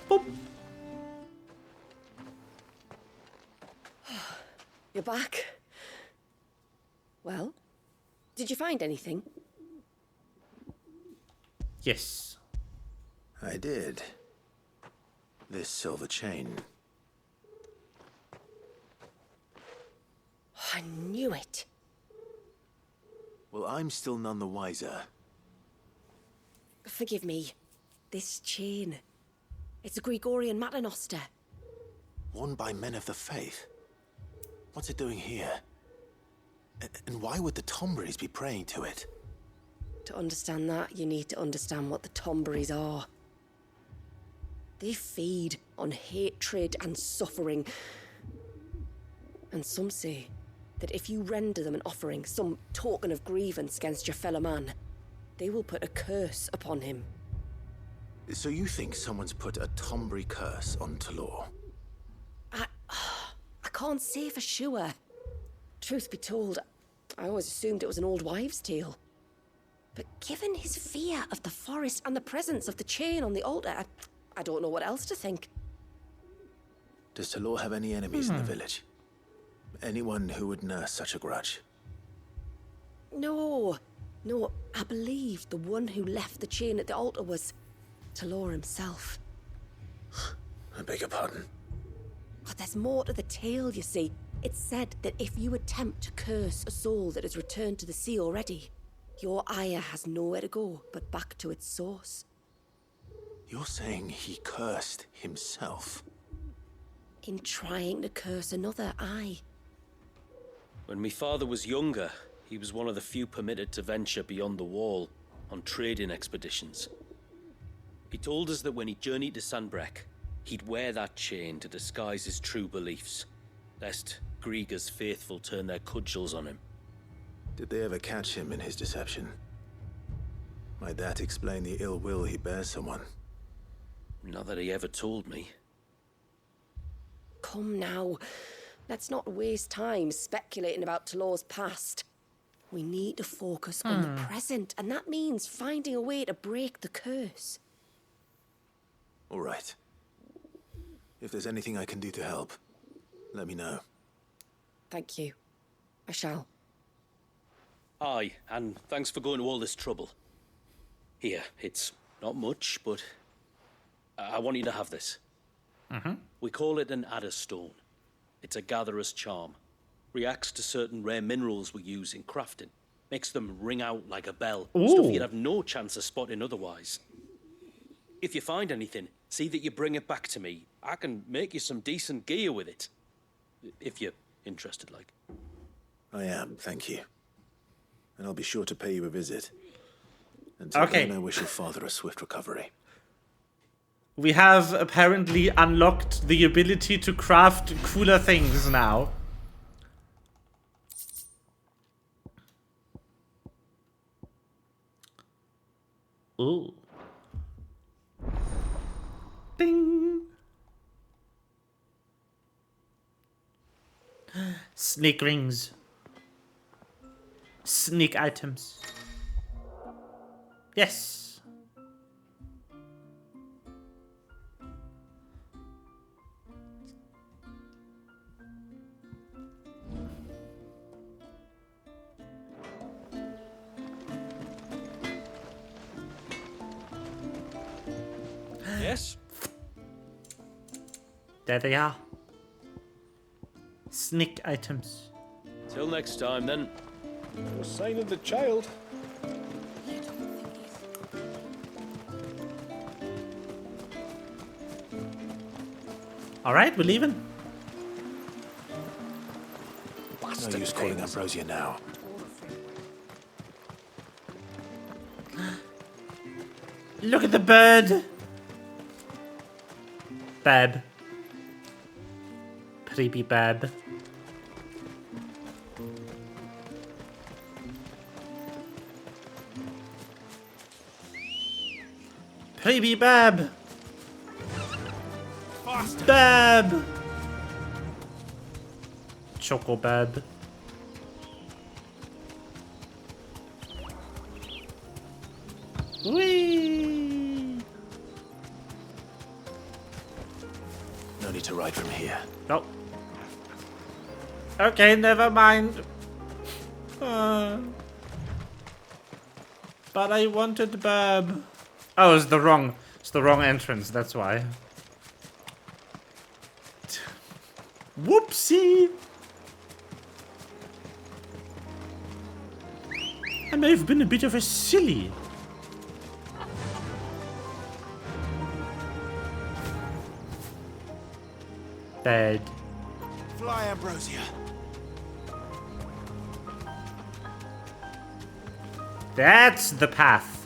right. You're back. Well, did you find anything? Yes. I did. This silver chain. I knew it. Well, I'm still none the wiser. Forgive me. This chain. It's a Gregorian Maternoster. Worn by men of the faith. What's it doing here? And why would the Tomberries be praying to it? To understand that, you need to understand what the Tomberries are. They feed on hatred and suffering. And some say that if you render them an offering, some token of grievance against your fellow man, they will put a curse upon him. So you think someone's put a Tomberry curse on Talor? I can't say for sure. Truth be told, I always assumed it was an old wives' tale. But given his fear of the forest and the presence of the chain on the altar, I don't know what else to think. Does Talor have any enemies in the village? Anyone who would nurse such a grudge? No, I believe the one who left the chain at the altar was Talor himself. I beg your pardon. But there's more to the tale, you see. It's said that if you attempt to curse a soul that has returned to the sea already, your ire has nowhere to go but back to its source. You're saying he cursed himself? In trying to curse another, aye. When my father was younger, he was one of the few permitted to venture beyond the wall on trading expeditions. He told us that when he journeyed to Sanbreque, he'd wear that chain to disguise his true beliefs, lest Griega's faithful turn their cudgels on him. Did they ever catch him in his deception? Might that explain the ill will he bears someone? Not that he ever told me. Come now. Let's not waste time speculating about Talor's past. We need to focus on the present, and that means finding a way to break the curse. All right. If there's anything I can do to help, let me know. Thank you. I shall. Aye, and thanks for going to all this trouble. Here, it's not much, but I want you to have this. We call it an adder stone. It's a gatherer's charm. Reacts to certain rare minerals we use in crafting. Makes them ring out like a bell. Stuff you'd have no chance of spotting otherwise. If you find anything, see that you bring it back to me. I can make you some decent gear with it. If you're interested, like. I am, thank you. And I'll be sure to pay you a visit. Until then, I wish your father a swift recovery. We have apparently unlocked the ability to craft cooler things now. Ooh. Ding. Snake rings. Snake items. Yes. Yes? There they are. Sneak items. Till next time, then. No sign of the child. Alright, we're leaving. No use calling Ambrosia now. Look at the bird. Bab. Creepy Bab. Creepy Bab. Bab. Choco Bab. Whee! No need to ride from here. Nope. Okay, never mind. But I wanted Bab. Oh, it's the wrong entrance, that's why. Whoopsie! I may have been a bit of a silly. Bed. Fly, Ambrosia. That's the path.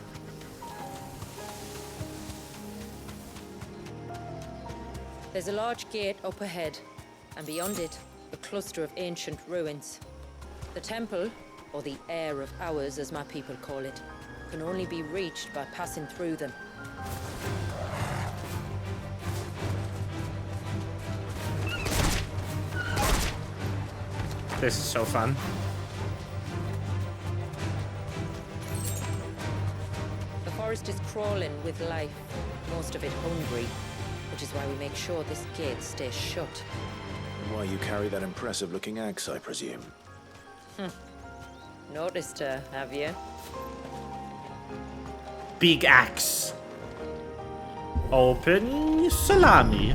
There's a large gate up ahead, and beyond it, a cluster of ancient ruins. The temple, or the Heir of Hours as my people call it, can only be reached by passing through them. This is so fun. The forest is crawling with life, most of it hungry, which is why we make sure this gate stays shut. And why you carry that impressive-looking axe, I presume. Noticed her, have you? Big axe. Open salami.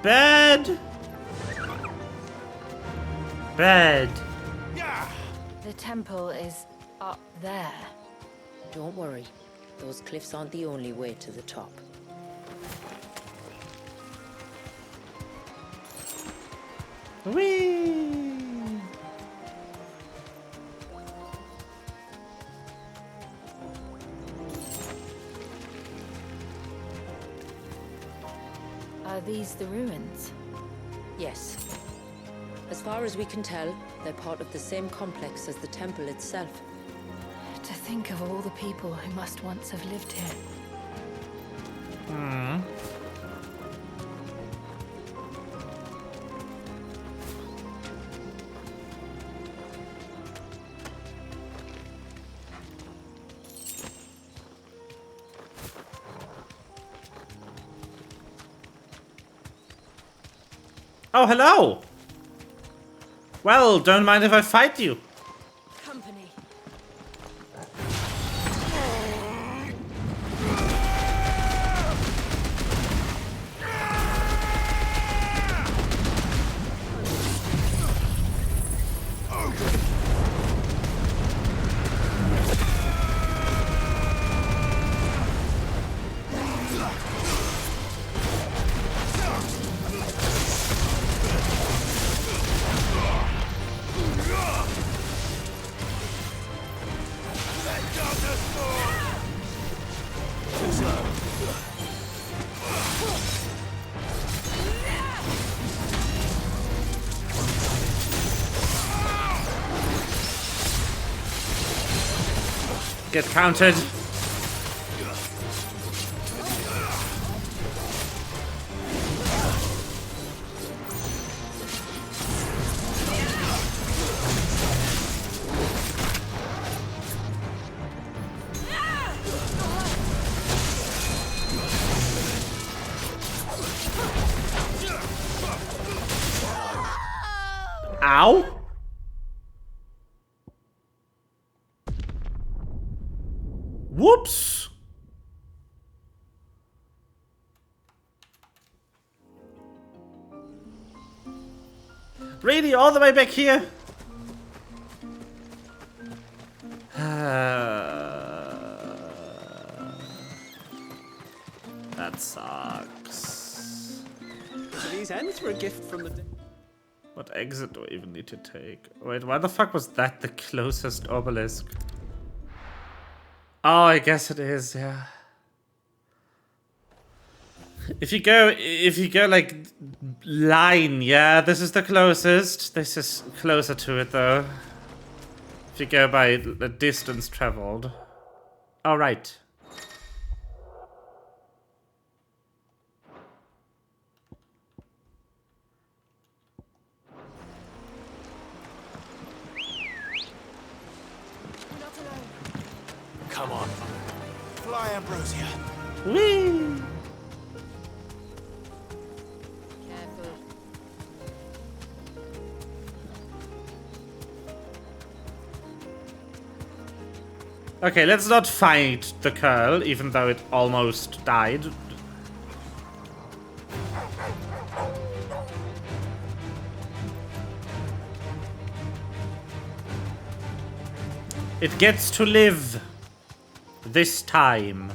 Bed. Bed. The temple is up there. Don't worry. Those cliffs aren't the only way to the top. Whee! Are these the ruins? Yes. As far as we can tell, they're part of the same complex as the temple itself. To think of all the people who must once have lived here. Hmm. Oh, hello! Well, don't mind if I fight you. Company. Get countered. Whoops! Really, all the way back here? That sucks. So these hens were a gift from the... What exit do I even need to take? Wait, why the fuck was that the closest obelisk? Oh, I guess it is, yeah. If you go like line, yeah, this is the closest. This is closer to it though. If you go by the distance traveled. All right. Come on. Fly, Ambrosia. Whee! Okay, let's not fight the curl, even though it almost died. It gets to live. This time.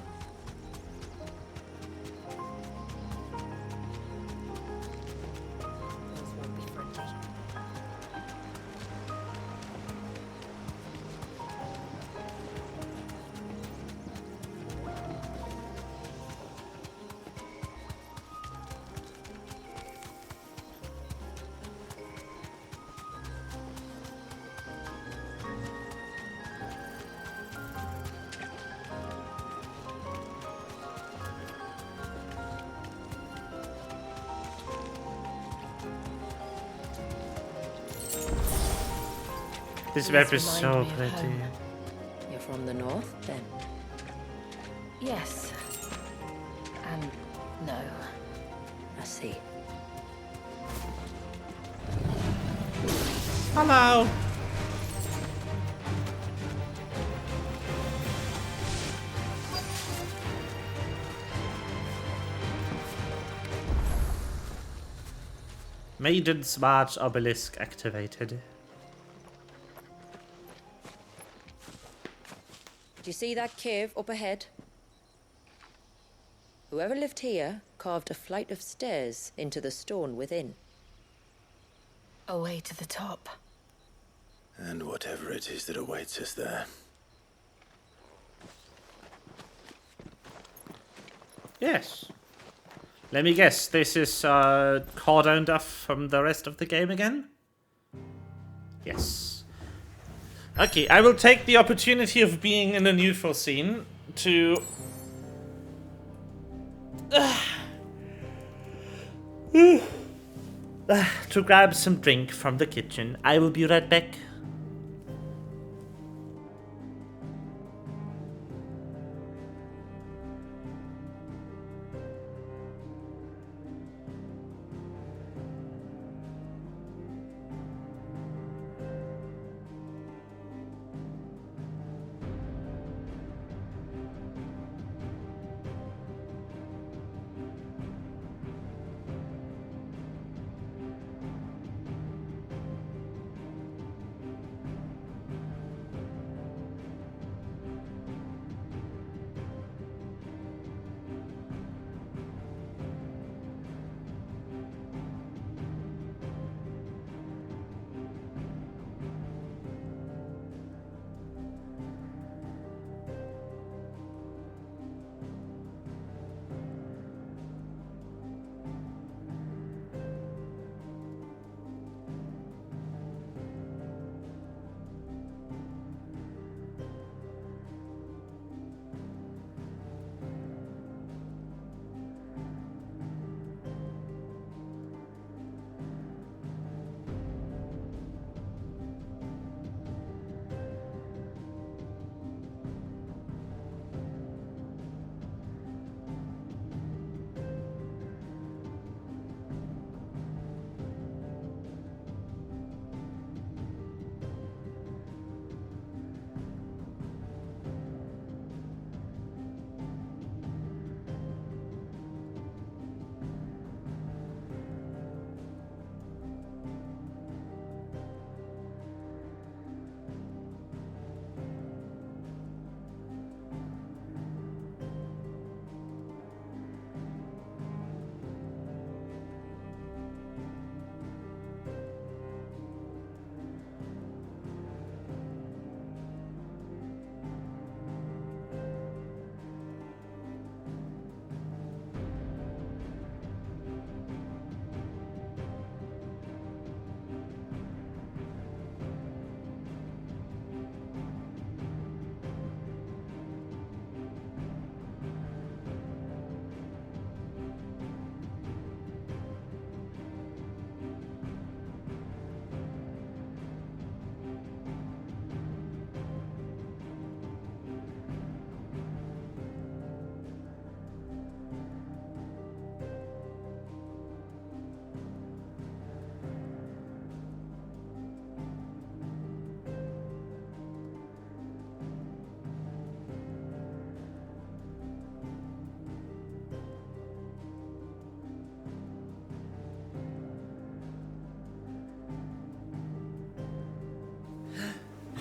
This map is so pretty. You're from the north, then? Yes. And no. I see. Hello. Maiden's March obelisk activated. Do you see that cave up ahead? Whoever lived here carved a flight of stairs into the stone within. A way to the top. And whatever it is that awaits us there. Yes. Let me guess, this is cordoned off from the rest of the game again? Yes. Okay, I will take the opportunity of being in a neutral scene to... to grab some drink from the kitchen. I will be right back.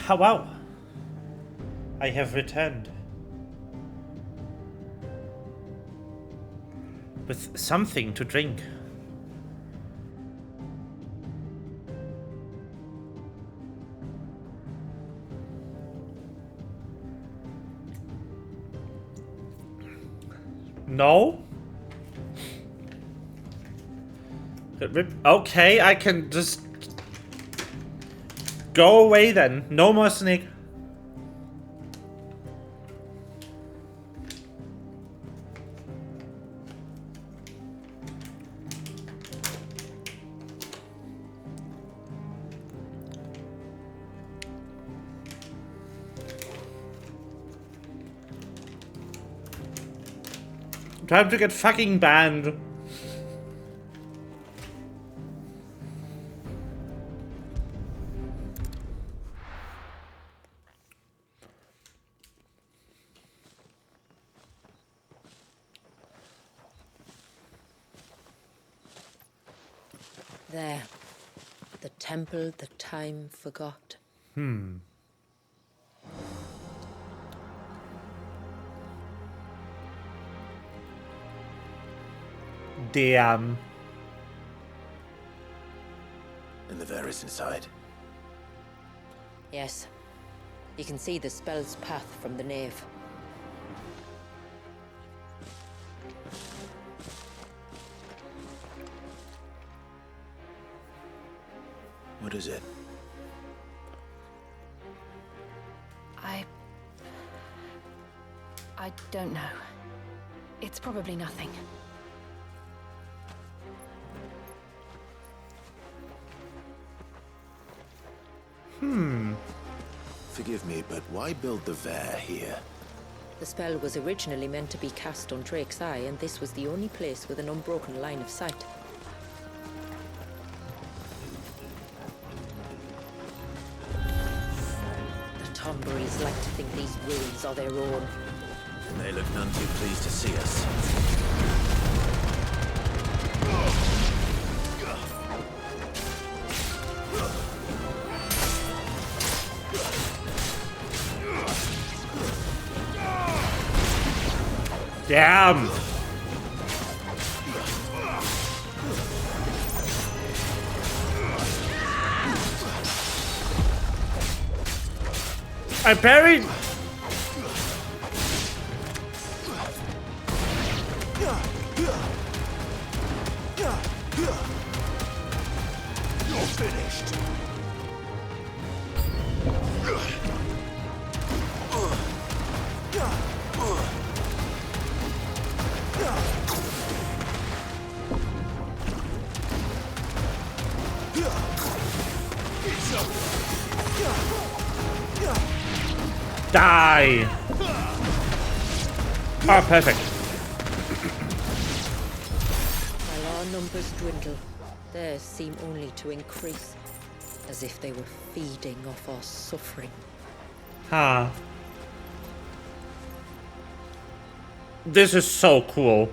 Wow. I have returned. With something to drink. No? Okay, I can just go away then. No more snake. Time to get fucking banned. There. The temple that time forgot. Damn. And the Varys inside. Yes. You can see the spell's path from the nave. What is it? I don't know. It's probably nothing. Forgive me, but why build the Vare here? The spell was originally meant to be cast on Drake's Eye, and this was the only place with an unbroken line of sight. The Tomberries like to think these ruins are their own. And they look none too pleased to see us. Damn! I parried! You're finished. Die! Oh, perfect. While our numbers dwindle, theirs seem only to increase, as if they were feeding off our suffering. Huh. This is so cool.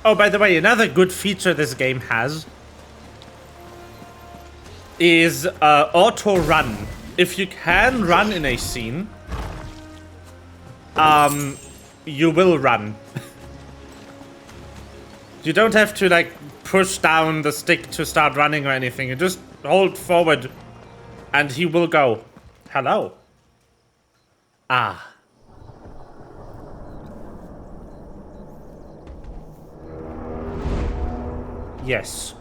Oh, by the way, another good feature this game has is auto run. If you can run in a scene, you will run. You don't have to like push down the stick to start running or anything. You just hold forward and he will go. Hello. Ah. Yes.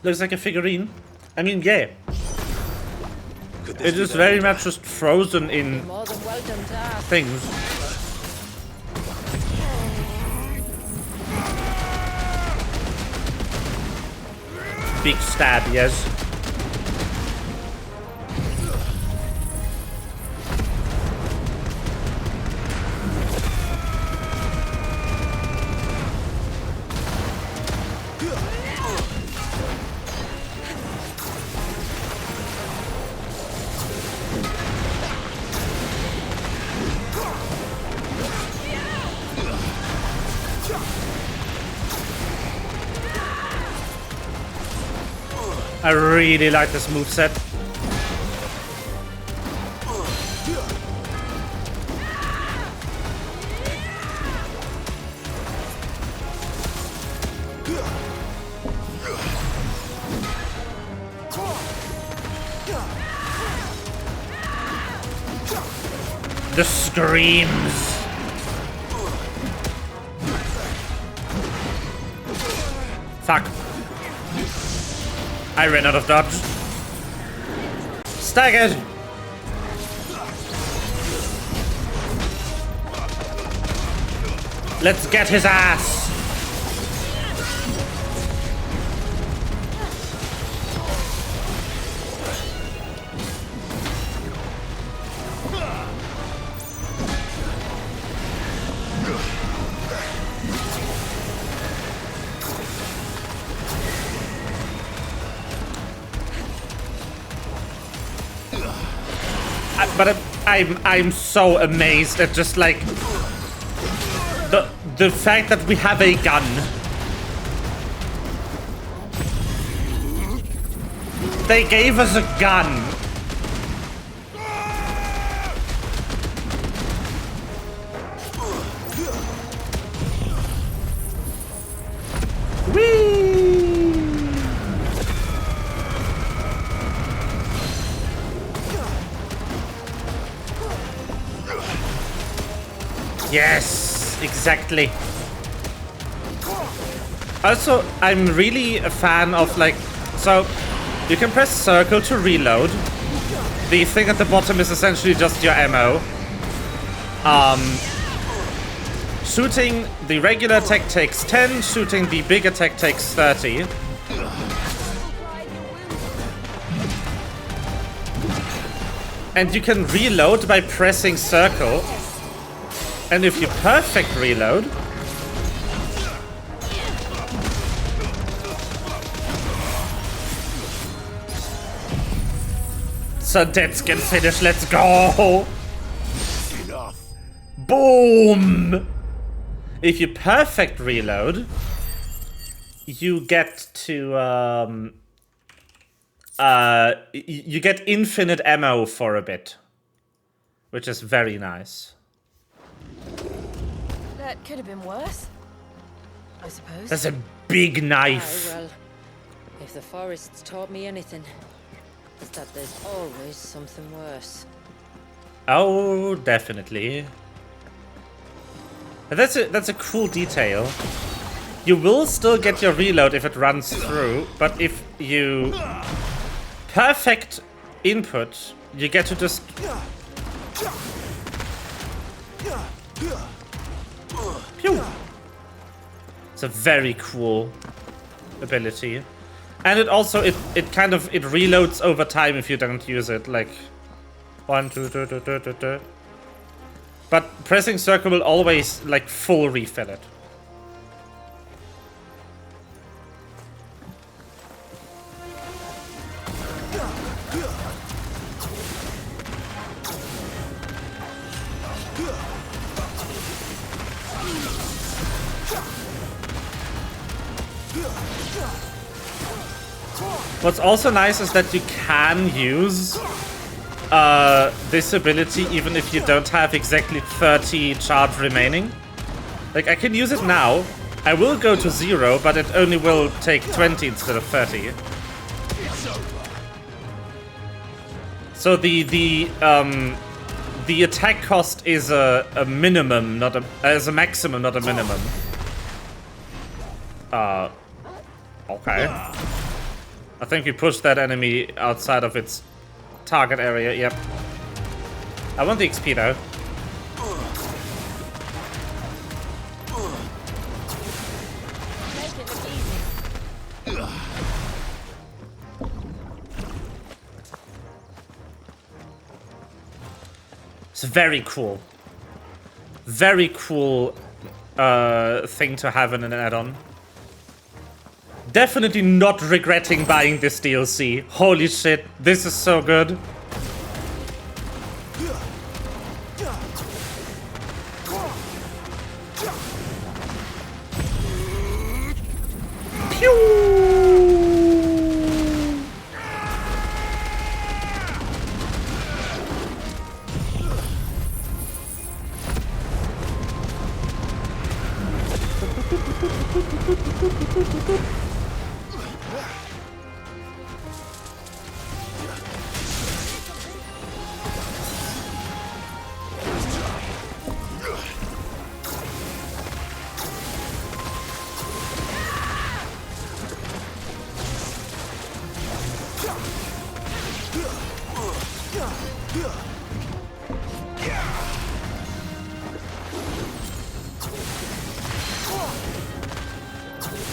Looks like a figurine. I mean, yeah. It is very much just frozen in things. Big stab, yes. I really like this moveset. The screams. Fuck. I ran out of dodge. Staggered. Let's get his ass. But I'm so amazed at just like the fact that we have a gun. They gave us a gun. Yes, exactly. Also, I'm really a fan of like, so you can press circle to reload. The thing at the bottom is essentially just your ammo. Shooting the regular attack takes 10, shooting the big attack takes 30. And you can reload by pressing circle. And if you perfect reload, so dead skin finish, let's go! Enough. Boom! If you perfect reload, you get to you get infinite ammo for a bit, which is very nice. That could have been worse, I suppose. That's a big knife. Aye, well, if the forest's taught me anything, it's that there's always something worse. Oh, definitely. But that's a cool detail. You will still get your reload if it runs through, but if you perfect input, you get to just pew. It's a very cool ability. And it also it kind of reloads over time if you don't use it, like 1, 2, 2, 2, 2, 2, 2. But pressing circle will always like full refill it. What's also nice is that you can use this ability even if you don't have exactly 30 charge remaining. Like, I can use it now. I will go to 0, but it only will take 20 instead of 30. So the attack cost is a minimum, not a maximum, not a minimum. Okay. I think we pushed that enemy outside of its target area, yep. I want the XP though. It's very cool. Very cool thing to have in an add-on. Definitely not regretting buying this DLC. Holy shit, this is so good. Pew!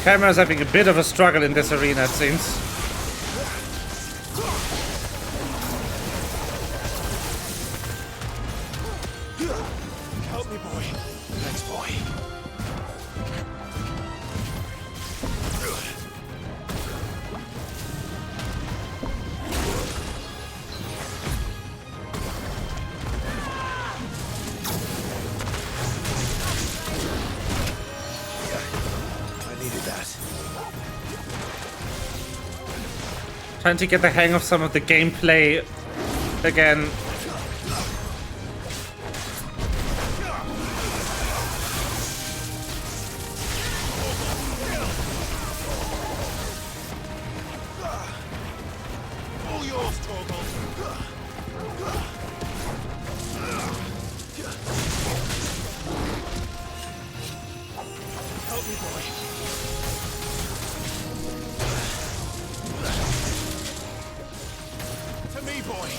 Camera's having a bit of a struggle in this arena, it seems. Help me, boy. Thanks, boy. Trying to get the hang of some of the gameplay again. All yours, Torgal. Help me, boy. To me, boy.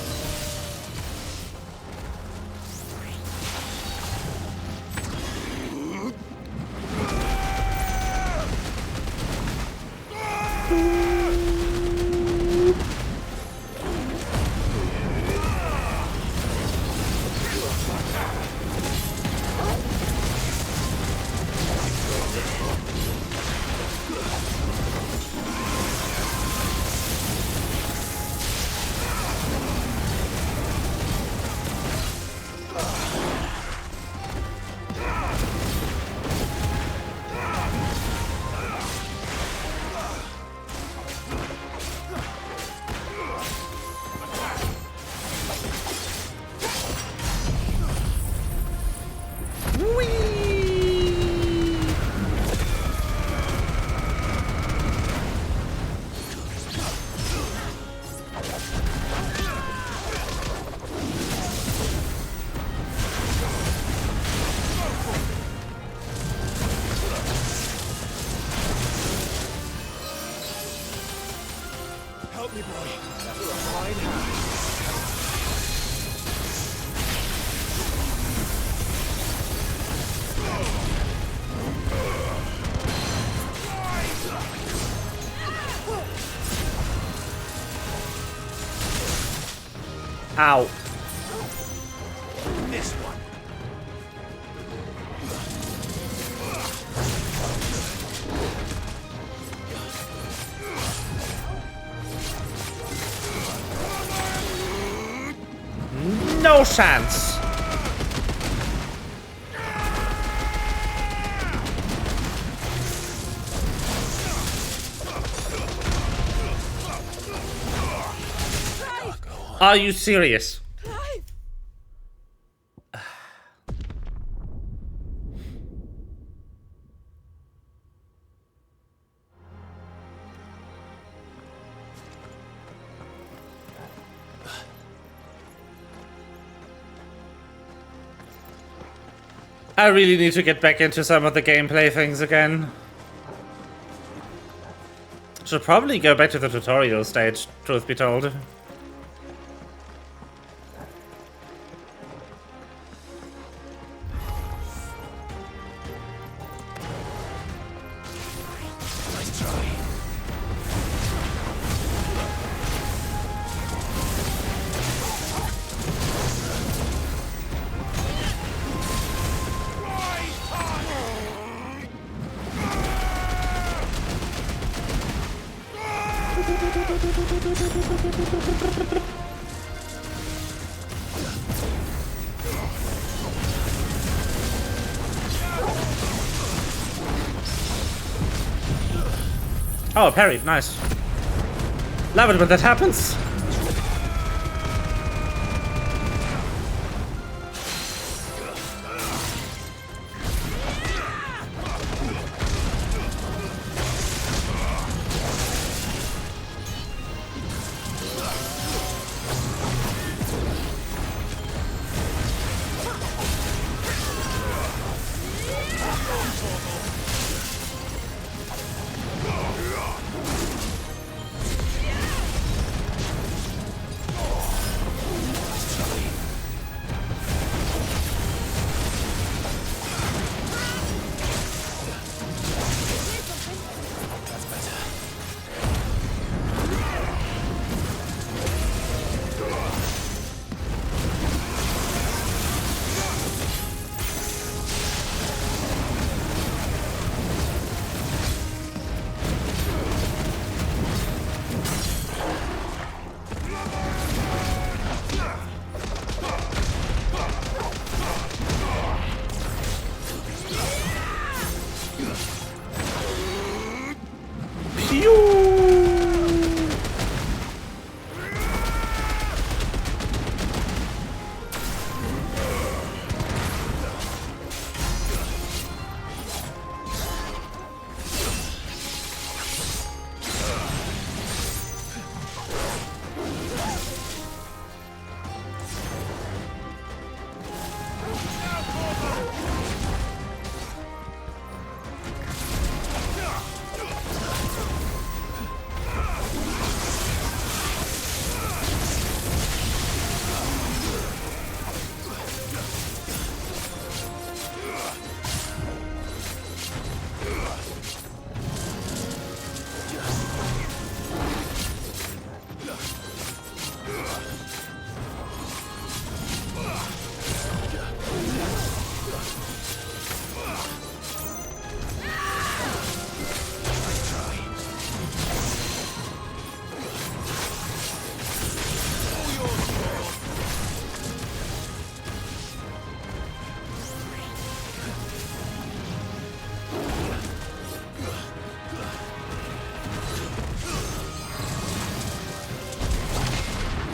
Help me, boy. You're a fine hand. Ow. This one. No chance. Are you serious? I really need to get back into some of the gameplay things again. Should probably go back to the tutorial stage, truth be told. Nice try. Oh, parry, nice. Love it when that happens.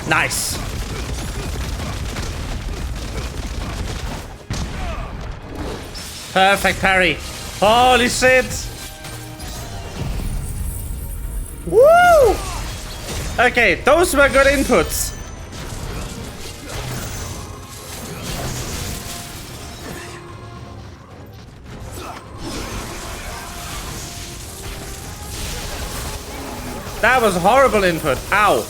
Nice. Perfect parry. Holy shit. Woo! Okay, those were good inputs. That was horrible input. Ow.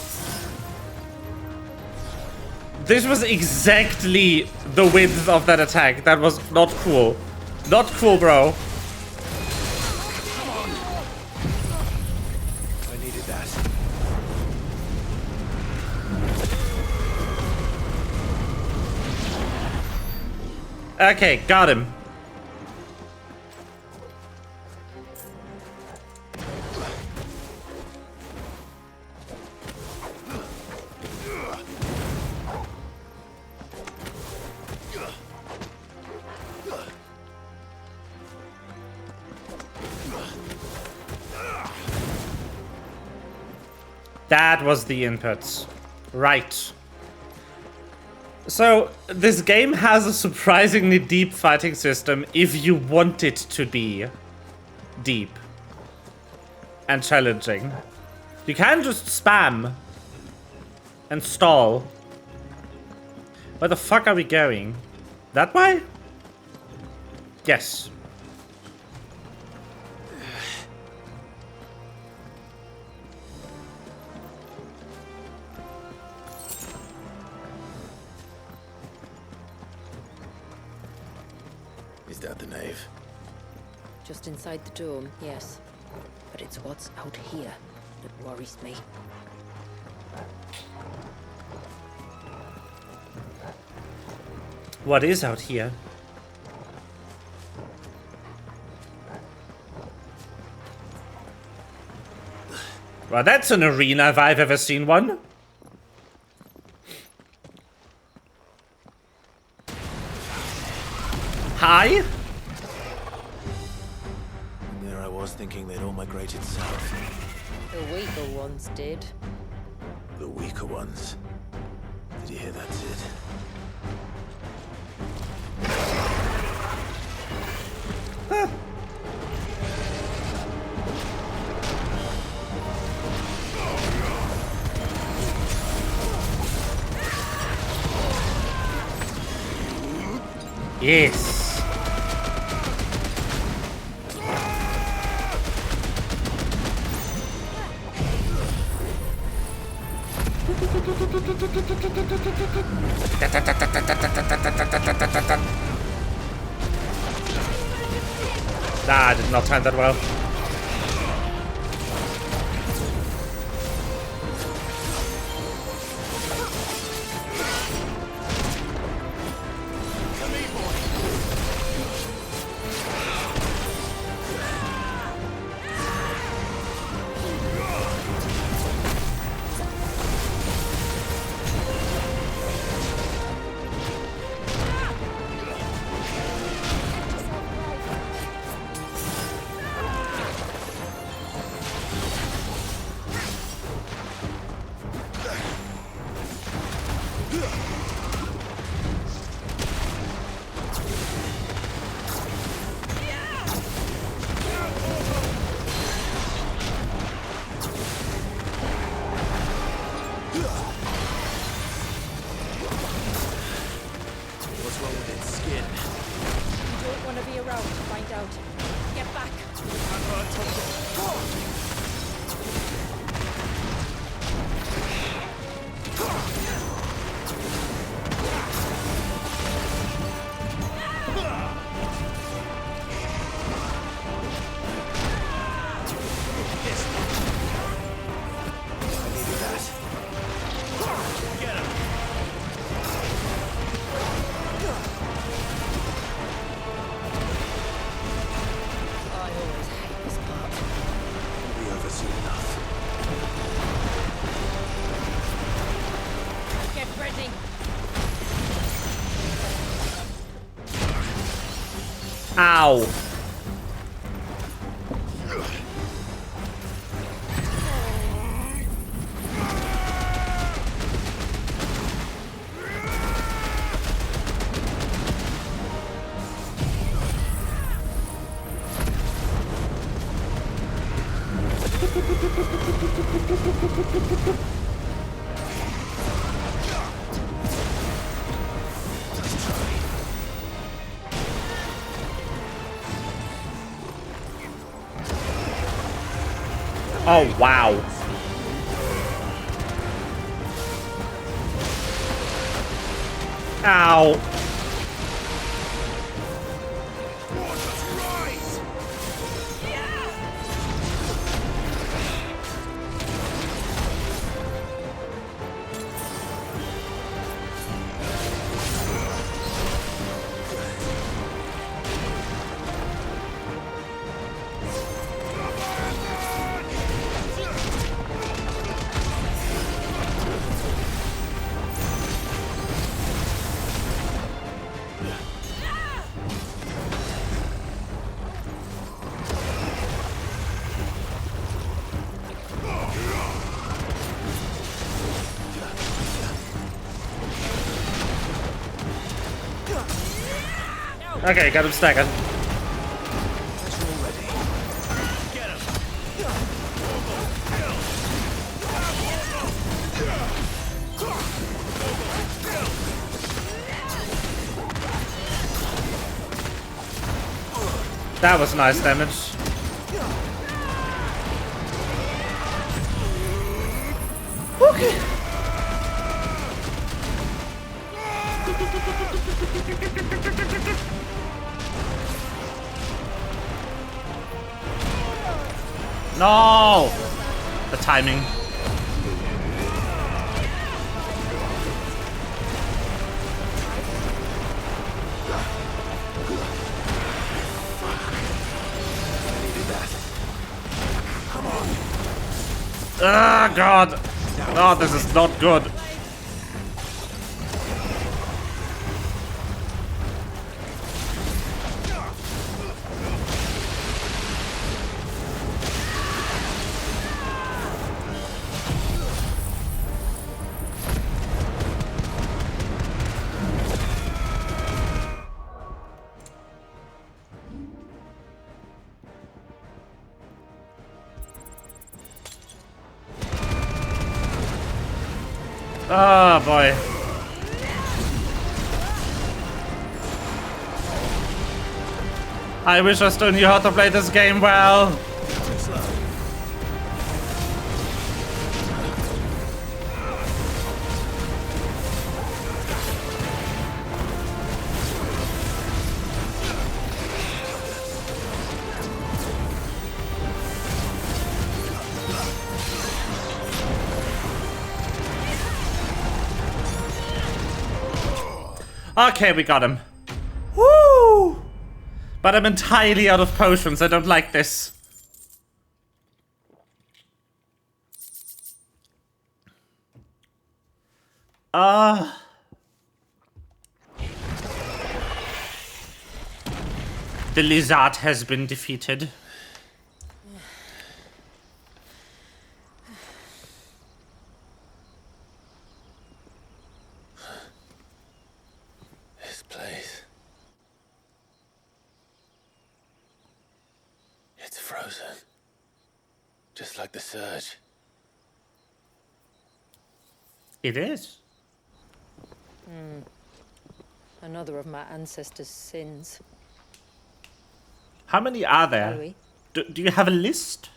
This was exactly the width of that attack. That was not cool. Not cool, bro. I needed that. Okay, got him. That was the inputs. Right. So, this game has a surprisingly deep fighting system if you want it to be deep and challenging. You can just spam and stall. Where the fuck are we going? That way? Yes. Is that the nave? Just inside the dome, yes. But it's what's out here that worries me. What is out here? Well, that's an arena if I've ever seen one. Hi? And there I was thinking they'd all migrated south. The weaker ones did. The weaker ones. Did you hear that, Sid? Yes. Ah, I did not time that well. What's wrong with its skin? You don't want to be around to find out. Get back. I needed that. Ow. Oh, wow. Ow. Okay, got him staggered. That was nice damage. Okay. No! The timing. Ah, God! Oh, this is not good. Oh boy. I wish I still knew how to play this game well. Okay, we got him. Woo! But I'm entirely out of potions. I don't like this. The lizard has been defeated. This place. It's frozen. Just like the surge. It is. Another of my ancestors' sins. How many are Shall there? we? Do you have a list?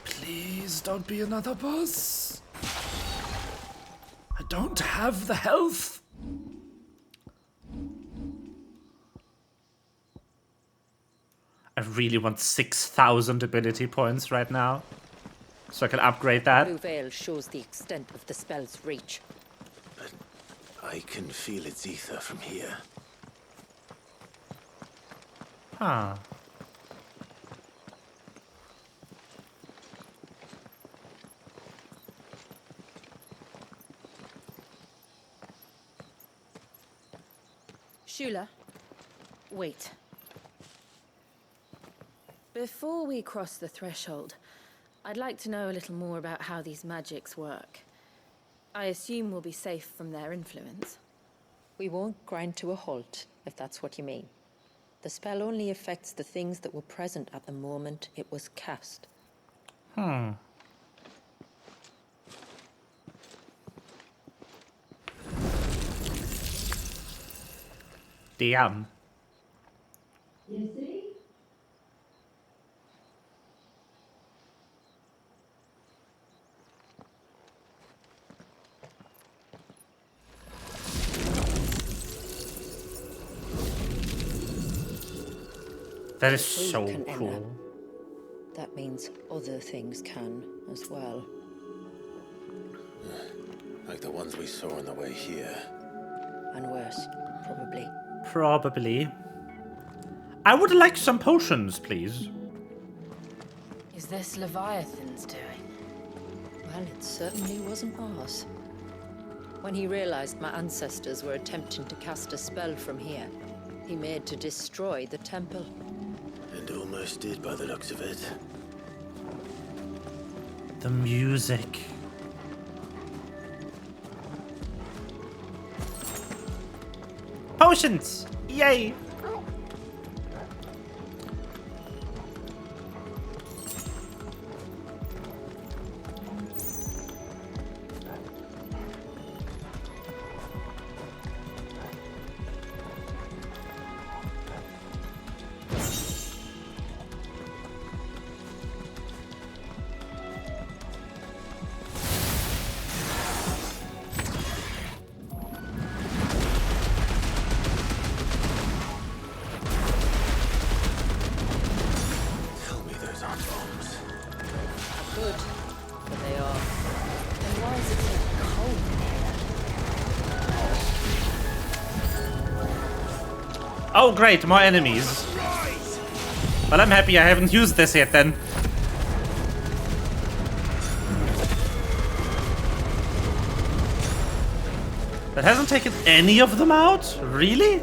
Please don't be another boss. I don't have the health. I really want 6,000 ability points right now, so I can upgrade that. Blue veil shows the extent of the spell's reach. But I can feel its ether from here. Huh. Shula, wait. Before we cross the threshold, I'd like to know a little more about how these magics work. I assume we'll be safe from their influence. We won't grind to a halt, if that's what you mean. The spell only affects the things that were present at the moment it was cast. Damn. You see? That is If we so can enter, cool. that means other things can as well. Like the ones we saw on the way here. And worse, probably. Probably. I would like some potions, please. Is this Leviathan's doing? Well, it certainly wasn't ours. When he realized my ancestors were attempting to cast a spell from here, he made to destroy the temple. And almost did by the looks of it. The music. Potions! Yay! Oh great, more enemies. Well, I'm happy I haven't used this yet then. That hasn't taken any of them out? Really?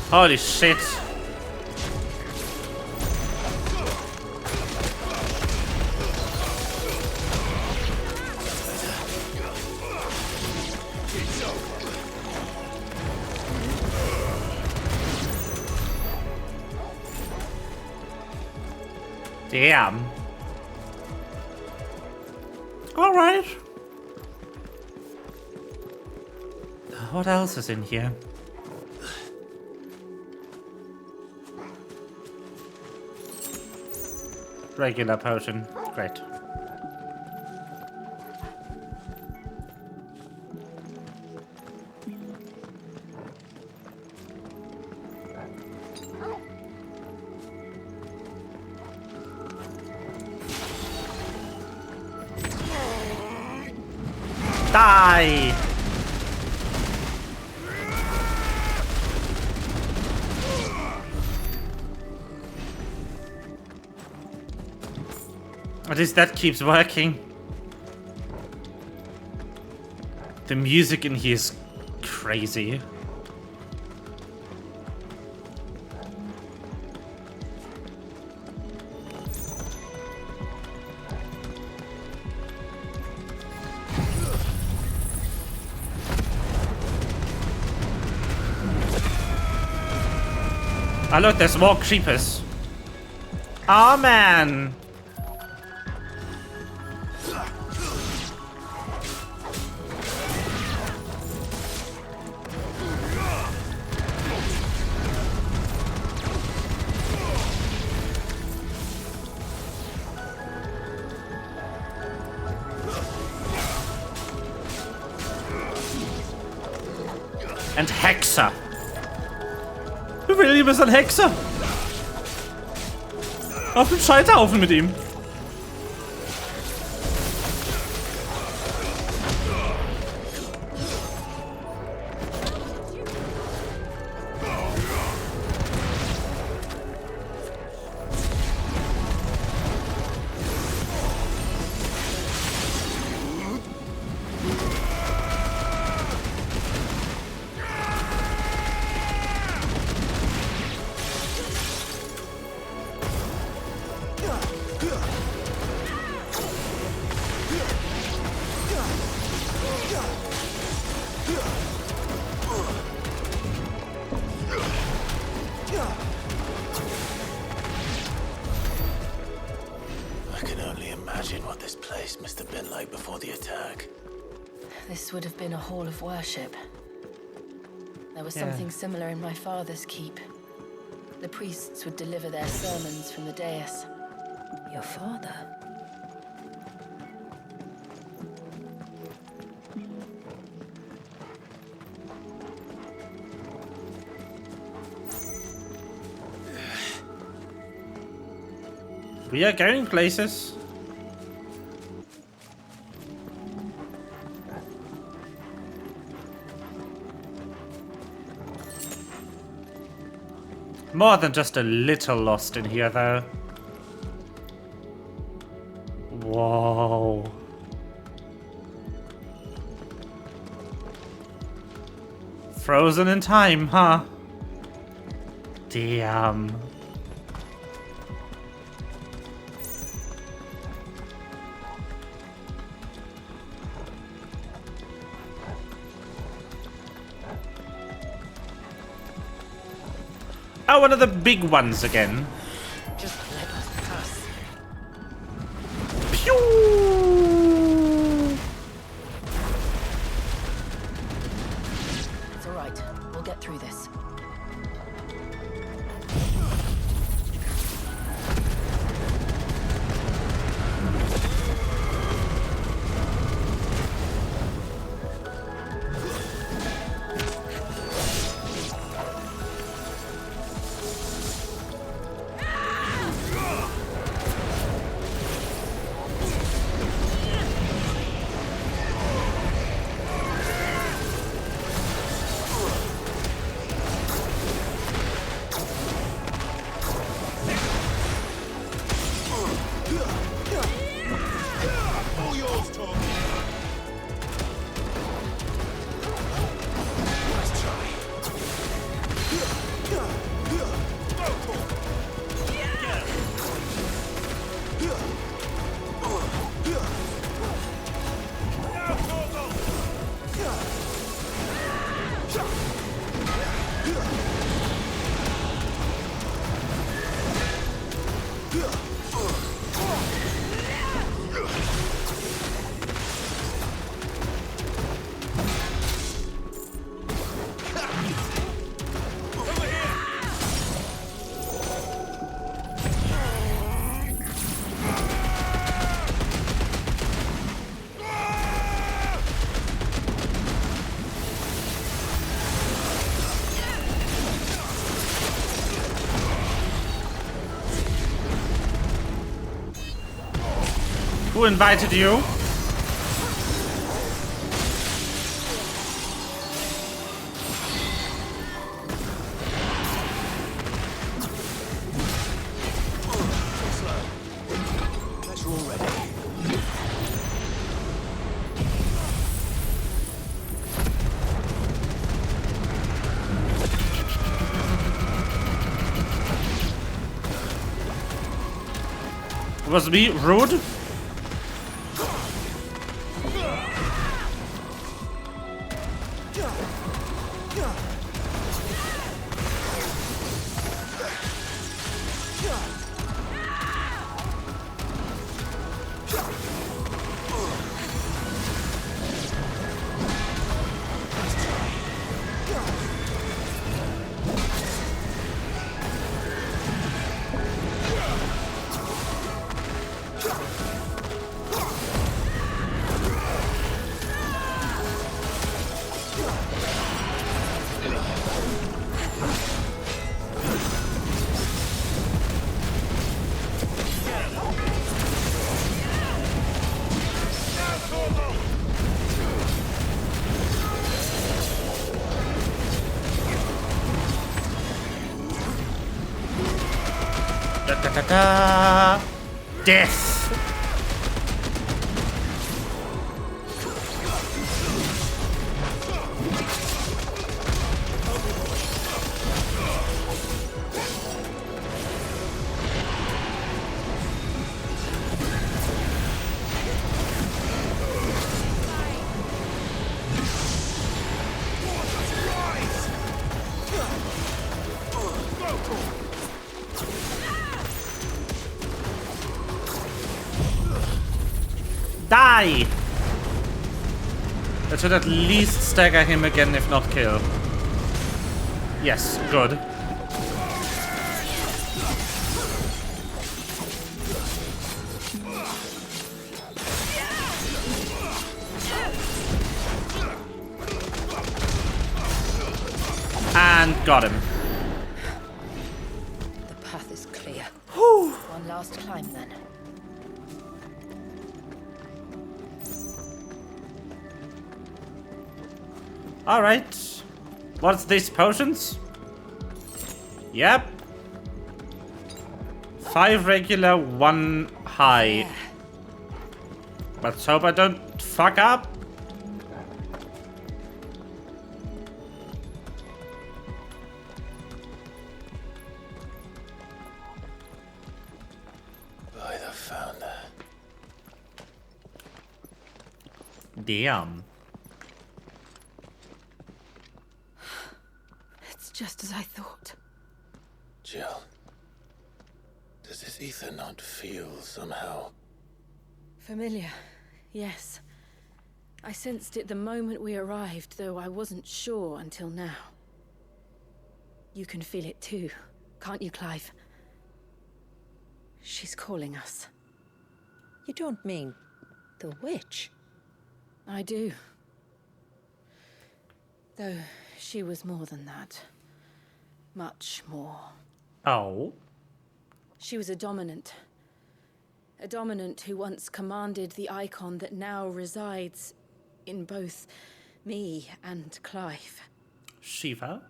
Holy shit. Damn. All right. What else is in here? Regular potion. Great. Die! At least that keeps working. The music in here is crazy. Oh look, there's more creepers. Oh man! And Hexer. William ist ein Hexer. Auf dem Scheiterhaufen mit ihm. This would have been a hall of worship. There was Yeah. something similar in my father's keep. The priests would deliver their sermons from the dais. Your father? We are going places. More than just a little lost in here, though. Whoa. Frozen in time, huh? Damn. Oh, one of the big ones again. Just let us pass. Pew! It's all right. We'll get through this. Who invited you? Was me rude? Da-da-da-da. Death. Die! That should at least stagger him again, if not kill. Yes, good. And got him. The path is clear. Whew. One last climb then. Alright. What's these potions? Yep. 5 regular, 1 high. Let's hope I don't fuck up. By the founder. Damn. It's just as I thought. Jill, does this ether not feel somehow? Familiar, yes. I sensed it the moment we arrived, though I wasn't sure until now. You can feel it too, can't you, Clive? She's calling us. You don't mean the witch? I do. Though she was more than that. Much more. Oh? She was a dominant. A dominant who once commanded the icon that now resides in both me and Clive. Shiva?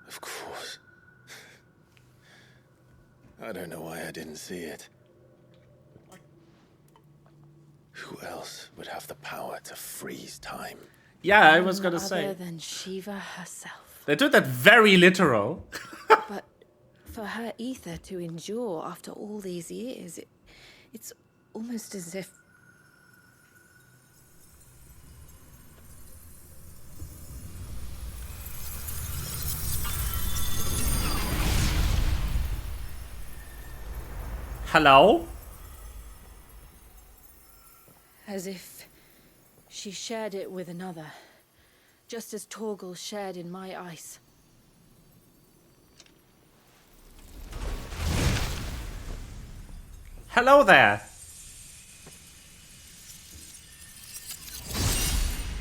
Of course. I don't know why I didn't see it. Who else would have the power to freeze time? Yeah, I was gonna None say. other than Shiva herself. They took that very literal. But for her ether to endure after all these years, it's almost as if... Hello? As if she shared it with another, just as Torgal shared in my ice. Hello there.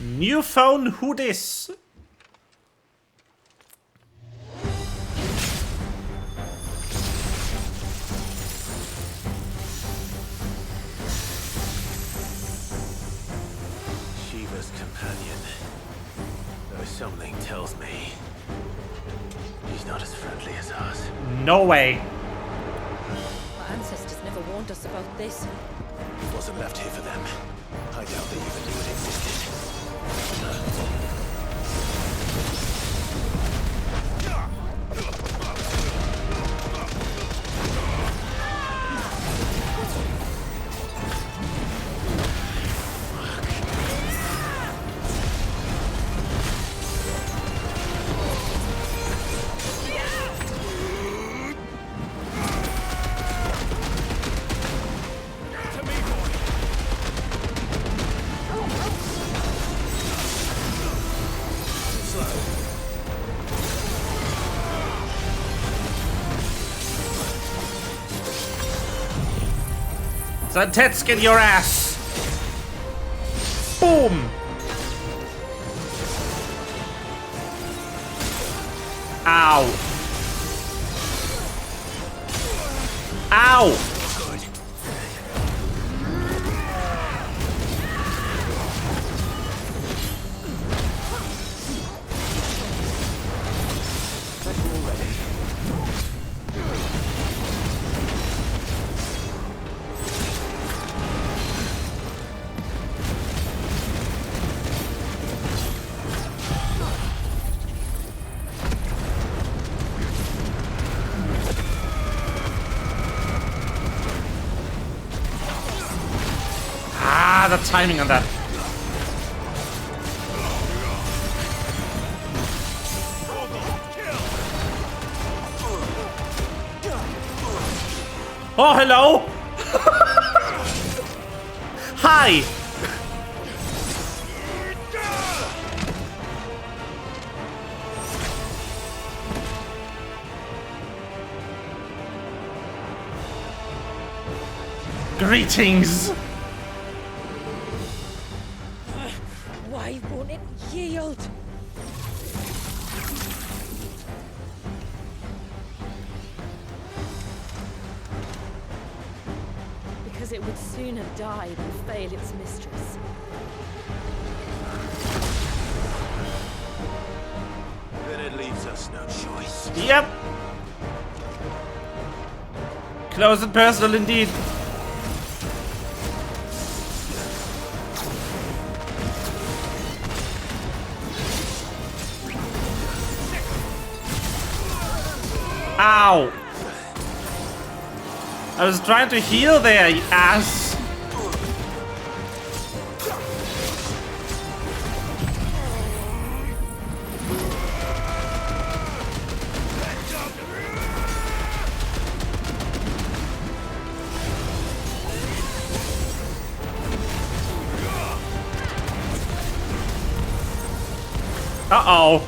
New phone, who dis? Shiva's companion. Though something tells me he's not as friendly as us. No way. Our ancestors never warned us about this. It wasn't left here for them. I doubt they even knew it existed. Zantetsk in your ass! Boom! Ow! Ow! The timing on that. Oh, hello. Hi. Greetings! Why won't it yield? Because it would sooner die than fail its mistress. Then it leaves us no choice. Yep. Close and personal indeed. Ow! I was trying to heal there, you ass! Uh-oh.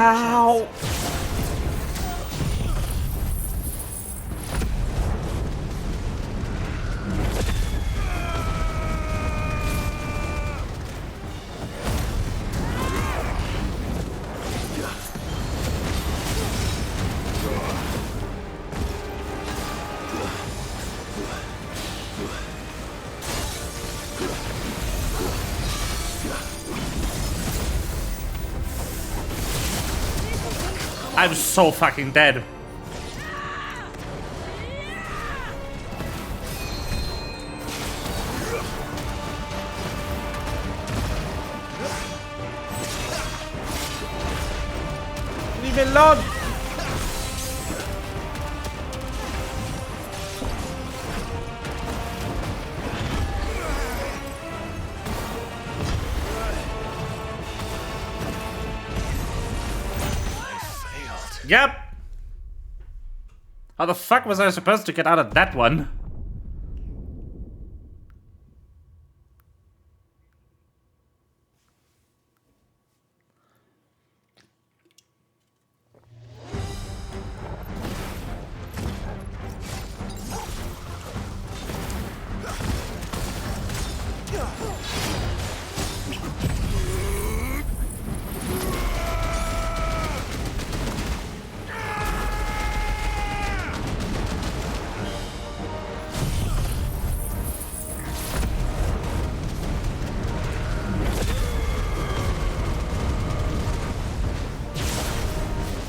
Ow! I'm so fucking dead. Leave me alone. Yep. How the fuck was I supposed to get out of that one?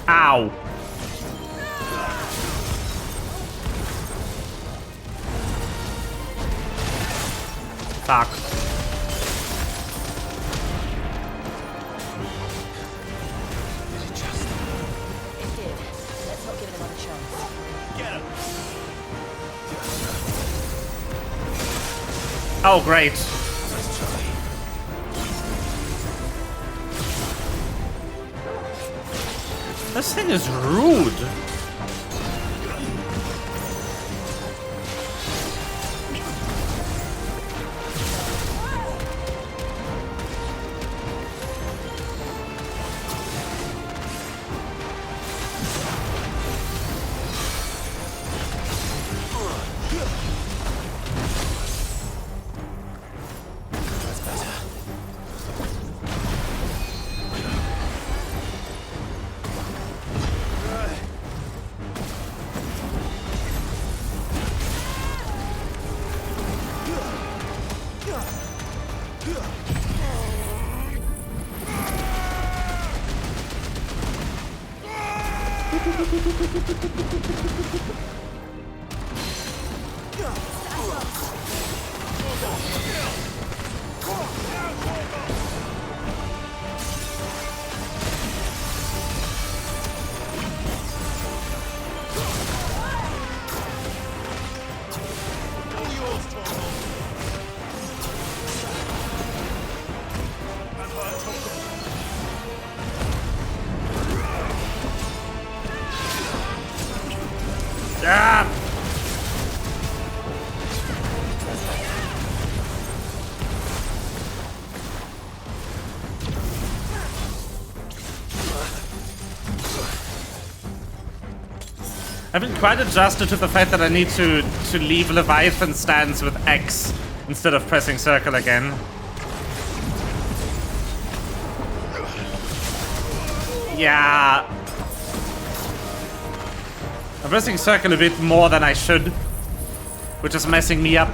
Ow. Fuck. It did. Let's not give it another chance. Get him. Oh, great. This thing is rude. Ah! I've been quite adjusted to the fact that I need to leave Leviathan stance with X instead of pressing circle again. Yeah. I'm pressing circle a bit more than I should, which is messing me up.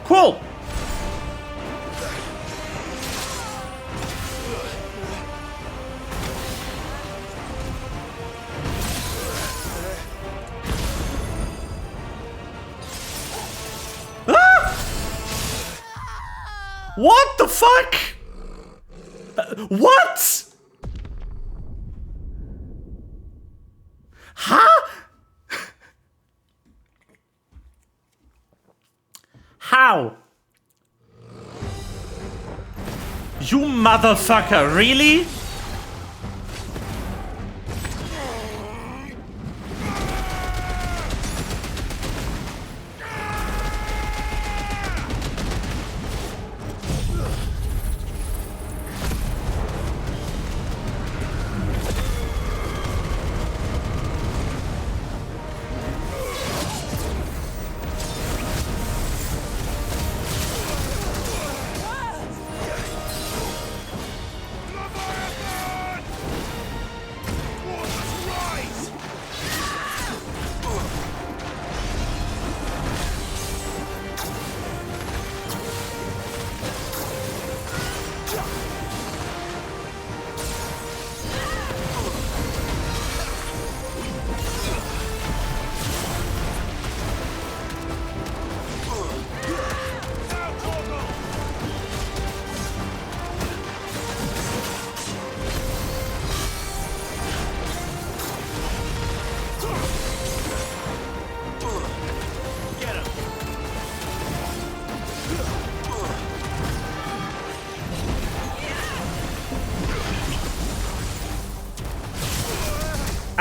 Cool. Ah! What the fuck? What? Huh? How? You motherfucker, really?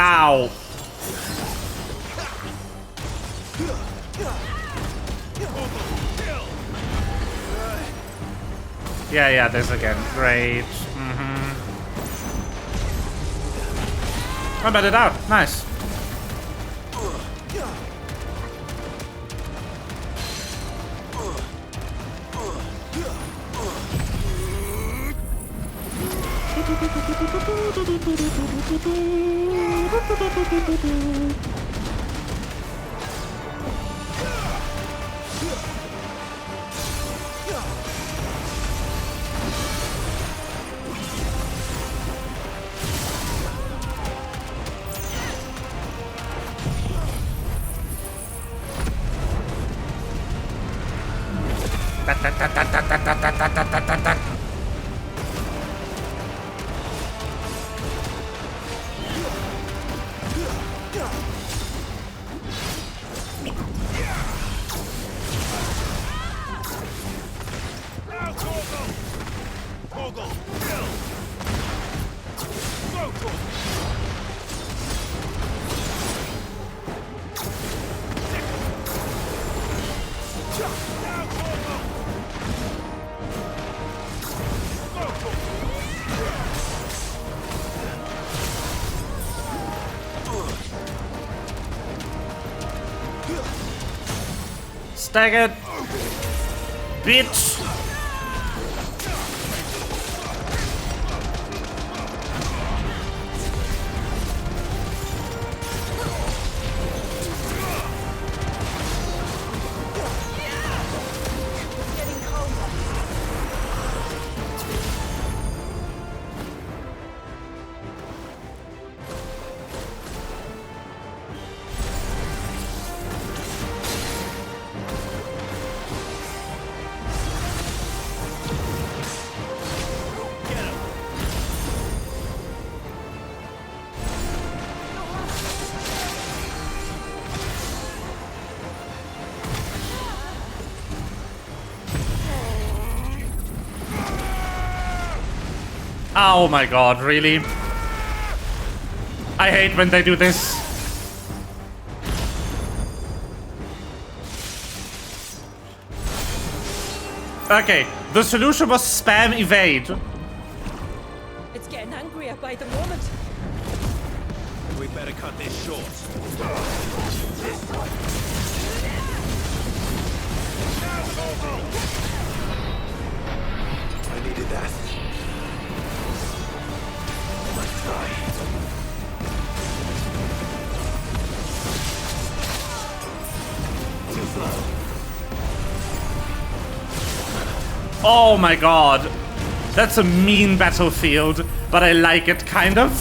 Ow. Yeah, this again. Great. I bet it out. Nice. Staggered. Bitch. Oh my god, really? I hate when they do this. Okay, the solution was spam evade. It's getting angrier by the moment. We better cut this short. I needed that. Let's try. Too slow. Oh my god. That's a mean battlefield, but I like it, kind of.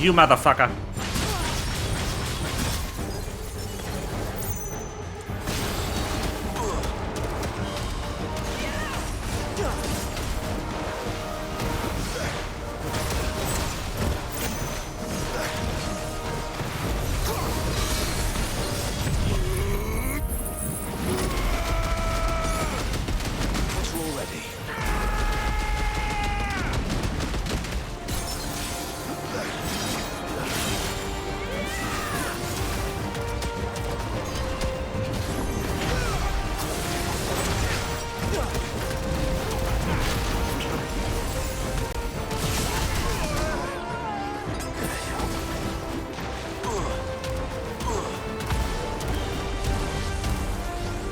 You motherfucker.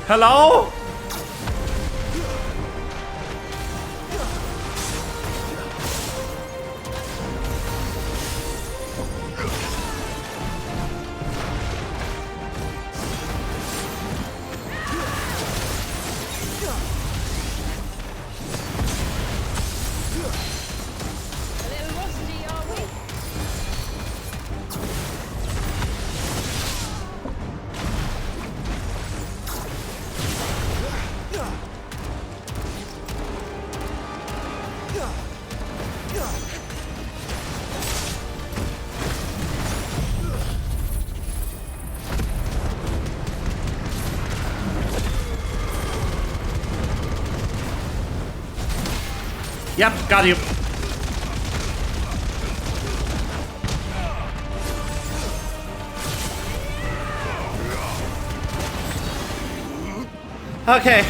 Hello? Yep, got you. Okay.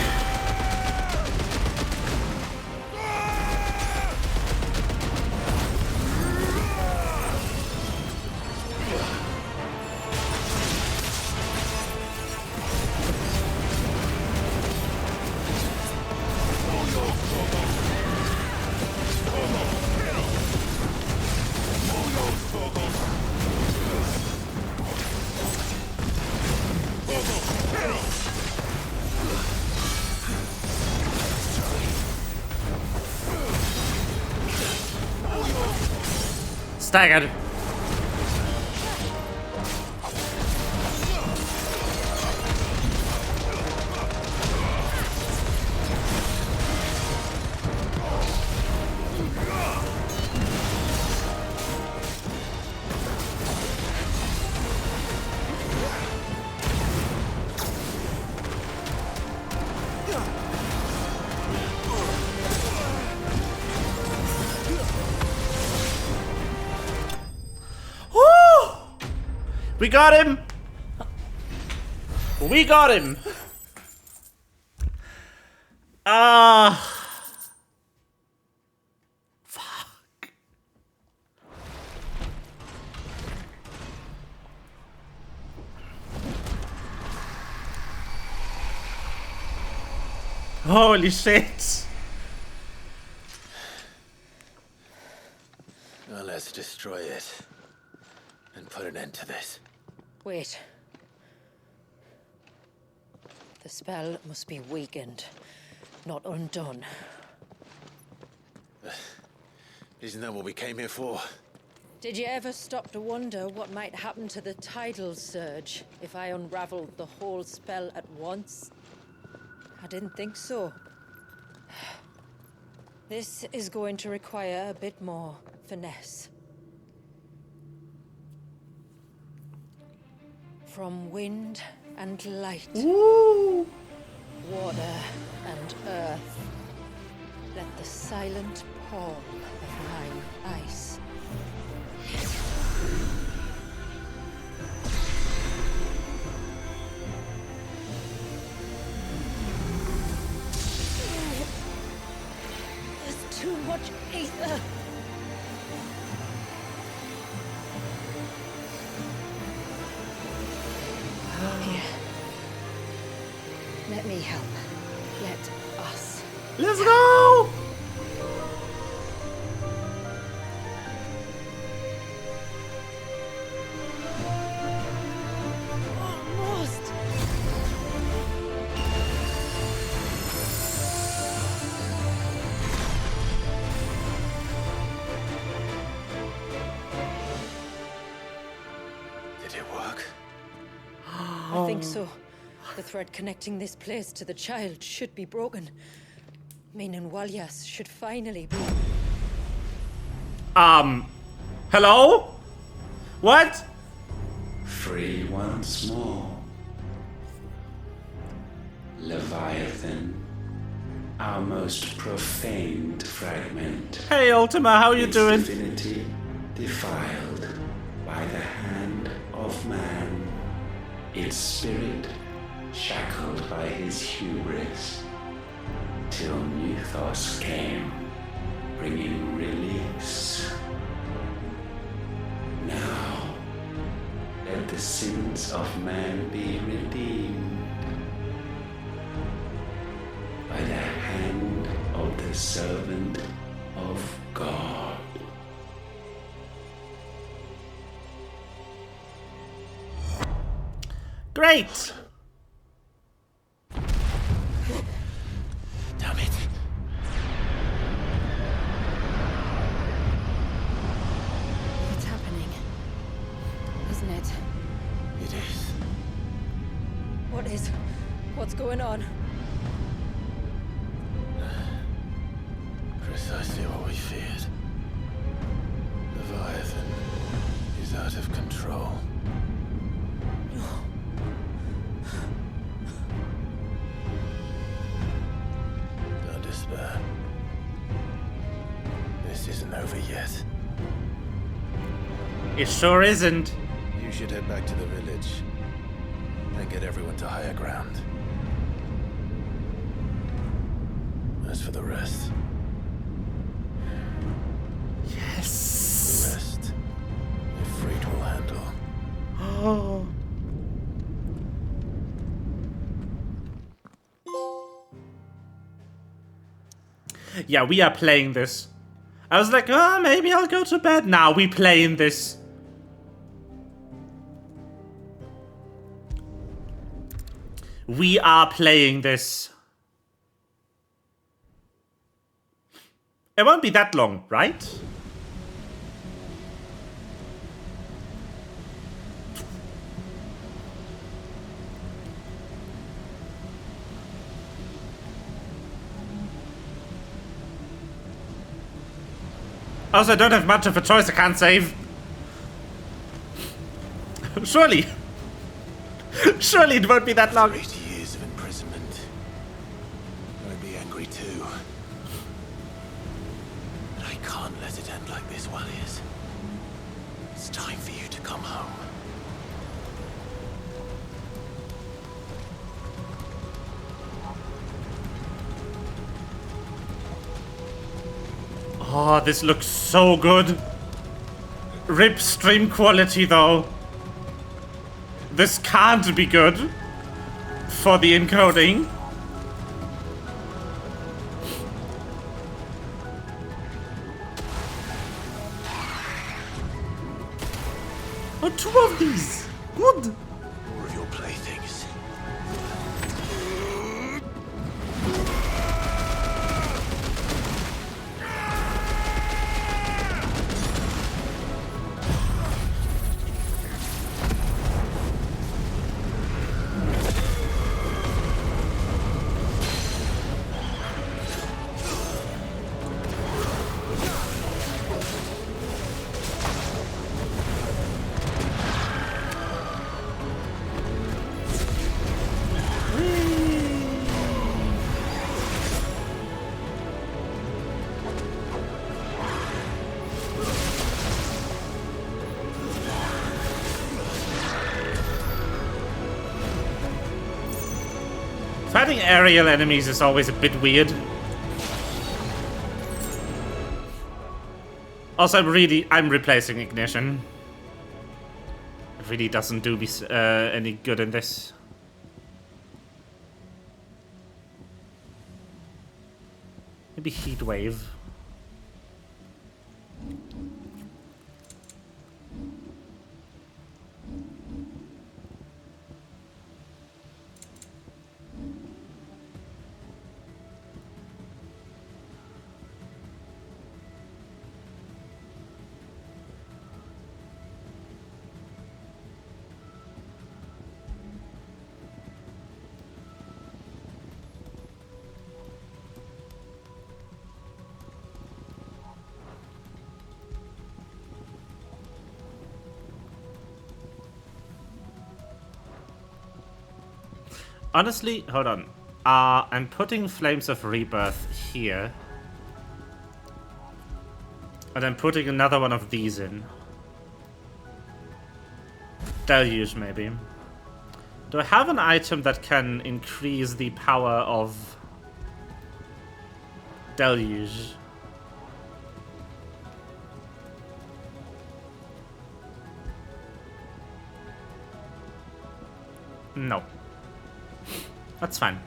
Staggered. We got him! We got him! Fuck. Holy shit! Well, let's destroy it. And put an end to this. Wait. The spell must be weakened, not undone. Isn't that what we came here for? Did you ever stop to wonder what might happen to the tidal surge if I unraveled the whole spell at once? I didn't think so. This is going to require a bit more finesse. From wind and light, Woo! water and earth, let the silent palm of mine ice. There's too much ether. Here. Let me help. Let us. Let's go! Almost. Did it work? I think so. The thread connecting this place to the child should be broken. Meaning Walyas should finally be... Hello? What? Free once more. Leviathan, our most profaned fragment. Hey, Ultima, how you its doing? Divinity defiled by the hand of man. Its spirit shackled by his hubris. Till Mythos came, bringing release. Now, let the sins of man be redeemed by the hand of the servant of God. Great! Damn it. It's happening. Isn't it? It is. What is... what's going on? Precisely what we feared. Leviathan is out of control. Don't despair. This isn't over yet. It sure isn't. You should head back to the village and get everyone to higher ground. As for the rest... Yes! The rest, Ifrit will handle. Oh. Yeah, we are playing this. I was like, oh, maybe I'll go to bed. Now we playing this. We are playing this. It won't be that long, right? Also, I don't have much of a choice. I can't save. Surely. Surely it won't be that long. 80 years of imprisonment. I'd be angry too. But I can't let it end like this, Walyas. It's time for you to come home. Oh, this looks so good. RIP stream quality though. This can't be good for the encoding. Oh, 2 of these. Good. More of your playthings. Fighting aerial enemies is always a bit weird. Also, I'm replacing Ignition. It really doesn't do me any good in this. Maybe Heat Wave. Honestly, hold on. I'm putting Flames of Rebirth here. And I'm putting another one of these in. Deluge, maybe. Do I have an item that can increase the power of Deluge? No. That's fine.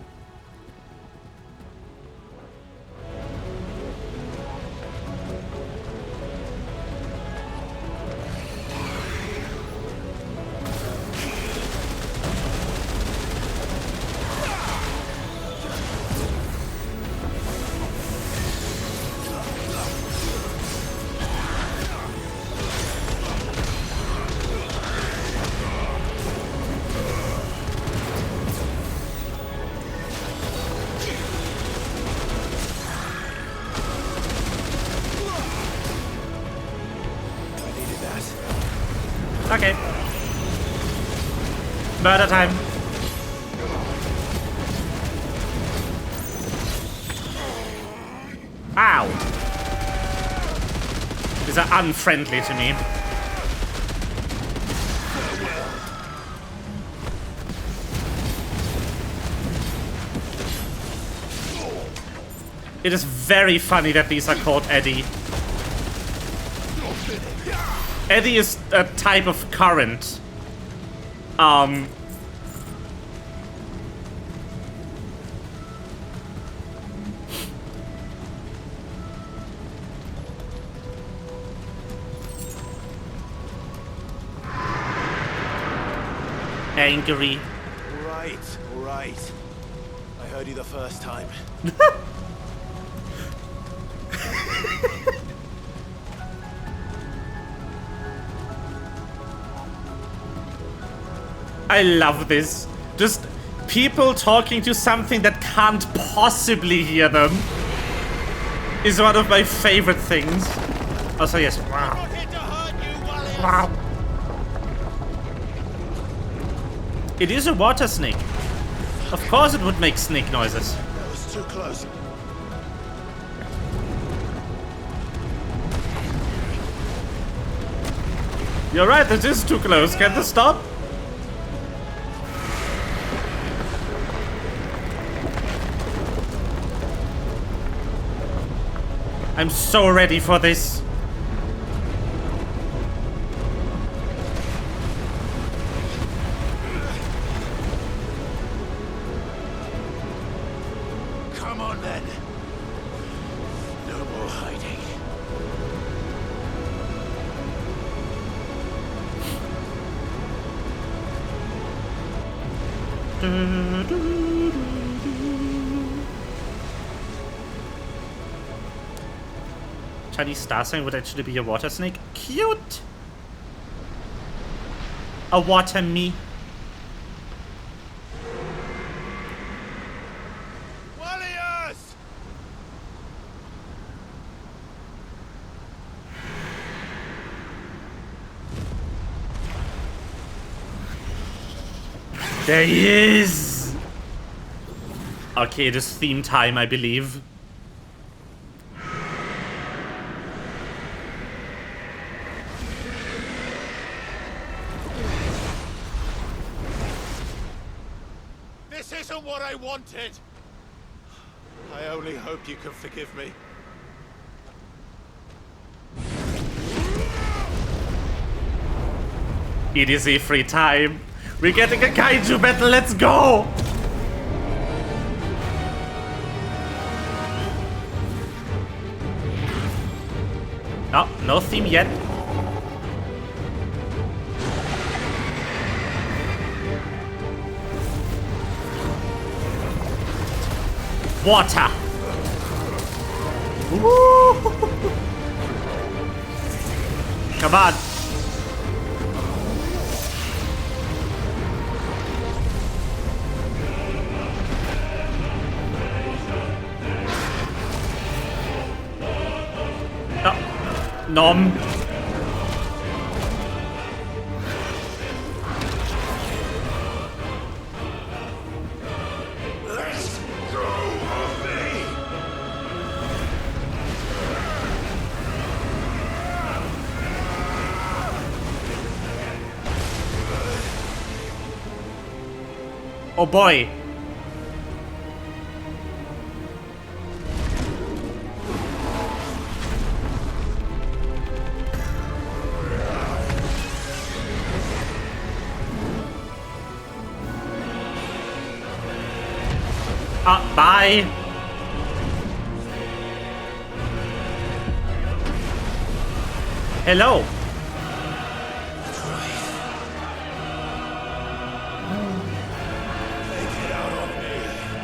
Okay. Murder time. Ow. These are unfriendly to me. It is very funny that these are called Eddy. Eddy is a type of current. Angry. All right. I heard you the first time. I love this. Just people talking to something that can't possibly hear them is one of my favorite things. Also, yes. Wow. Wow. It is a water snake. Of course it would make snake noises. That was too close. You're right, it is too close. Can this stop? I'm so ready for this. Come on then. No more hiding. Chinese star sign would actually be a water snake. Cute! A water me. Warriors! There he is! Okay, it is theme time, I believe. This isn't what I wanted. I only hope you can forgive me. It is a free time. We're getting a kaiju battle, let's go! Oh, no theme yet. Water! Woo! Come on! Nom. Let's go of me. Oh boy. Bye. Hello.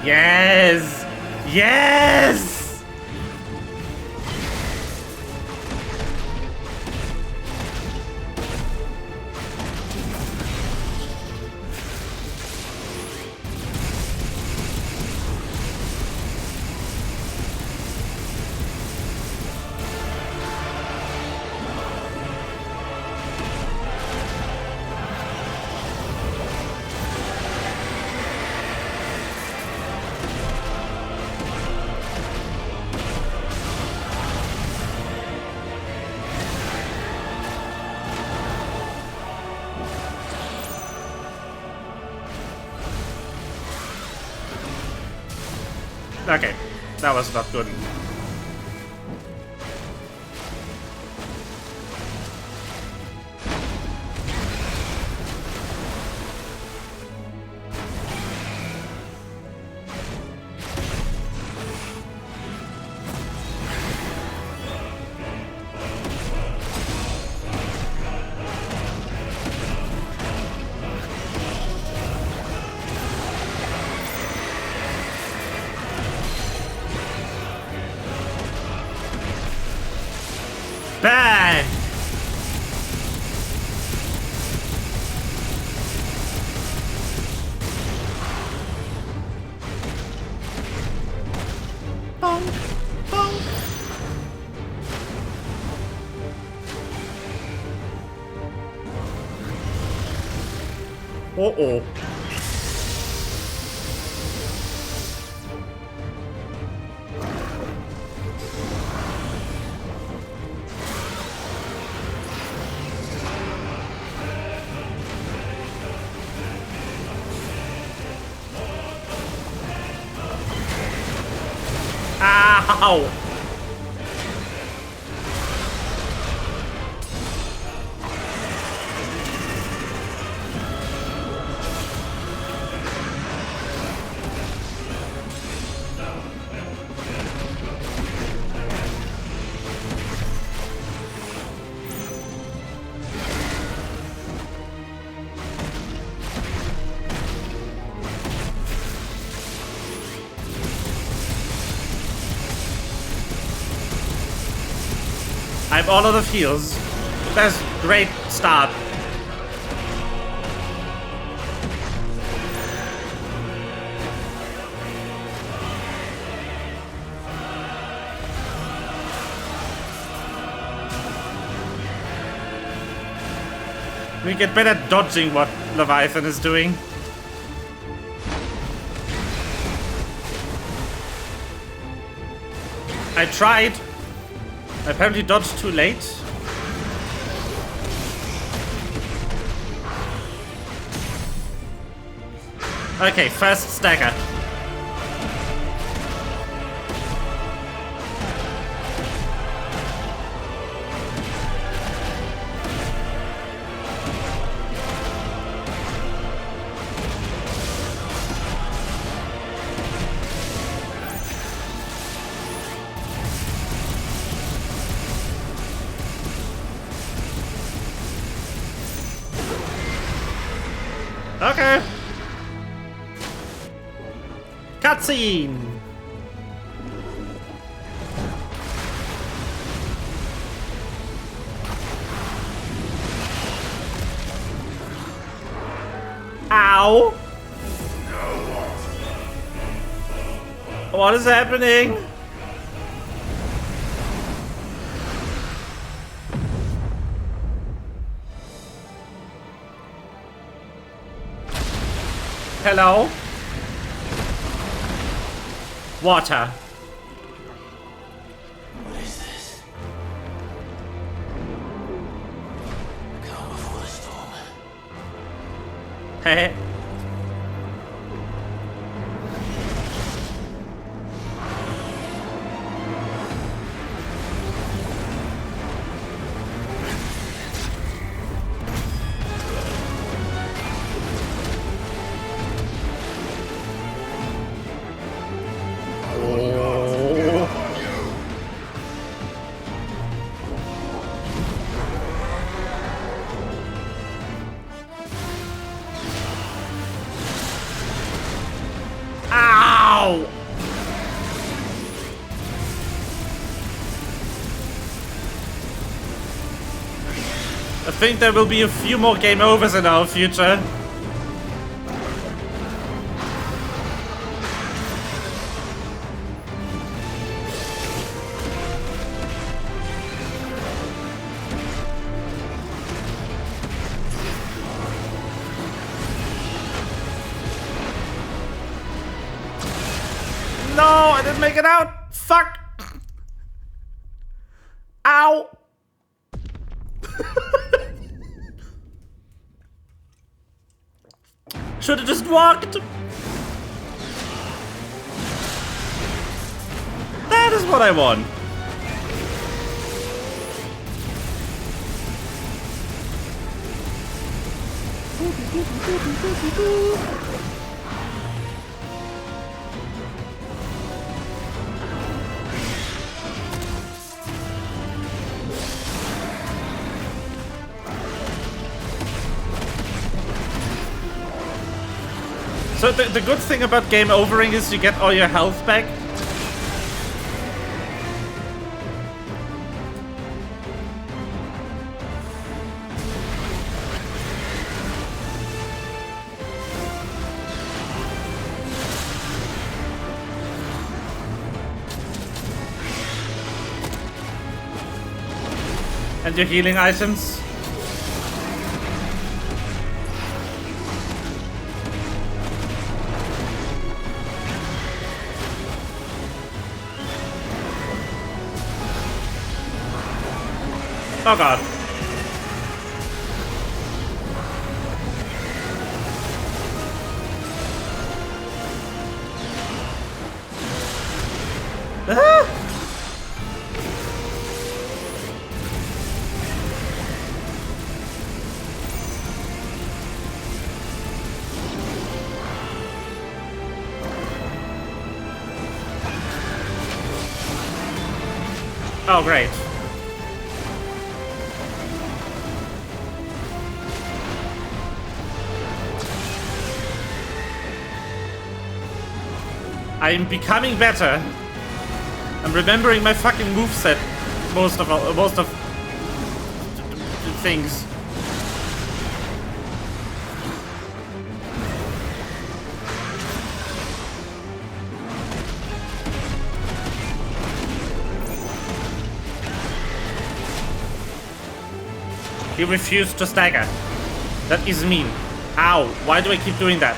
Yes. Yes. Okay, that was not good. Bang! Bonk, bonk. Uh-oh. Ow! I'm all out of heals. That's a great start. We get better at dodging what Leviathan is doing. I tried. I apparently dodged too late. Okay, first stagger. Okay. Cutscene. Ow. What is happening? Hello? Water. What is this? Calm before the storm. Hey. Ow! I think there will be a few more game overs in our future. No, I didn't make it out. Fuck. Ow. Should have just walked. That is what I want. So the good thing about game overing is you get all your health back. And your healing items. Oh god. Ah! Oh great. I'm becoming better. I'm remembering my fucking moveset most of things. He refused to stagger. That is mean. Ow, why do I keep doing that?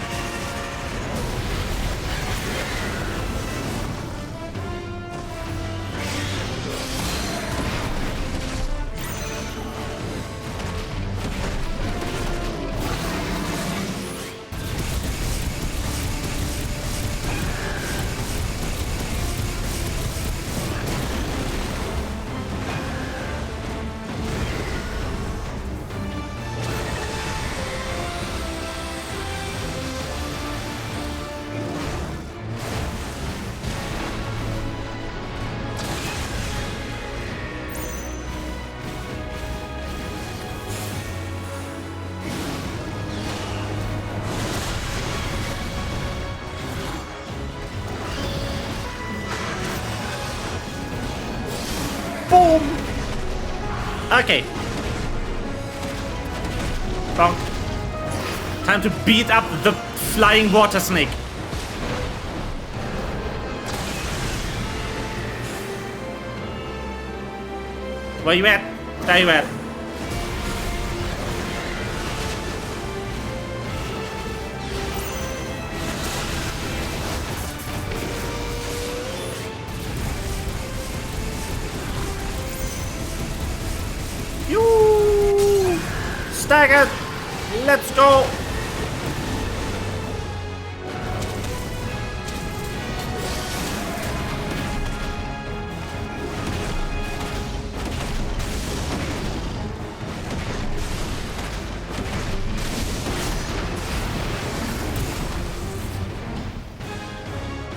Boom! Okay. Bonk. Time to beat up the flying water snake. Where you at? There you at. You staggered. Let's go.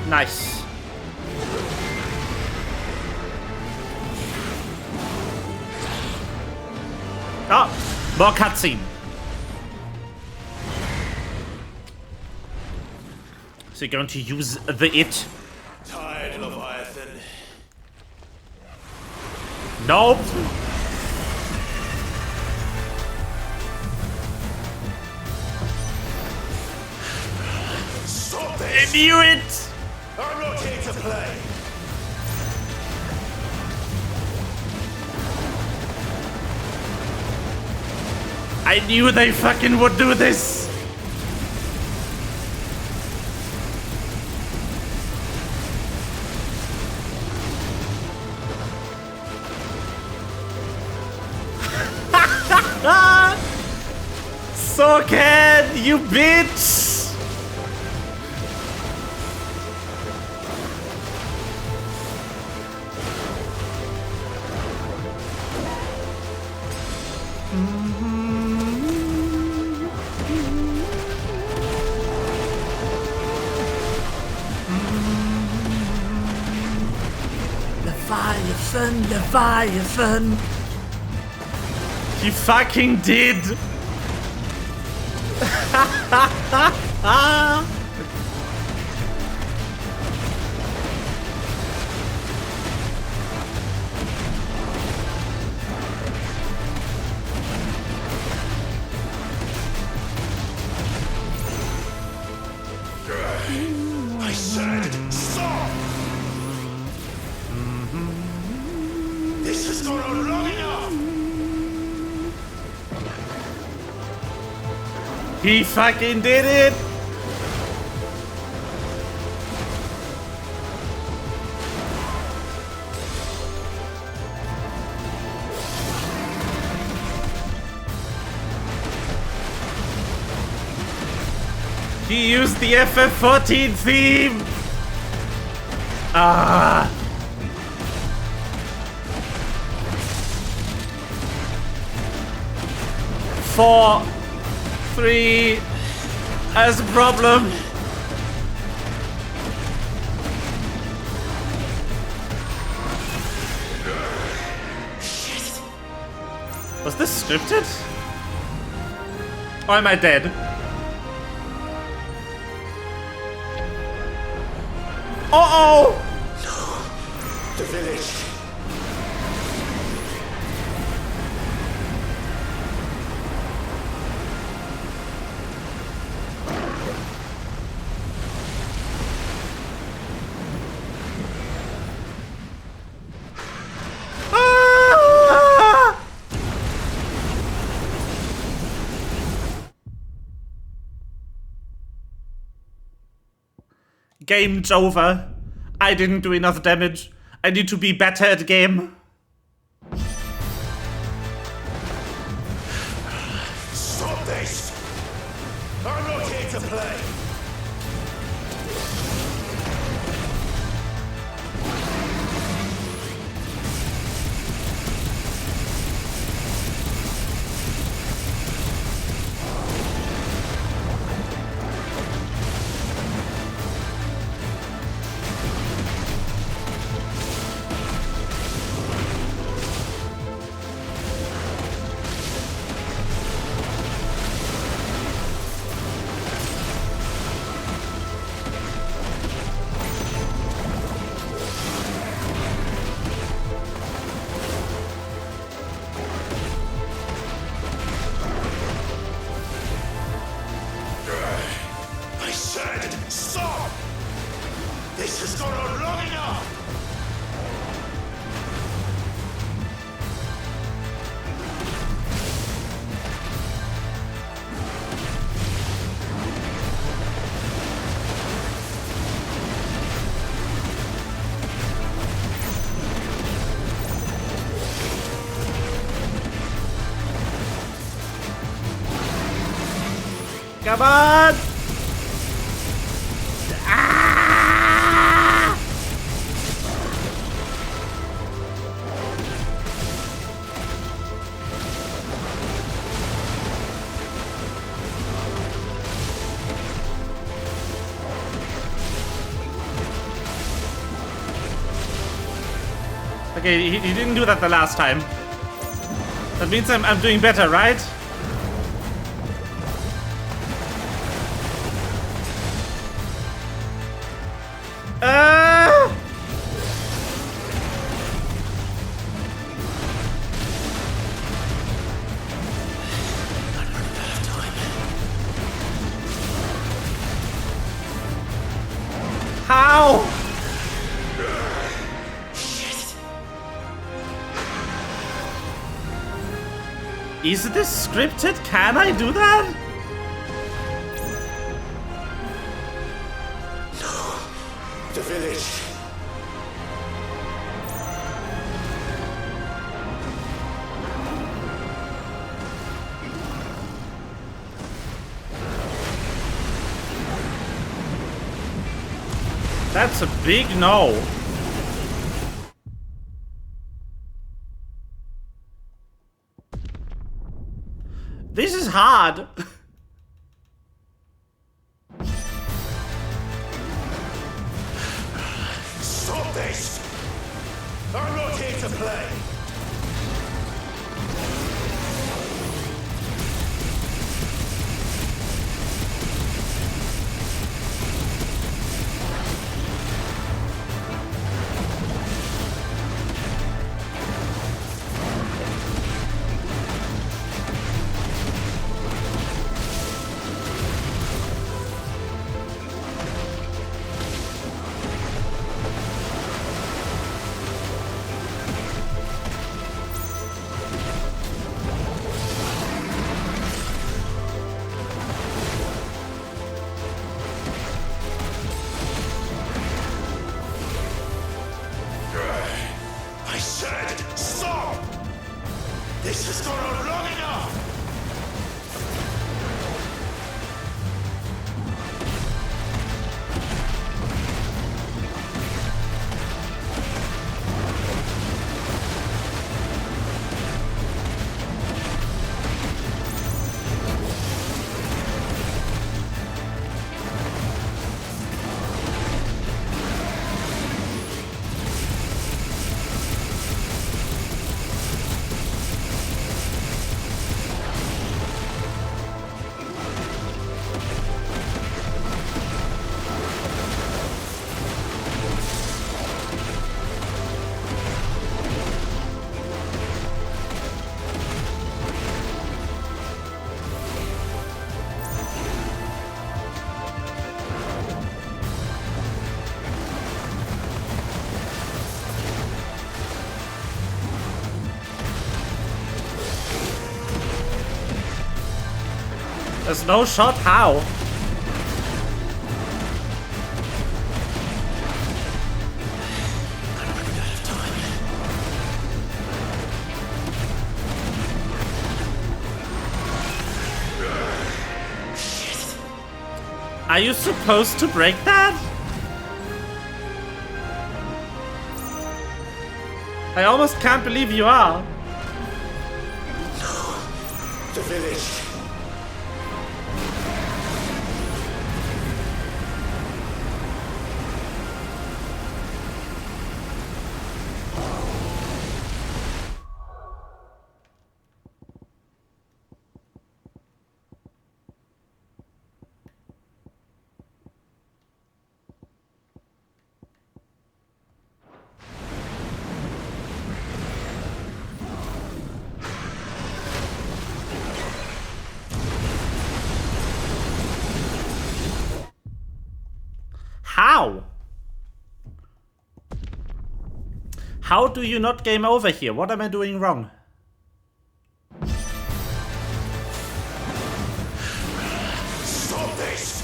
Nice. Oh, more cutscene. So you're going to use the it? Tired, Leviathan. Nope. Stop this! I knew it! I'm not here to play. I knew they fucking would do this! Soken, you bitch! Leviathan! He fucking did! I said, stop! This has gone on long enough! He fucking did it! He used the FF14 theme! Ah! Four, three, as a problem. Was this scripted? Or am I dead? Uh-oh! The village. Game's over. I didn't do enough damage. I need to be better at the game. Stop this! I'm not here to play! Stop! This has gone on long enough! Come on! Okay, he didn't do that the last time. That means I'm doing better, right? How? Is this scripted? Can I do that? No. The village. That's a big no. This is hard. Stop this! I'm not here to play! I said, stop! This has gone on long enough! There's no shot. How? Are you supposed to break that? I almost can't believe you are. The village. How? How do you not game over here? What am I doing wrong? Stop this!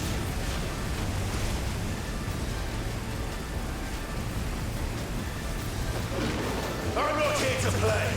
I'm not here to play.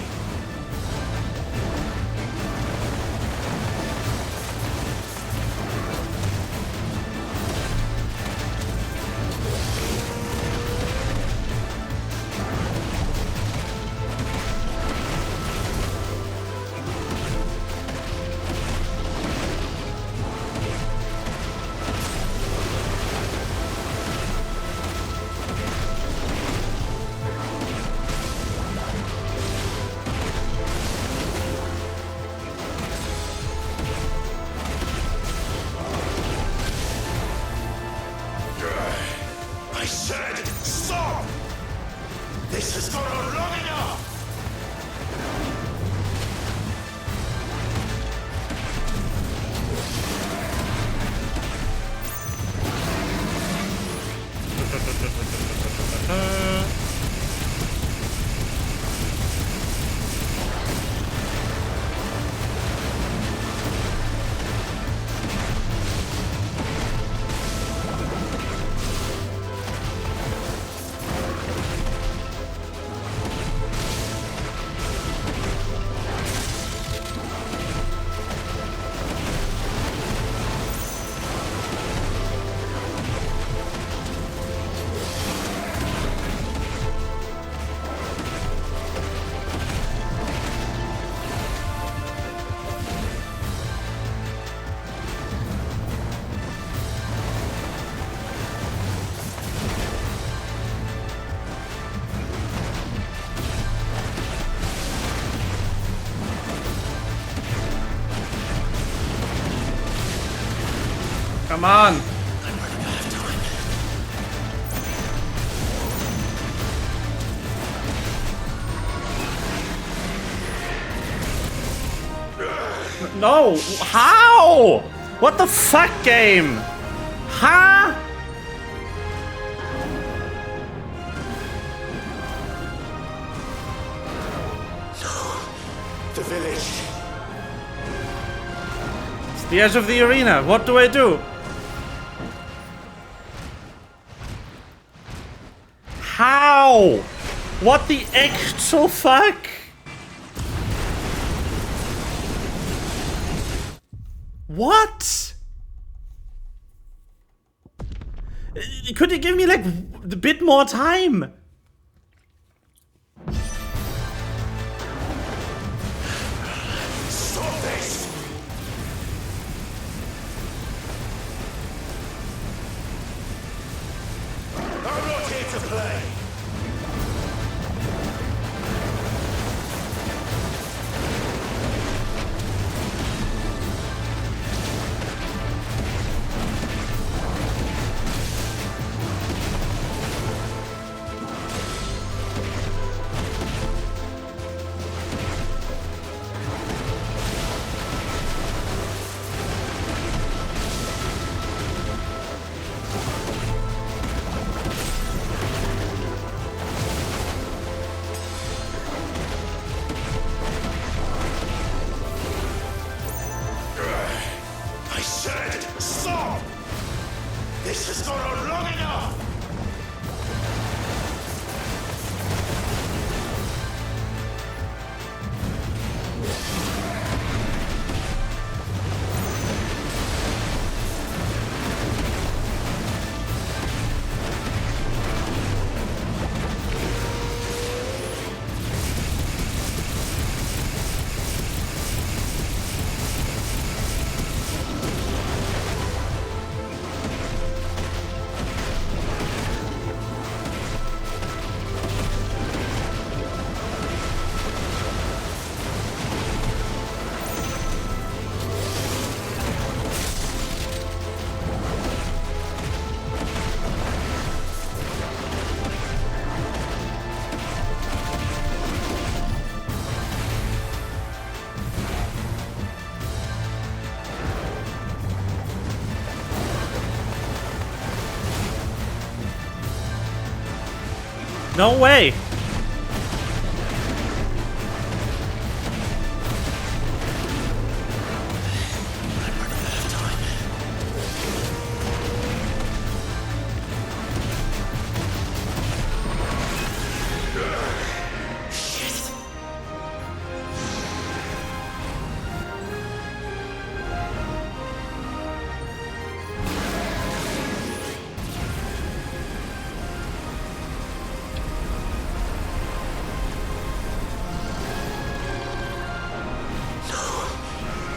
I said stop! This has gone on long enough! Come on. No, how? What the fuck game? Huh? The village. It's the edge of the arena. What do I do? How? What the actual fuck? What? Could you give me like a bit more time? Stop this! I'm not here to play! No way!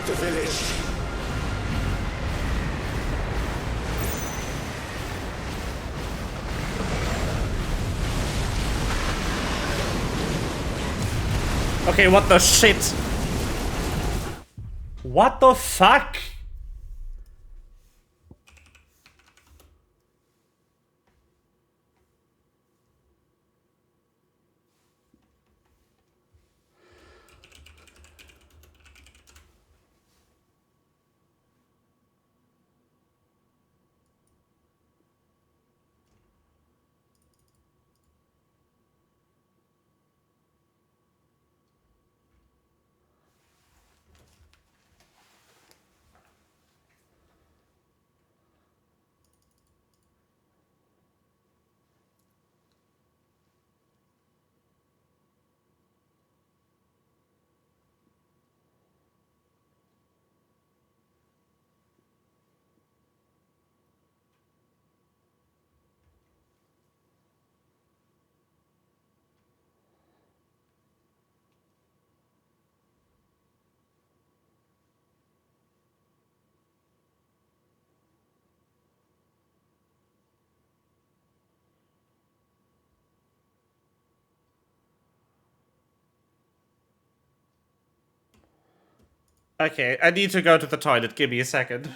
The village. Okay, what the shit? What the fuck? Okay, I need to go to the toilet. Give me a second.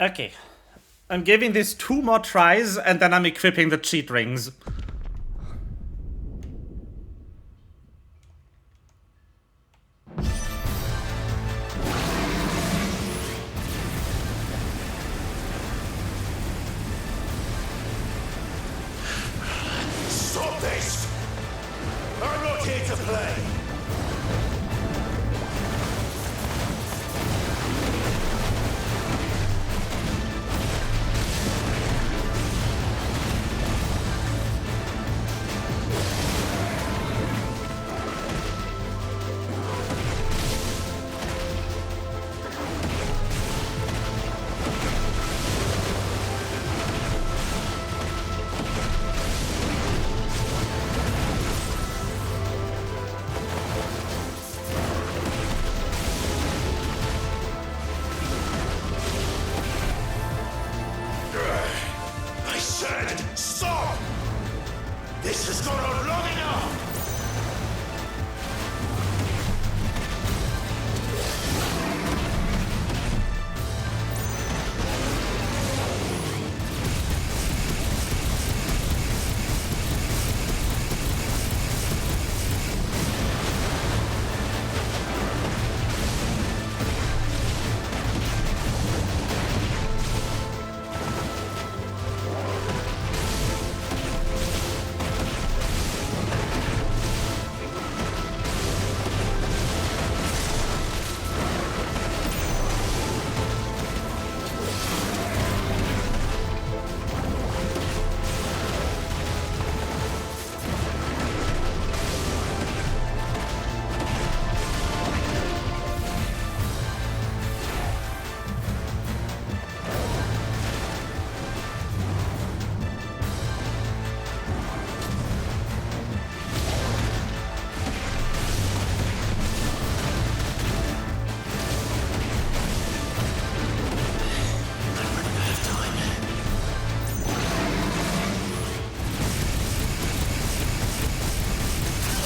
Okay. I'm giving this 2 more tries, and then I'm equipping the cheat rings.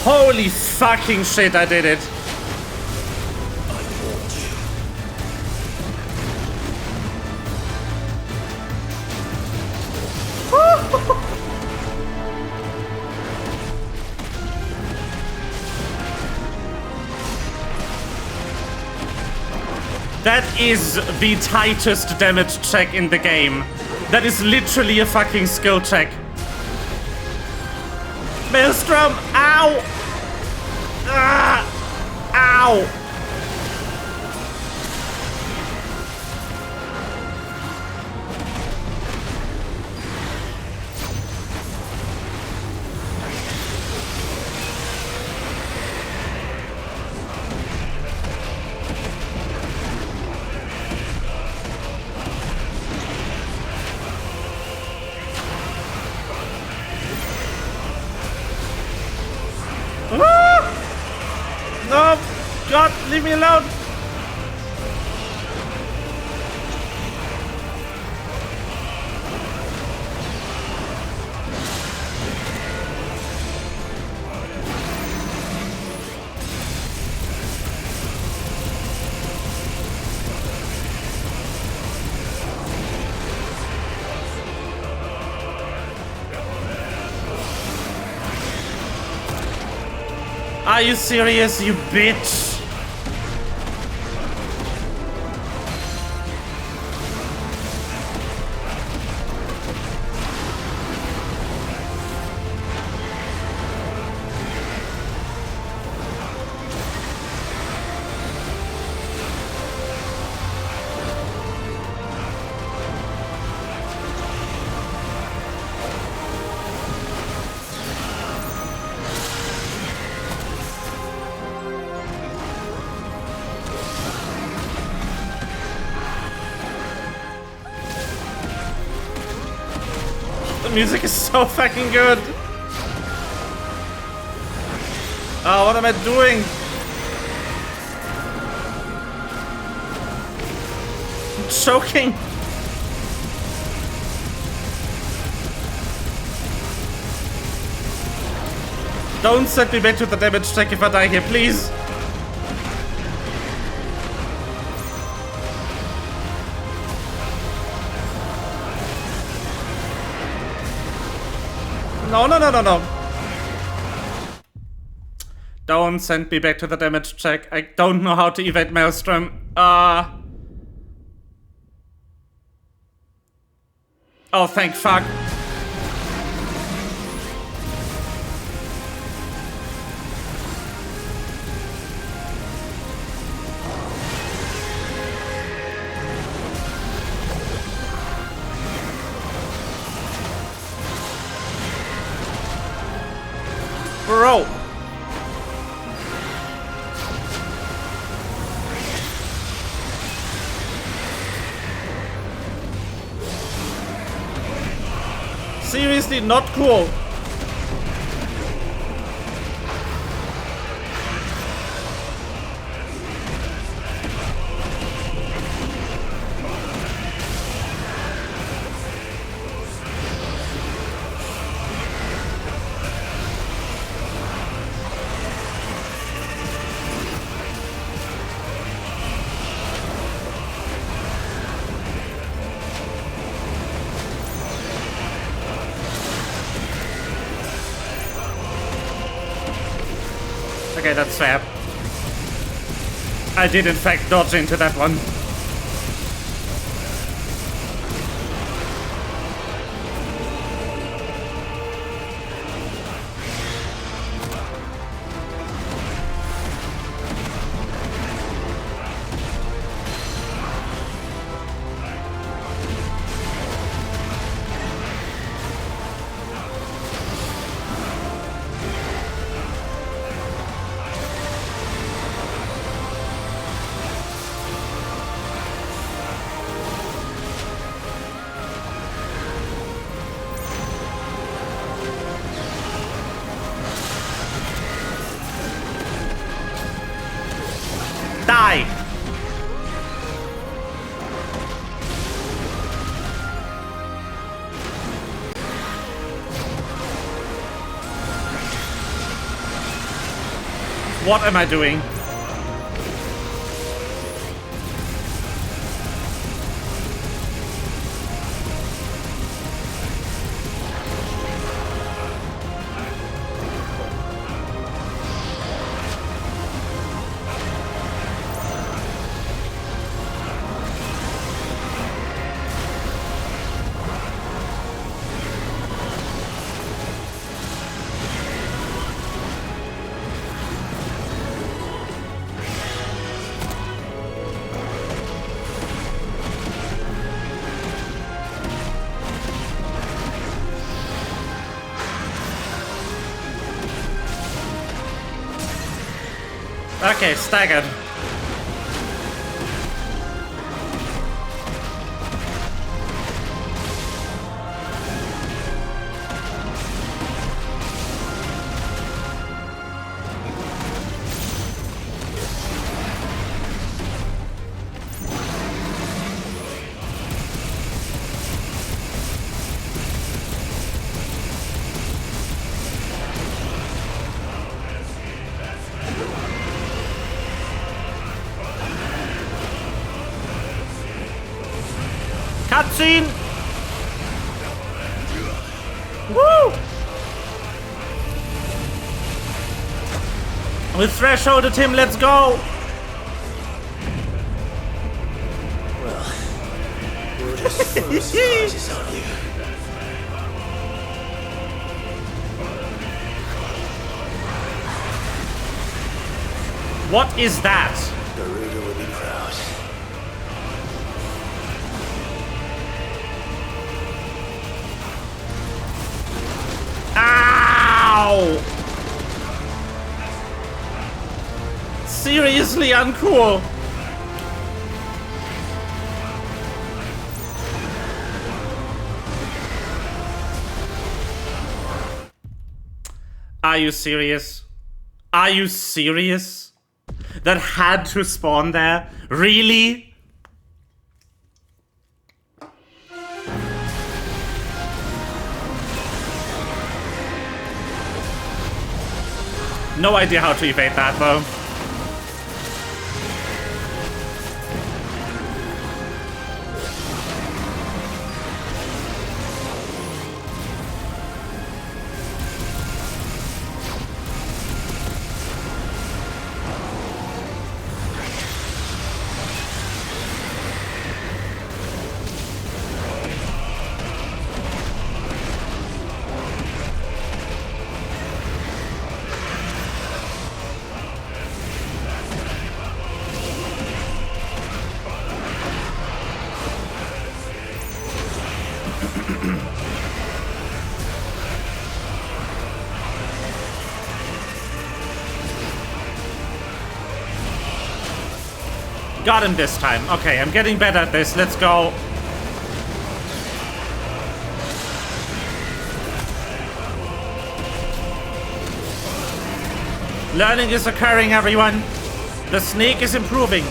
Holy fucking shit, I did it. That is the tightest damage check in the game. That is literally a fucking skill check. Maelstrom! Ow! Ah! Ow! No! God, leave me alone! Are you serious, you bitch? The music is so fucking good. Oh, what am I doing? I'm choking. Don't send me back to the damage check if I die here, please. No, no, no, no, no. Don't send me back to the damage check. I don't know how to evade Maelstrom. Oh, thank fuck. Bro. Seriously, not cool. Okay, that's fair. I did in fact dodge into that one. What am I doing? Okay, staggered. Cutscene! Woo! With thresholded him, let's go! Well, we'll just throw surprises on you. What is that? Garuda will be proud. Ow! Seriously uncool. Are you serious? Are you serious? That had to spawn there? Really? No idea how to evade that though. Got him this time. Okay, I'm getting better at this. Let's go. Learning is occurring, everyone. The snake is improving.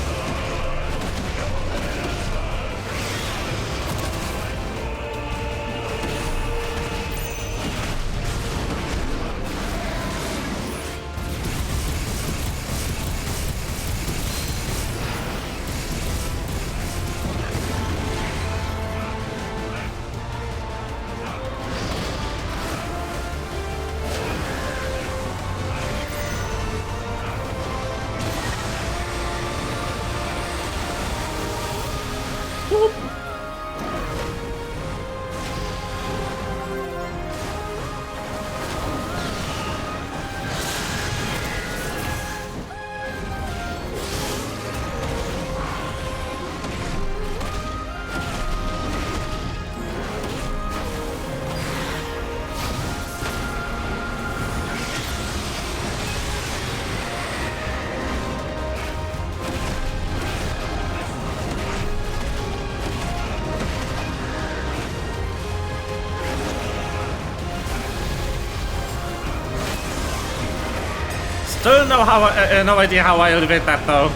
Still no idea how I elevate that though.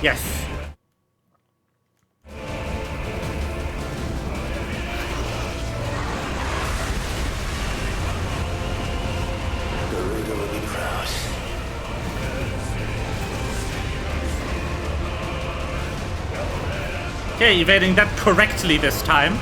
Yes. Garuda will be proud. Okay, evading that correctly this time.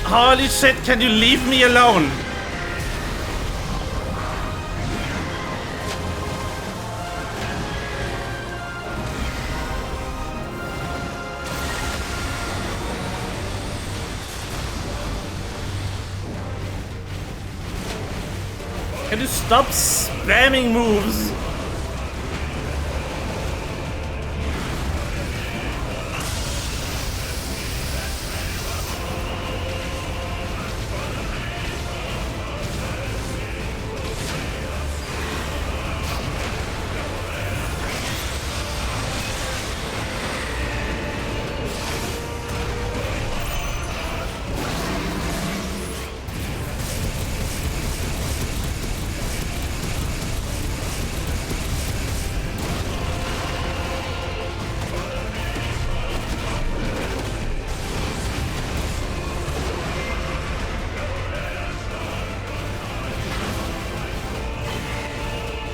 Holy shit, can you leave me alone? Can you stop spamming moves?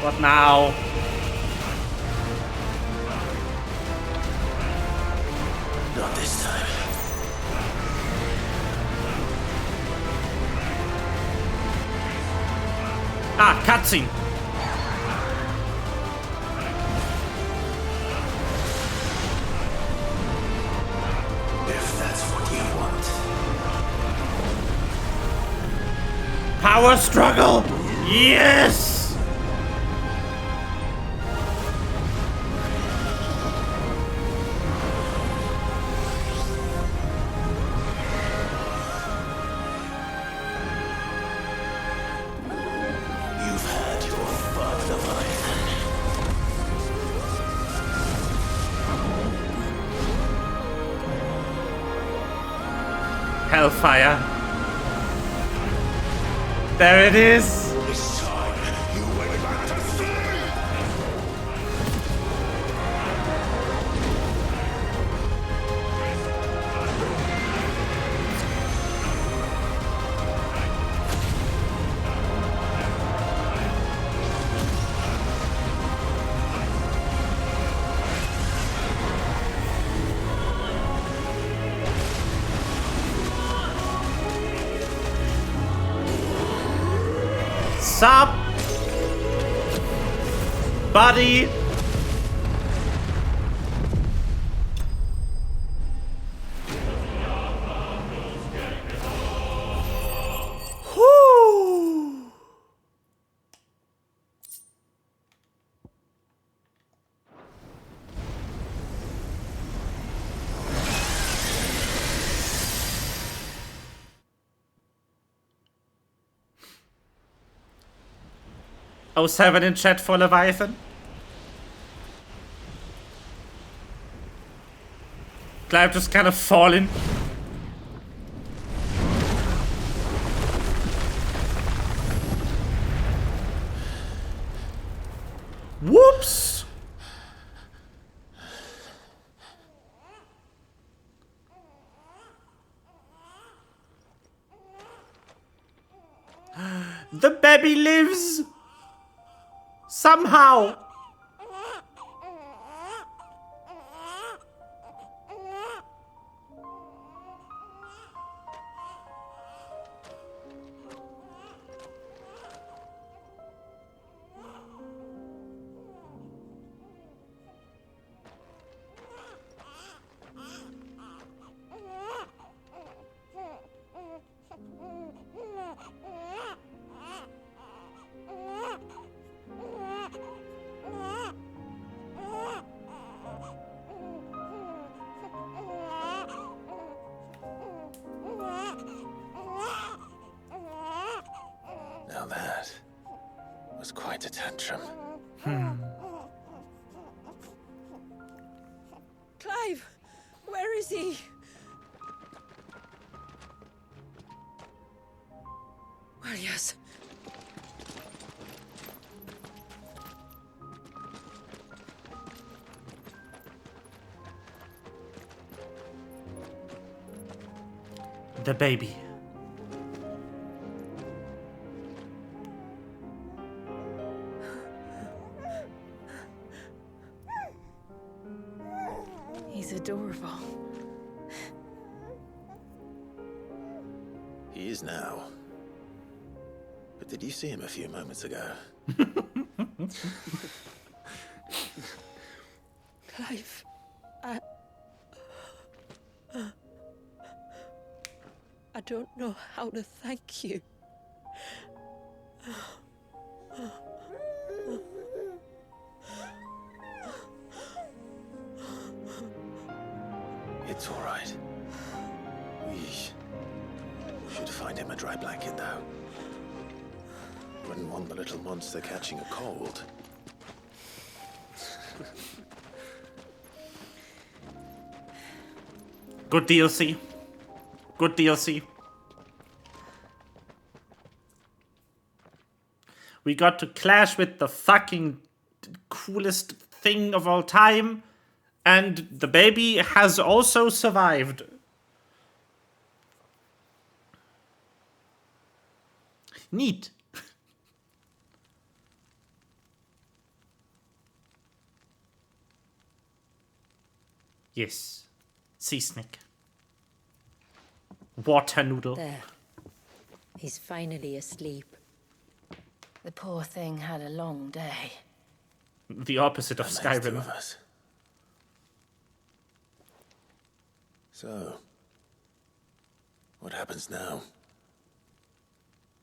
What now? Not this time. Ah, cutscene. If that's what you want. Power struggle! Yes! You've had your fun, Leviathan. Hellfire. There it is! This time, you went back to sleep! Sup? Buddy? Whoo! Oh, 7 in chat for Leviathan. Clive just kind of falling. Whoops! The baby lives! Somehow! a tantrum. Clive! Where is he? Well, yes. The baby. He's adorable. He is now. But did you see him a few moments ago? Clive, I don't know how to thank you. It's all right. We should find him a dry blanket, though. Wouldn't want the little monster catching a cold. Good DLC. Good DLC. We got to clash with the fucking coolest thing of all time, and the baby has also survived. Neat. Yes. Sea snake. Water noodle. There. He's finally asleep. The poor thing had a long day. The opposite of That makes two Skyrim. of us. So, what happens now?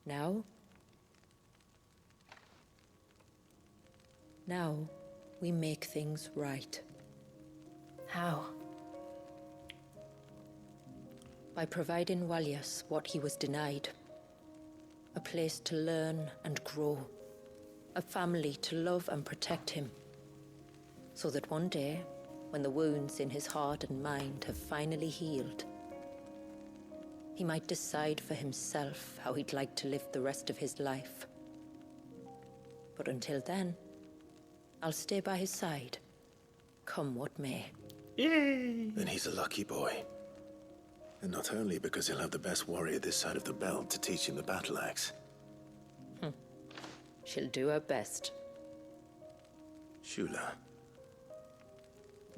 Now? Now, we make things right. How? By providing Walyas what he was denied. A place to learn and grow. A family to love and protect him. So that one day, when the wounds in his heart and mind have finally healed, he might decide for himself how he'd like to live the rest of his life. But until then, I'll stay by his side, come what may. Yay! Then he's a lucky boy. And not only because he'll have the best warrior this side of the belt to teach him the battle axe. She'll do her best. Shula,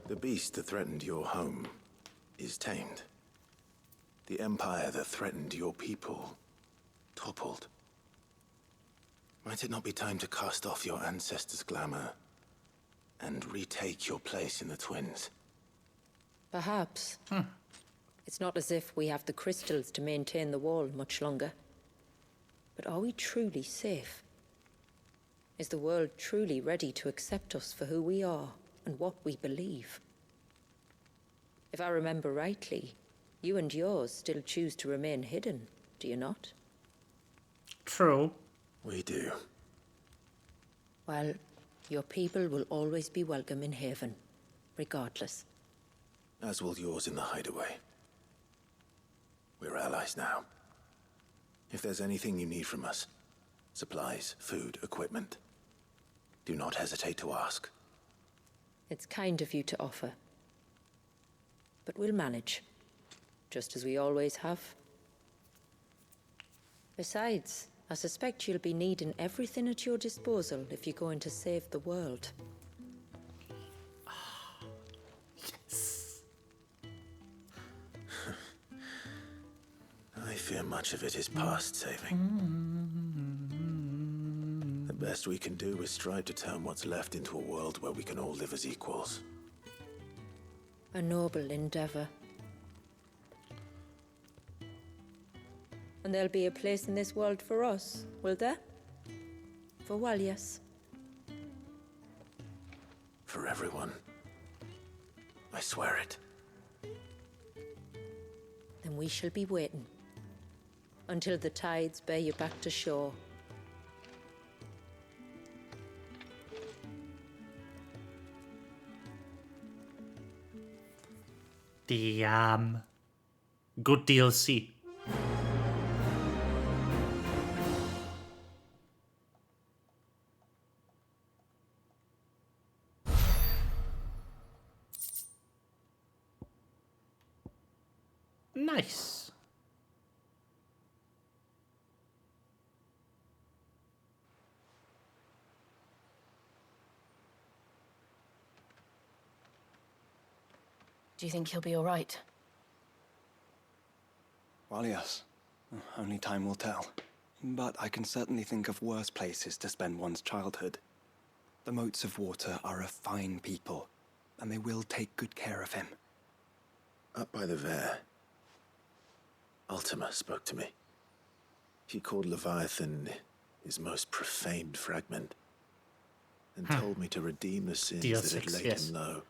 the beast that threatened your home is tamed. The empire that threatened your people toppled. Might it not be time to cast off your ancestors' glamour and retake your place in the Twins? Perhaps. It's not as if we have the crystals to maintain the wall much longer. But are we truly safe? Is the world truly ready to accept us for who we are and what we believe? If I remember rightly, you and yours still choose to remain hidden, do you not? True. We do. Well, your people will always be welcome in Haven, regardless. As will yours in the hideaway. We're allies now. If there's anything you need from us, supplies, food, equipment, do not hesitate to ask. It's kind of you to offer. But we'll manage, just as we always have. Besides, I suspect you'll be needing everything at your disposal if you're going to save the world. Yes. I fear much of it is past saving. The best we can do is strive to turn what's left into a world where we can all live as equals. A noble endeavor. And there'll be a place in this world for us, will there? For Walyas. For everyone. I swear it. Then we shall be waiting. Until the tides bear you back to shore. Damn. Good DLC. Nice. Do you think he'll be all right? Well, yes. Only time will tell. But I can certainly think of worse places to spend one's childhood. The Moats of Water are a fine people, and they will take good care of him. Up by the Vare, Ultima spoke to me. He called Leviathan his most profaned fragment, and told me to redeem the sins that had laid him low.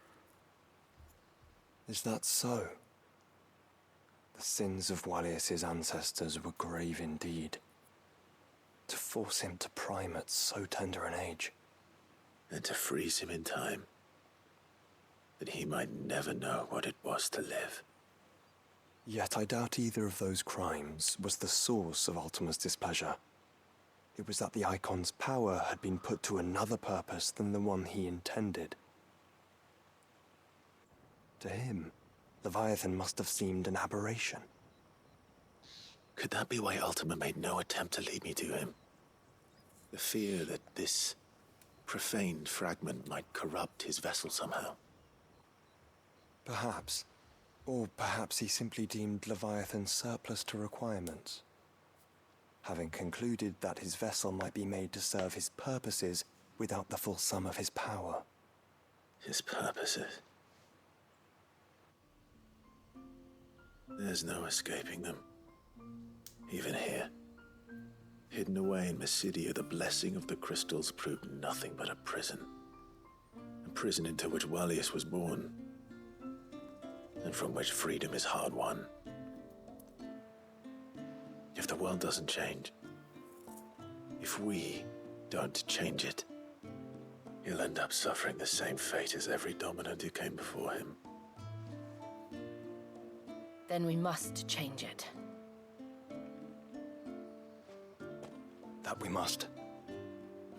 Is that so? The sins of Wallius's ancestors were grave indeed. To force him to prime at so tender an age. And to freeze him in time, that he might never know what it was to live. Yet I doubt either of those crimes was the source of Ultima's displeasure. It was that the Icon's power had been put to another purpose than the one he intended. To him, Leviathan must have seemed an aberration. Could that be why Ultima made no attempt to lead me to him? The fear that this profaned fragment might corrupt his vessel somehow. Perhaps. Or perhaps he simply deemed Leviathan surplus to requirements. Having concluded that his vessel might be made to serve his purposes without the full sum of his power. His purposes? There's no escaping them. Even here. Hidden away in Mysidia, the blessing of the crystals proved nothing but a prison. A prison into which Wallius was born, and from which freedom is hard won. If the world doesn't change, if we don't change it, he'll end up suffering the same fate as every dominant who came before him. Then we must change it. That we must.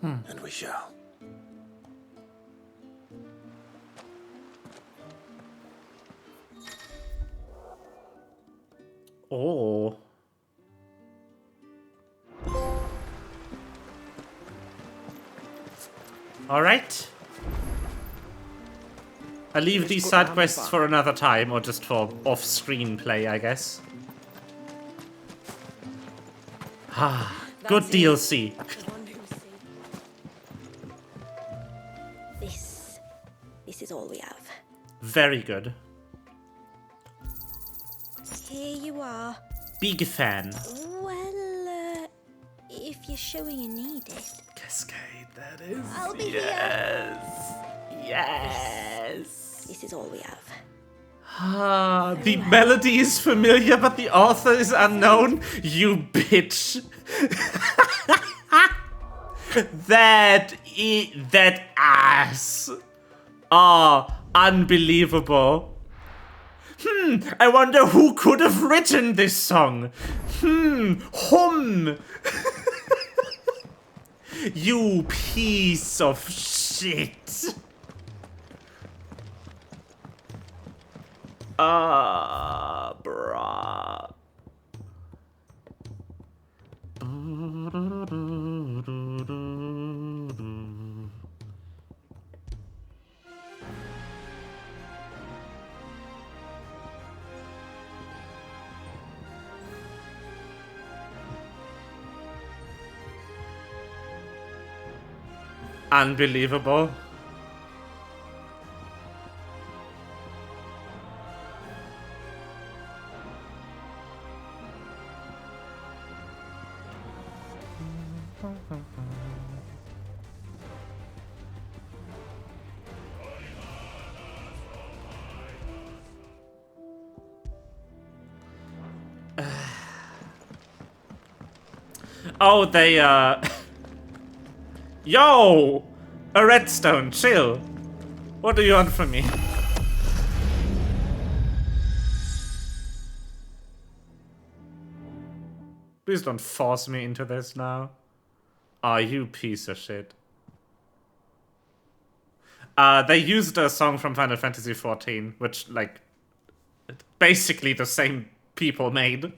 And we shall. Oh. All right. I leave these side quests for another time, or just for off-screen play, I guess. Ah, good DLC. This is all we have. Very good. Here you are. Big fan. Well, if you're sure you need it. Cascade, that is. I'll be here. Yes. This is all we have. Ah, the melody is familiar, but the author is unknown. You bitch. That ass. Ah, unbelievable. I wonder who could have written this song. You piece of shit. Ah, bruh. Unbelievable. Oh, they, Yo! A redstone, chill. What do you want from me? Please don't force me into this now. Oh, you piece of shit. They used a song from Final Fantasy XIV, which, like, basically the same people made.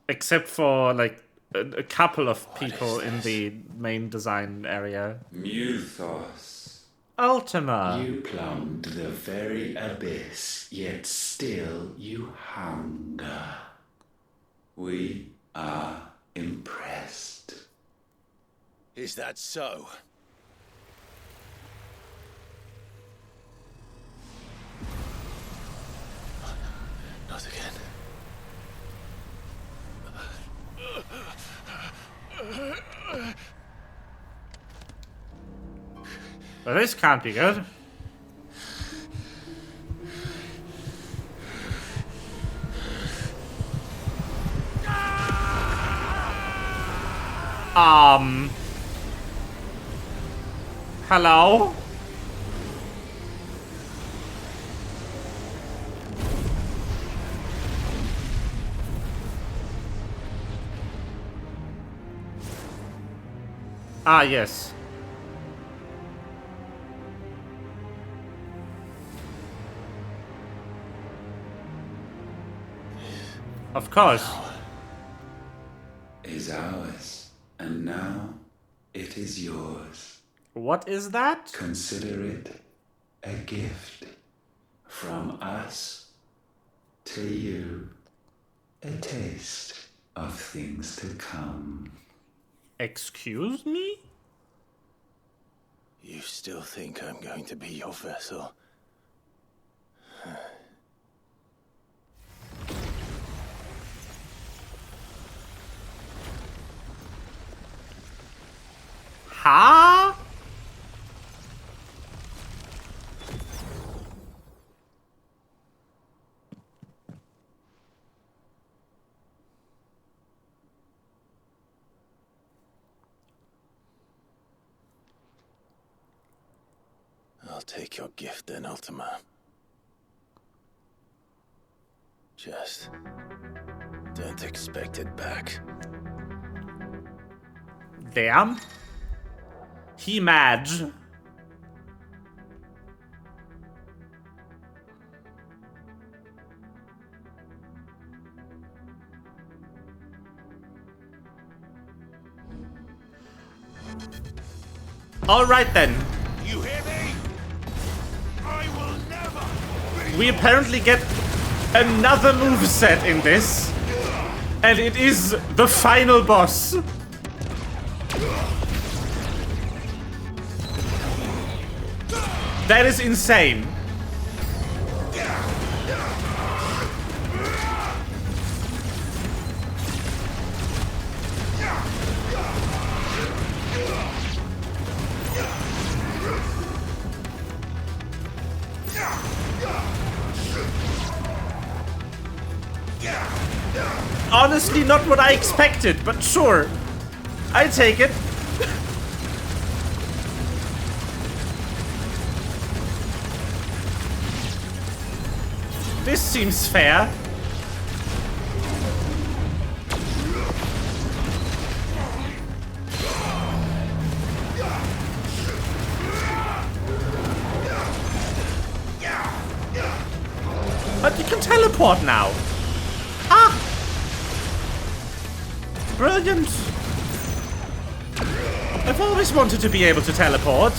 Except for, like, a couple of people in the main design area. Muthos. Ultima. You plumbed the very abyss, yet still you hunger. We are impressed. Is that so? Not again. Well, this can't be good. Hello? Ah, yes. Of course. Is ours, and now it is yours. What is that? Consider it a gift from us to you. A taste of things to come. Excuse me? You still think I'm going to be your vessel? Huh? I'll take your gift then, Ultima. Just don't expect it back. Damn. He Madge. All right then. You hear me? I will never. We apparently get another moveset in this, and it is the final boss. That is insane. Honestly, not what I expected, but sure. I take it. This seems fair. But you can teleport now. Ah! Brilliant. I've always wanted to be able to teleport.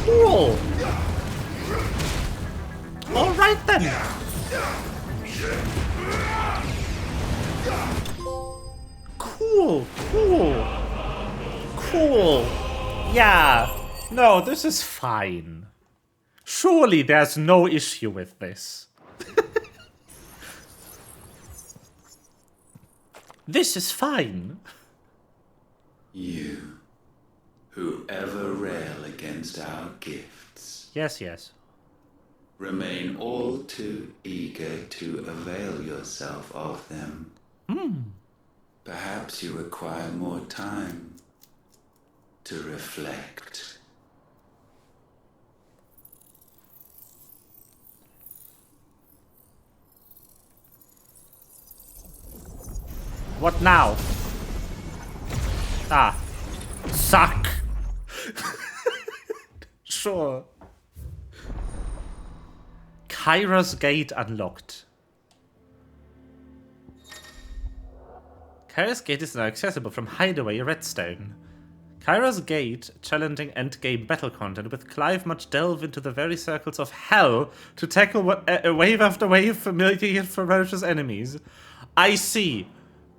Cool. All right then. Cool, cool, cool. Yeah. No, this is fine. Surely there's no issue with this. This is fine. You, who ever rail against our gifts, Yes, yes. remain all too eager to avail yourself of them. Perhaps you require more time to reflect. What now? Ah. Suck. Sure. Kyra's gate unlocked. Kyra's gate is now accessible from Hideaway Redstone. Kyra's gate, challenging endgame battle content, with Clive must delve into the very circles of hell to tackle wave after wave familiar yet ferocious enemies. I see.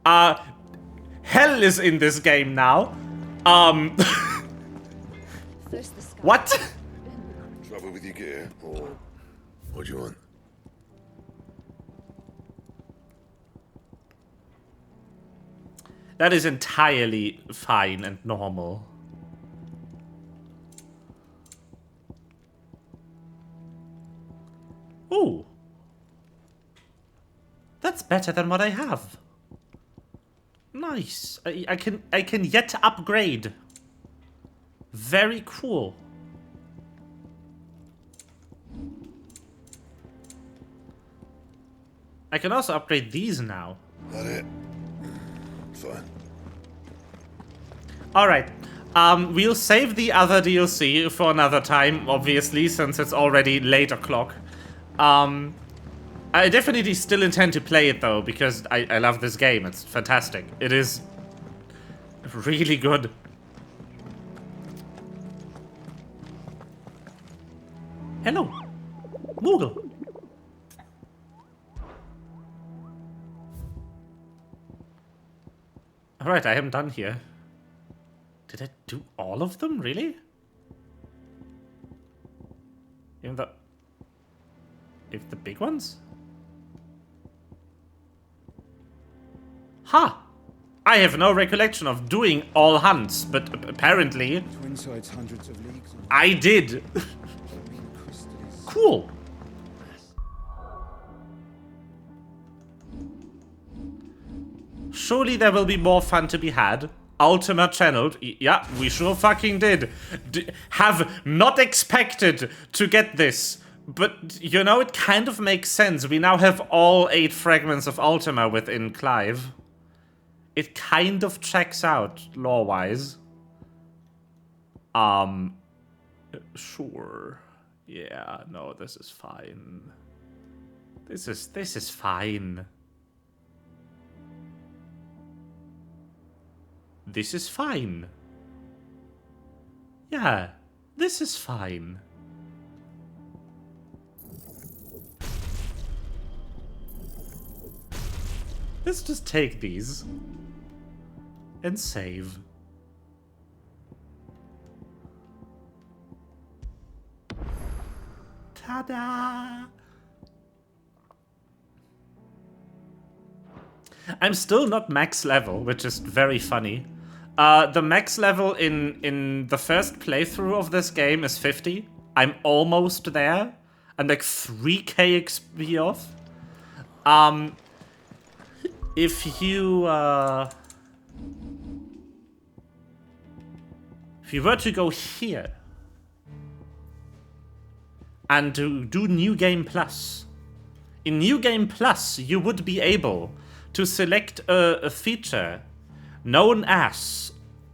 Hell is in this game now. What? Trouble with your gear, or what do you want? That is entirely fine and normal. Ooh. That's better than what I have. Nice. I can yet upgrade. Very cool. I can also upgrade these now. That it? Fine. Alright. We'll save the other DLC for another time, obviously, since it's already late o'clock. I definitely still intend to play it, though, because I love this game. It's fantastic. It is really good. Hello. Moogle. Alright, I am done here. Did I do all of them? Really? Even the... If the big ones? Ha! I have no recollection of doing all hunts, but apparently... Twinside's hundreds of leagues. I did! Cool! Surely there will be more fun to be had. Ultima channeled. Yeah, we sure fucking did. Have not expected to get this. But, you know, it kind of makes sense. We now have all 8 fragments of Ultima within Clive. It kind of checks out, lore-wise. Sure. Yeah, no, this is fine. This is fine. This is fine. Yeah, this is fine. Let's just take these and save. Ta-da! I'm still not max level, which is very funny. The max level in the first playthrough of this game is 50. I'm almost there. I'm like 3k XP off. If you were to go here and to do New Game Plus, in New Game Plus you would be able to select a feature known as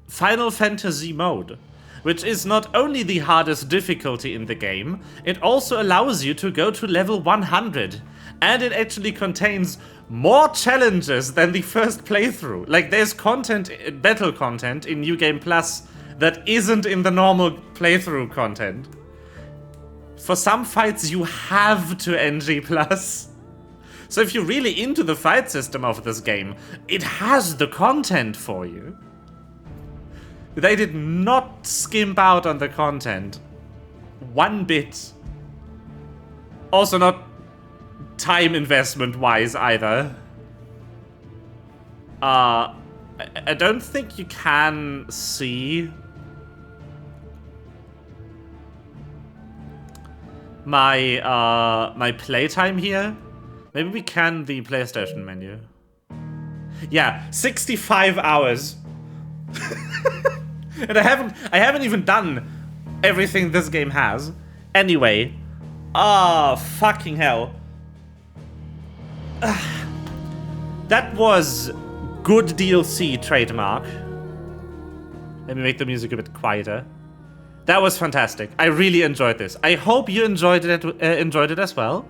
Final Fantasy Mode, which is not only the hardest difficulty in the game, it also allows you to go to level 100, and it actually contains more challenges than the first playthrough. Like, there's content, battle content in New Game Plus that isn't in the normal playthrough content. For some fights you have to NG+. So if you're really into the fight system of this game, it has the content for you. They did not skimp out on the content. One bit. Also not time investment wise either. I don't think you can see my my playtime here. Maybe we can the PlayStation menu. Yeah, 65 hours. And I haven't even done everything this game has. Anyway, fucking hell. That was good DLC trademark. Let me make the music a bit quieter. That was fantastic. I really enjoyed this. I hope you enjoyed it as well.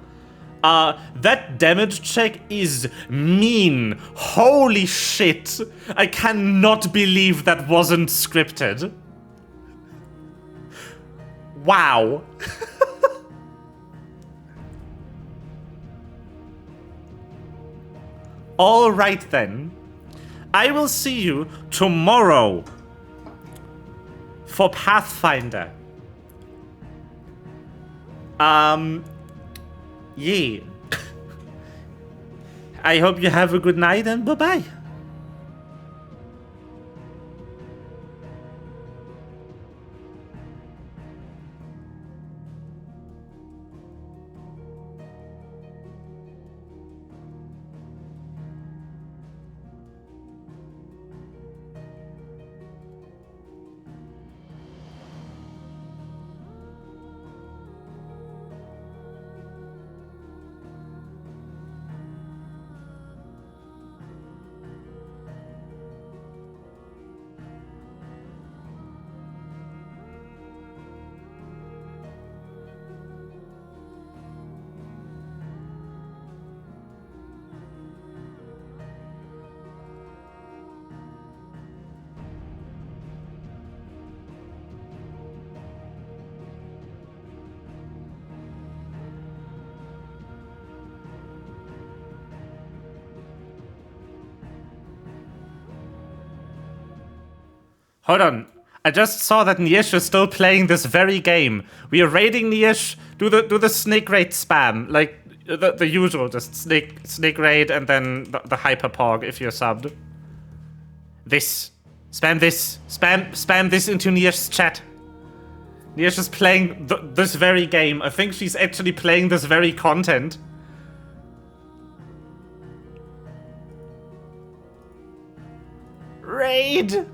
That damage check is mean. Holy shit. I cannot believe that wasn't scripted. Wow. All right then. I will see you tomorrow for Pathfinder. Yeah. I hope you have a good night and bye-bye. Hold on. I just saw that Niesh is still playing this very game. We are raiding Niesh. Do the snake raid spam. Like the usual. Just snake raid and then the hyper pog if you're subbed. This. Spam this. Spam this into Niesh's chat. Niesh is playing this very game. I think she's actually playing this very content. Raid!